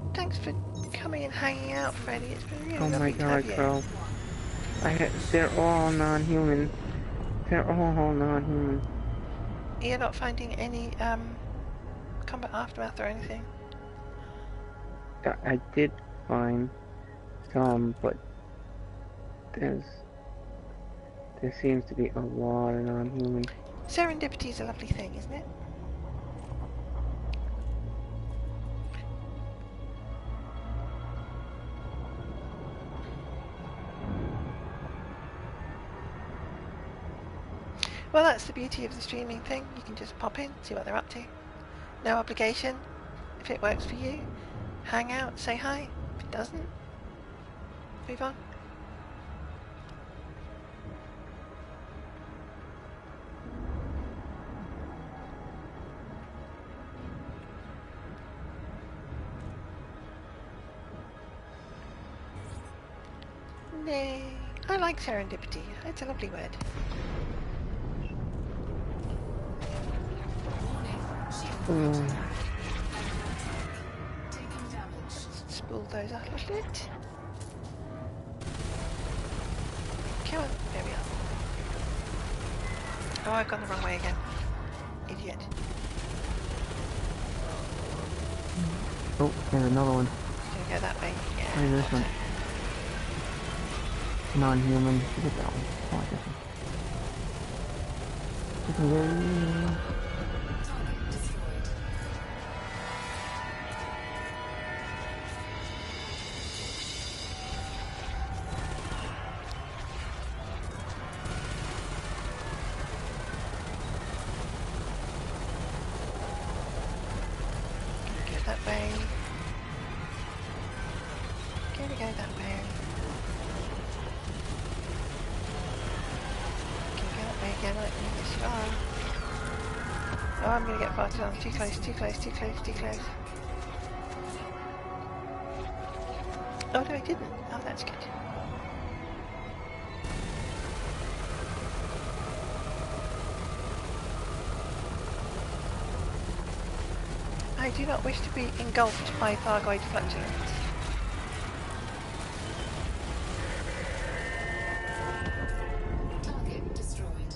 coming and hanging out, Freddie. It's been really Oh my lovely to have god, you. bro. They're all non-human. They're all non-human. You're not finding any combat aftermath or anything? I did find some, but there seems to be a lot of non-human. Serendipity is a lovely thing, isn't it? Well, that's the beauty of the streaming thing. You can just pop in, see what they're up to. No obligation. If it works for you, hang out, say hi. If it doesn't, move on. Nay, I like serendipity. It's a lovely word. Warning. Shield Mm. taking damage. Spool those out a little bit. Come on, there we are. Oh, I've gone the wrong way again. Idiot. Oh, there's another one. Gonna go that way. Yeah. Where's this one? Non-human. Look at that one. I like this one. Target destroyed. Go that way. Gonna go that way. Gonna go that way again. Right, yes you are. Oh, I'm gonna get farted on. Too close, too close, too close, too close. Oh no, I didn't. Oh, that's good. I do not wish to be engulfed by Thargoid flatulence. Target destroyed.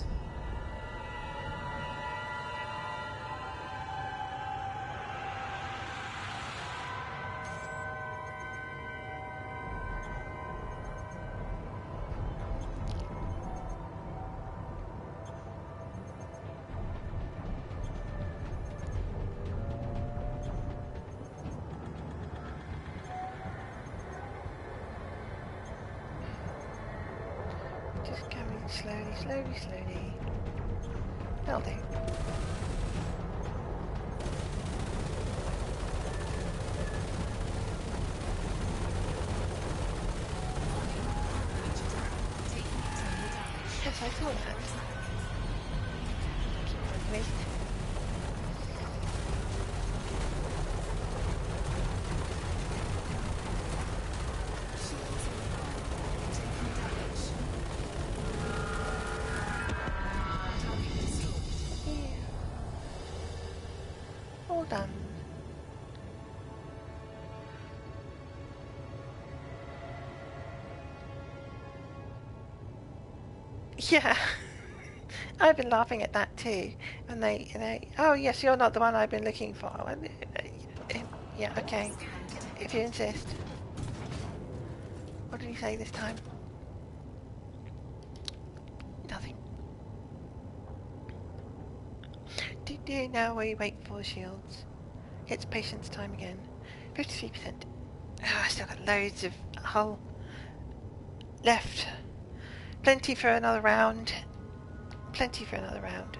Just going slowly, slowly, slowly. That'll do. Taking extended damage. Yes, I thought that. Wait. Shields online. Taking damage. Target destroyed. Yeah. All done. Yeah. I've been laughing at that too. And they, oh yes, you're not the one I've been looking for. And, Yeah, okay. If you insist. What did he say this time? Nothing. Now we wait for shields. It's patience time again. 53%. Oh, I still got loads of hull left. Plenty for another round. Plenty for another round.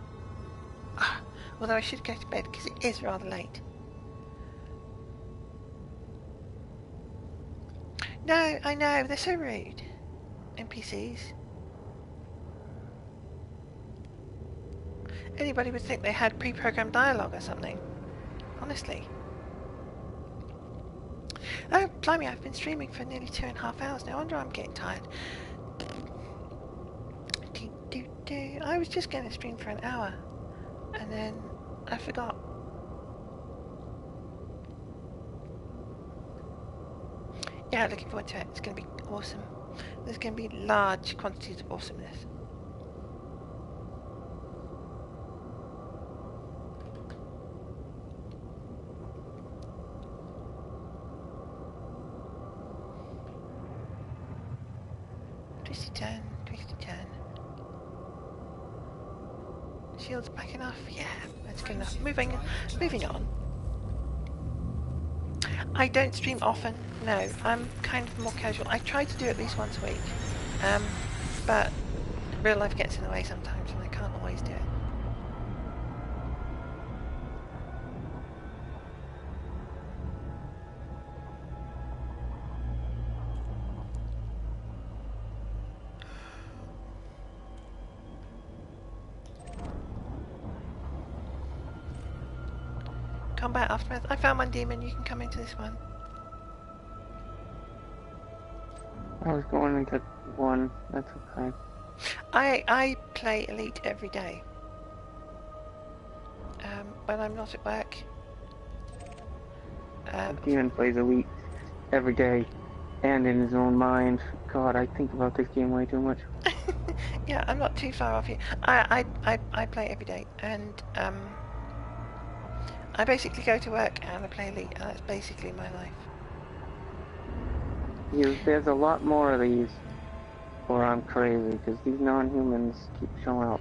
Although I should go to bed because it is rather late. No, I know, they're so rude. NPCs. Anybody would think they had pre-programmed dialogue or something. Honestly. Oh, blimey, I've been streaming for nearly 2.5 hours now. I wonder I'm getting tired. I was just going to stream for an hour. And then I forgot. Yeah, looking forward to it. It's going to be awesome. There's going to be large quantities of awesomeness. Twisty turn, twisty turn. Shield's back enough? Yeah, that's good enough. Moving on. I don't stream often. No, I'm kind of more casual. I try to do at least once a week. But real life gets in the way sometimes and I can't always do it. Combat aftermath. I found one demon. You can come into this one. I was going into one. That's okay. I play Elite every day. When I'm not at work. Demon plays Elite every day and in his own mind. God, I think about this game way too much. Yeah, I'm not too far off you. I play every day, and I basically go to work and I play Elite, and that's basically my life. There's a lot more of these, or I'm crazy, because these non-humans keep showing up.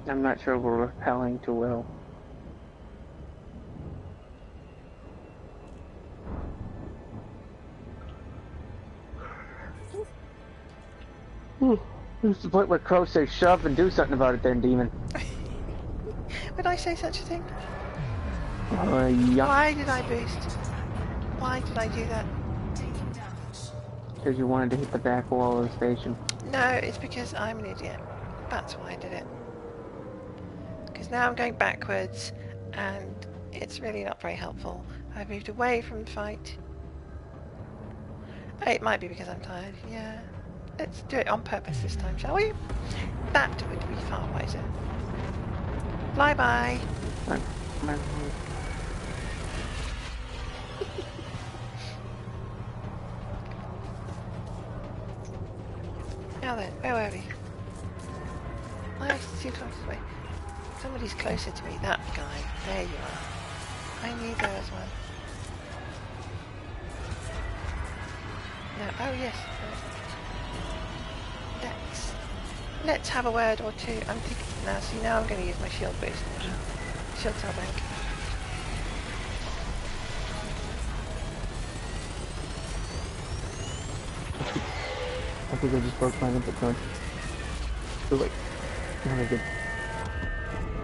I'm not sure we're repelling too well. It's the point where Crow says shove and do something about it then, Demon. Would I say such a thing? Yeah. Why did I boost? Why did I do that? Because you wanted to hit the back wall of the station. No, it's because I'm an idiot. That's why I did it. Because now I'm going backwards, and it's really not very helpful. I've moved away from the fight. It might be because I'm tired, yeah. Let's do it on purpose this time, shall we? That would be far wiser. Fly by. Now then, where were we? Why is it too close away? Somebody's closer to me. That guy. There you are. I knew there was one. No. Oh yes. Let's have a word or two. I'm thinking now. See, now I'm going to use my shield boost. Shield cell bank. I think I just broke my input code. Oh wait. No, good.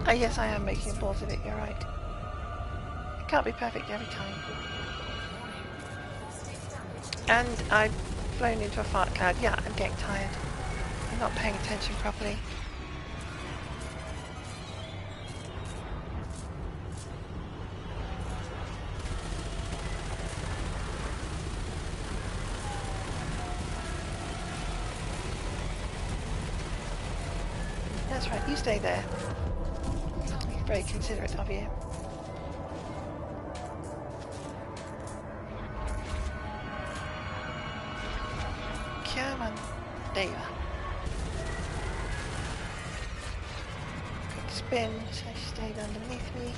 Oh yes, I am making balls of it. You're right. It can't be perfect every time. And I've flown into a fart cloud. Yeah, I'm getting tired. I'm not paying attention properly. That's right, you stay there. Very considerate of you. Come on. There you are. spin, so she stayed underneath me.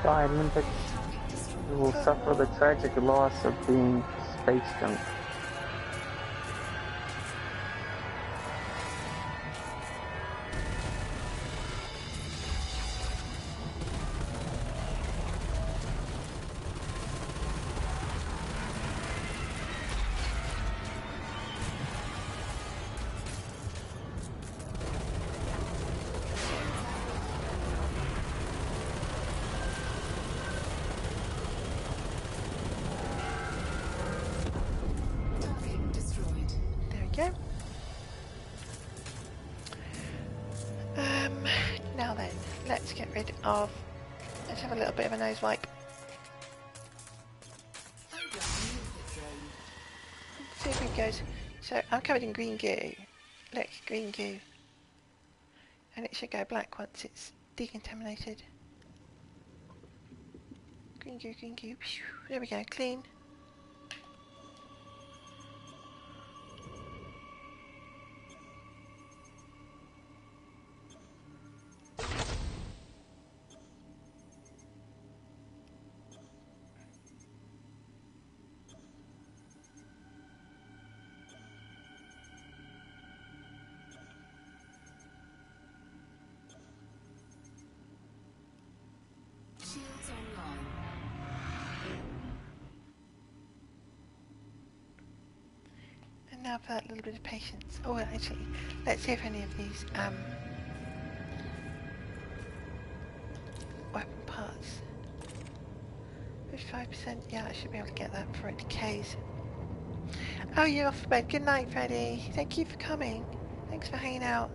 Die, Olympics. You will suffer the tragic loss of being space junk. Target destroyed. There we go. Now then, let's get rid of... Let's have a little bit of a nose wipe. I don't use the drone. See if it goes. So I'm covered in green goo. Look, green goo. And it should go black once it's decontaminated. Green goo, green goo. Phew. There we go, clean. Shields online. And now for that little bit of patience. Oh, well, actually, let's see if any of these weapon parts. 55%, yeah, I should be able to get that before it decays. Oh, you're off to bed. Good night, Freddie. Thank you for coming. Thanks for hanging out.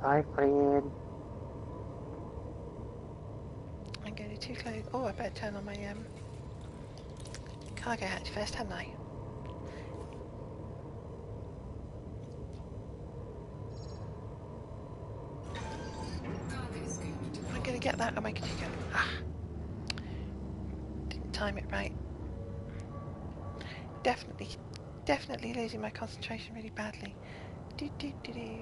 Hi, Fred. I'm going to too close. Oh, I better turn on my cargo hatch first, hadn't I? Cargo scoop deployed. Am I going to get that? Am I going to go? Ah, didn't time it right. Definitely losing my concentration really badly. Do do do do.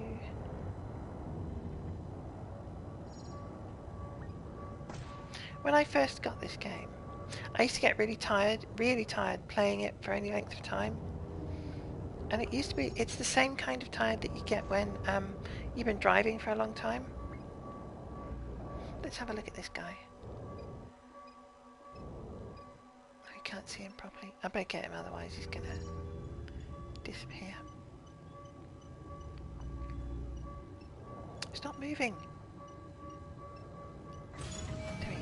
When I first got this game, I used to get really tired playing it for any length of time. And it used to be, it's the same kind of tired that you get when you've been driving for a long time. Let's have a look at this guy. I can't see him properly. I better get him, otherwise he's gonna disappear. Stop moving. There we go.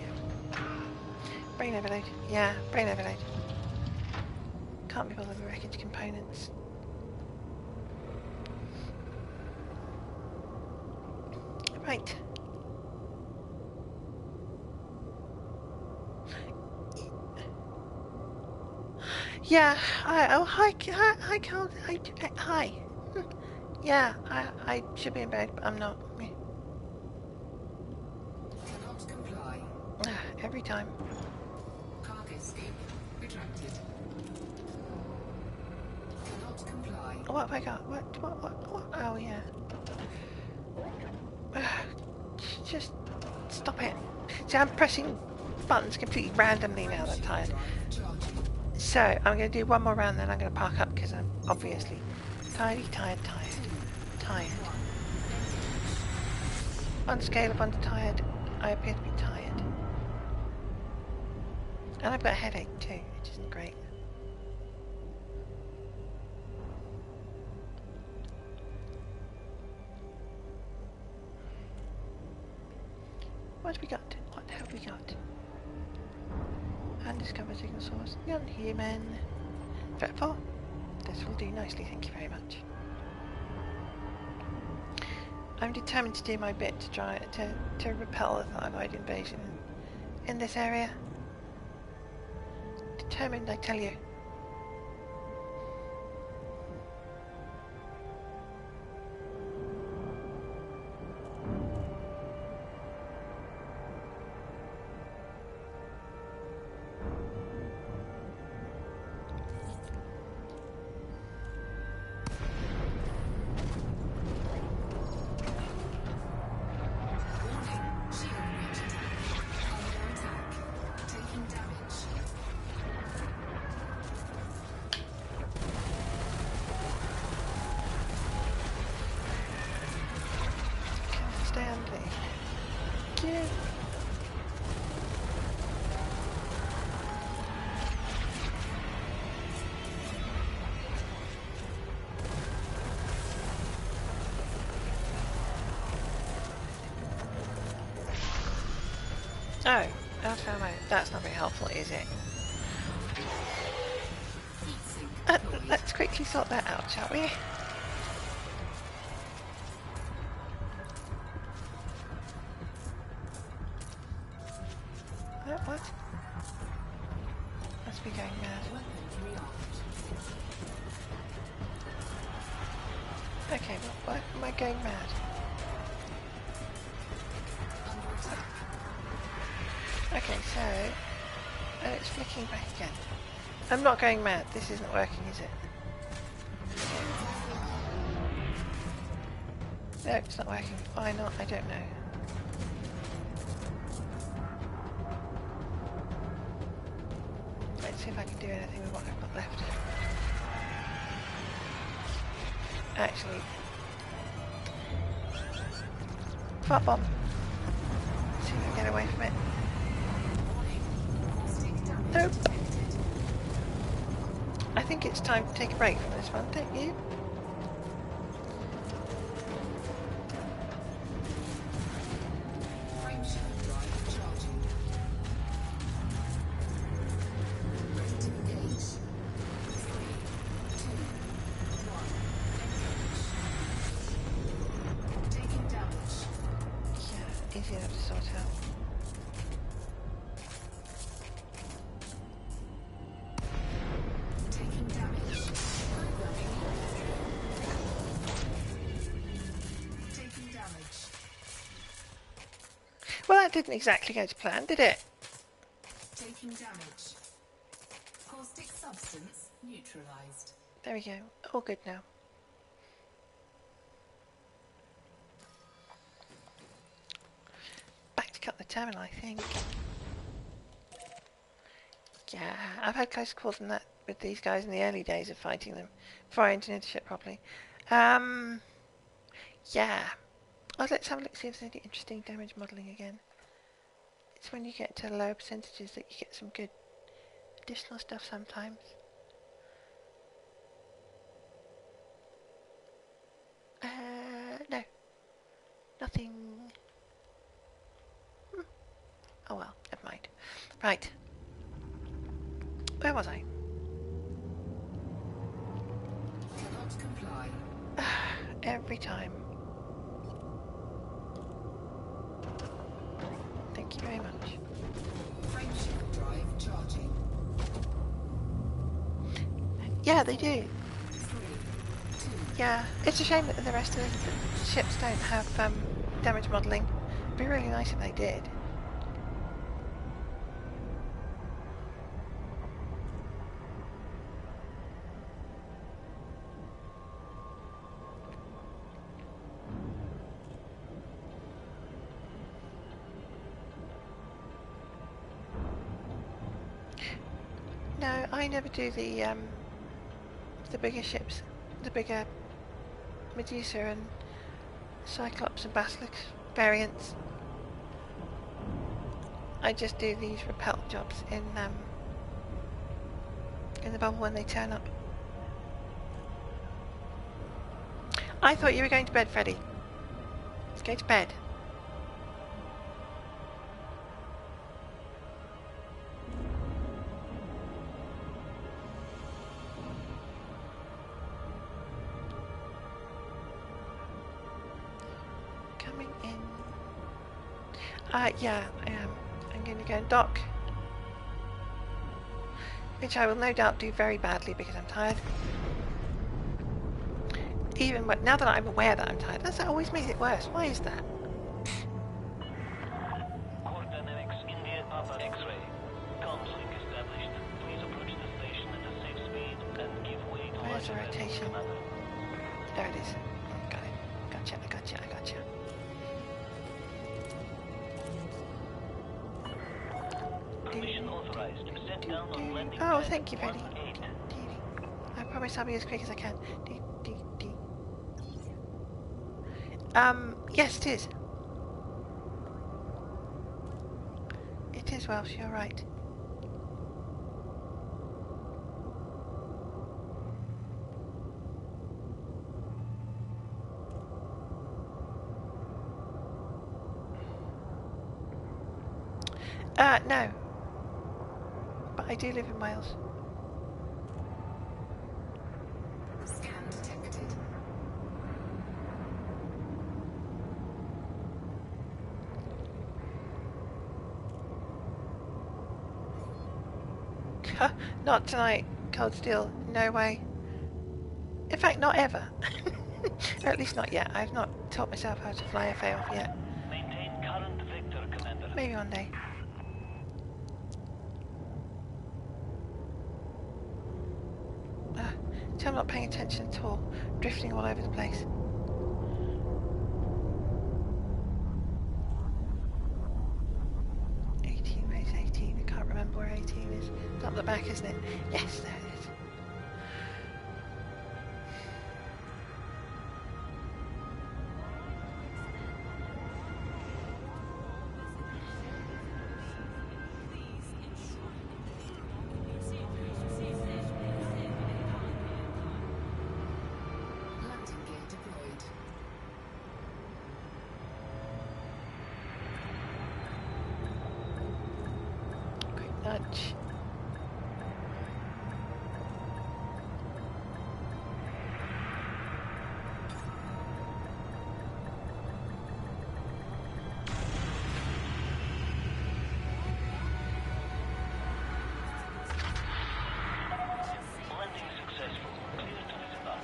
Brain overload. Yeah, brain overload. Can't be bothered with wreckage components. Right. Yeah. Hi, Carl. Hi. Yeah, I should be in bed, but I'm not. Cannot comply. Every time. Cargo scoop retracted. Cannot comply. What have I got? What? Oh, yeah. Just stop it. See, I'm pressing buttons completely randomly now that I'm tired. Charging. So, I'm going to do one more round, then I'm going to park up because I'm obviously tired. On scale of 1 to tired, I appear to be tired. And I've got a headache too, which isn't great. What have we got? What have we got? Undiscovered signal source. Non-human. Threat 4. This will do nicely, thank you very much. I'm determined to do my bit to try to repel the Thargoid invasion in this area. Determined, I tell you. Out of ammo. That's not very helpful, is it? Let's quickly sort that out, shall we? What? Must be going mad. Okay, why am I going mad? Okay, so... Oh, it's flicking back again. I'm not going mad. This isn't working, is it? No, it's not working. Why not? I don't know. Let's see if I can do anything with what I've got left. Actually... Fart bomb. Let's see if I can get away from it. Nope. I think it's time to take a break from this one, don't you? Yeah, easy enough to sort out. Well, that didn't exactly go to plan, did it? Taking damage. Caustic substance neutralized. There we go. All good now. Back to cut the terminal, I think. Yeah, I've had close calls than that with these guys in the early days of fighting them before I entered into ship properly. Yeah. Oh, let's have a look, see if there's any interesting damage modelling again. It's when you get to lower percentages that you get some good additional stuff sometimes. No. Nothing. Oh well, never mind. Right. Where was I? Cannot comply. Every time. Thank you very much. Frameshift drive charging. Yeah, they do. 3, 2, Yeah, it's a shame that the rest of the ships don't have damage modelling. It'd be really nice if they did. No, I never do the bigger ships, the bigger Medusa and Cyclops and Basilisk variants. I just do these repel jobs in the bubble when they turn up. I thought you were going to bed, Freddy. Let's go to bed. Coming in. Yeah, I am. I'm going to go and dock. Which I will no doubt do very badly because I'm tired. Even now that I'm aware that I'm tired, that always makes it worse. Why is that? Core dynamics India Papa X-ray. Comms link established. Please approach the station at a safe speed and give way to Where's the light events, rotation? Commander. There it is. Got it. Gotcha, I gotcha, I gotcha. Permission authorized. Set down on landing Oh, pad thank you, Freddy. 18. I promise I'll be as quick as I can. Yes, it is. It is Welsh, you're right. No. But I do live in Wales. Scan detected. Not tonight, Cold Steel. No way. In fact, not ever. Or at least not yet. I've not taught myself how to fly FA off yet. Maintain current vector, Commander. Maybe one day. So I'm not paying attention at all. Drifting all over the place. Where's 18? I can't remember where 18 is. It's up the back, isn't it? Yes, there it is. Landing gear deployed. Quick nudge. Landing successful. Clear to disembark.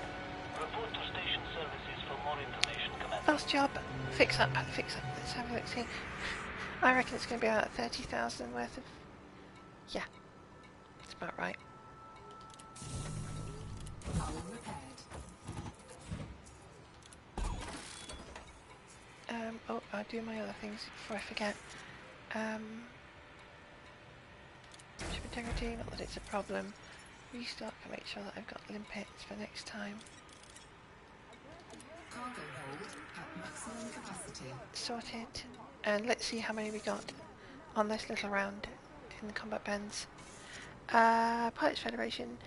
Report to station services for more information, Commander. Last job. Fix up. Fix up. Let's have a look. See. I reckon it's going to be about 30,000 worth of. Yeah. That's about right. Hull repaired. Oh, I'll do my other things before I forget. Ship integrity, not that it's a problem. Restock and make sure that I've got limpets for next time. Cargo hold at maximum capacity. Sorted. And let's see how many we got on this little round in the combat bands. Pilots Federation,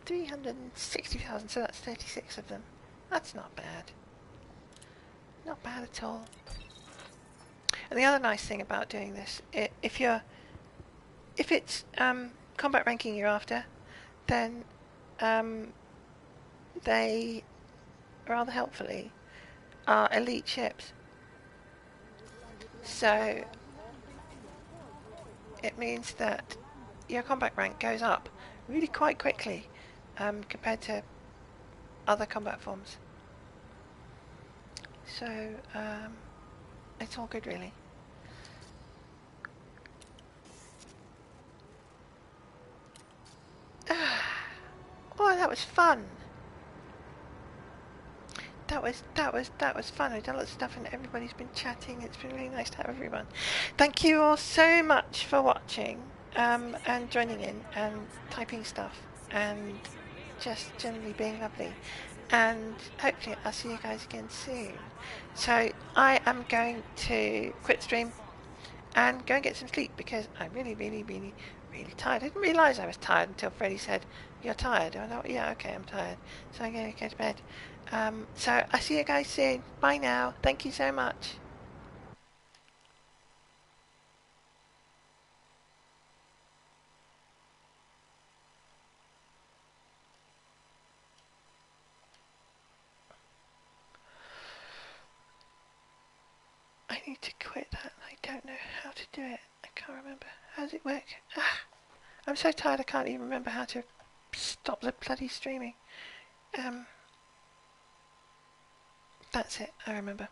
360,000, so that's 36 of them. That's not bad. Not bad at all. And the other nice thing about doing this, if it's combat ranking you're after, then they rather helpfully are elite ships. So it means that your combat rank goes up really quite quickly compared to other combat forms. So it's all good, really. Oh, that was fun. That was fun. I've done lots of stuff and everybody's been chatting. It's been really nice to have everyone. Thank you all so much for watching and joining in and typing stuff and just generally being lovely. And hopefully I'll see you guys again soon. So I am going to quit stream and go and get some sleep because I'm really tired. I didn't realise I was tired until Freddie said, "You're tired." I thought, yeah, okay, I'm tired. So I'm going to go to bed. So I'll see you guys soon. Bye now. Thank you so much. I need to quit that. I don't know how to do it. I can't remember. How does it work? I'm so tired I can't even remember how to stop the bloody streaming. That's it. I remember.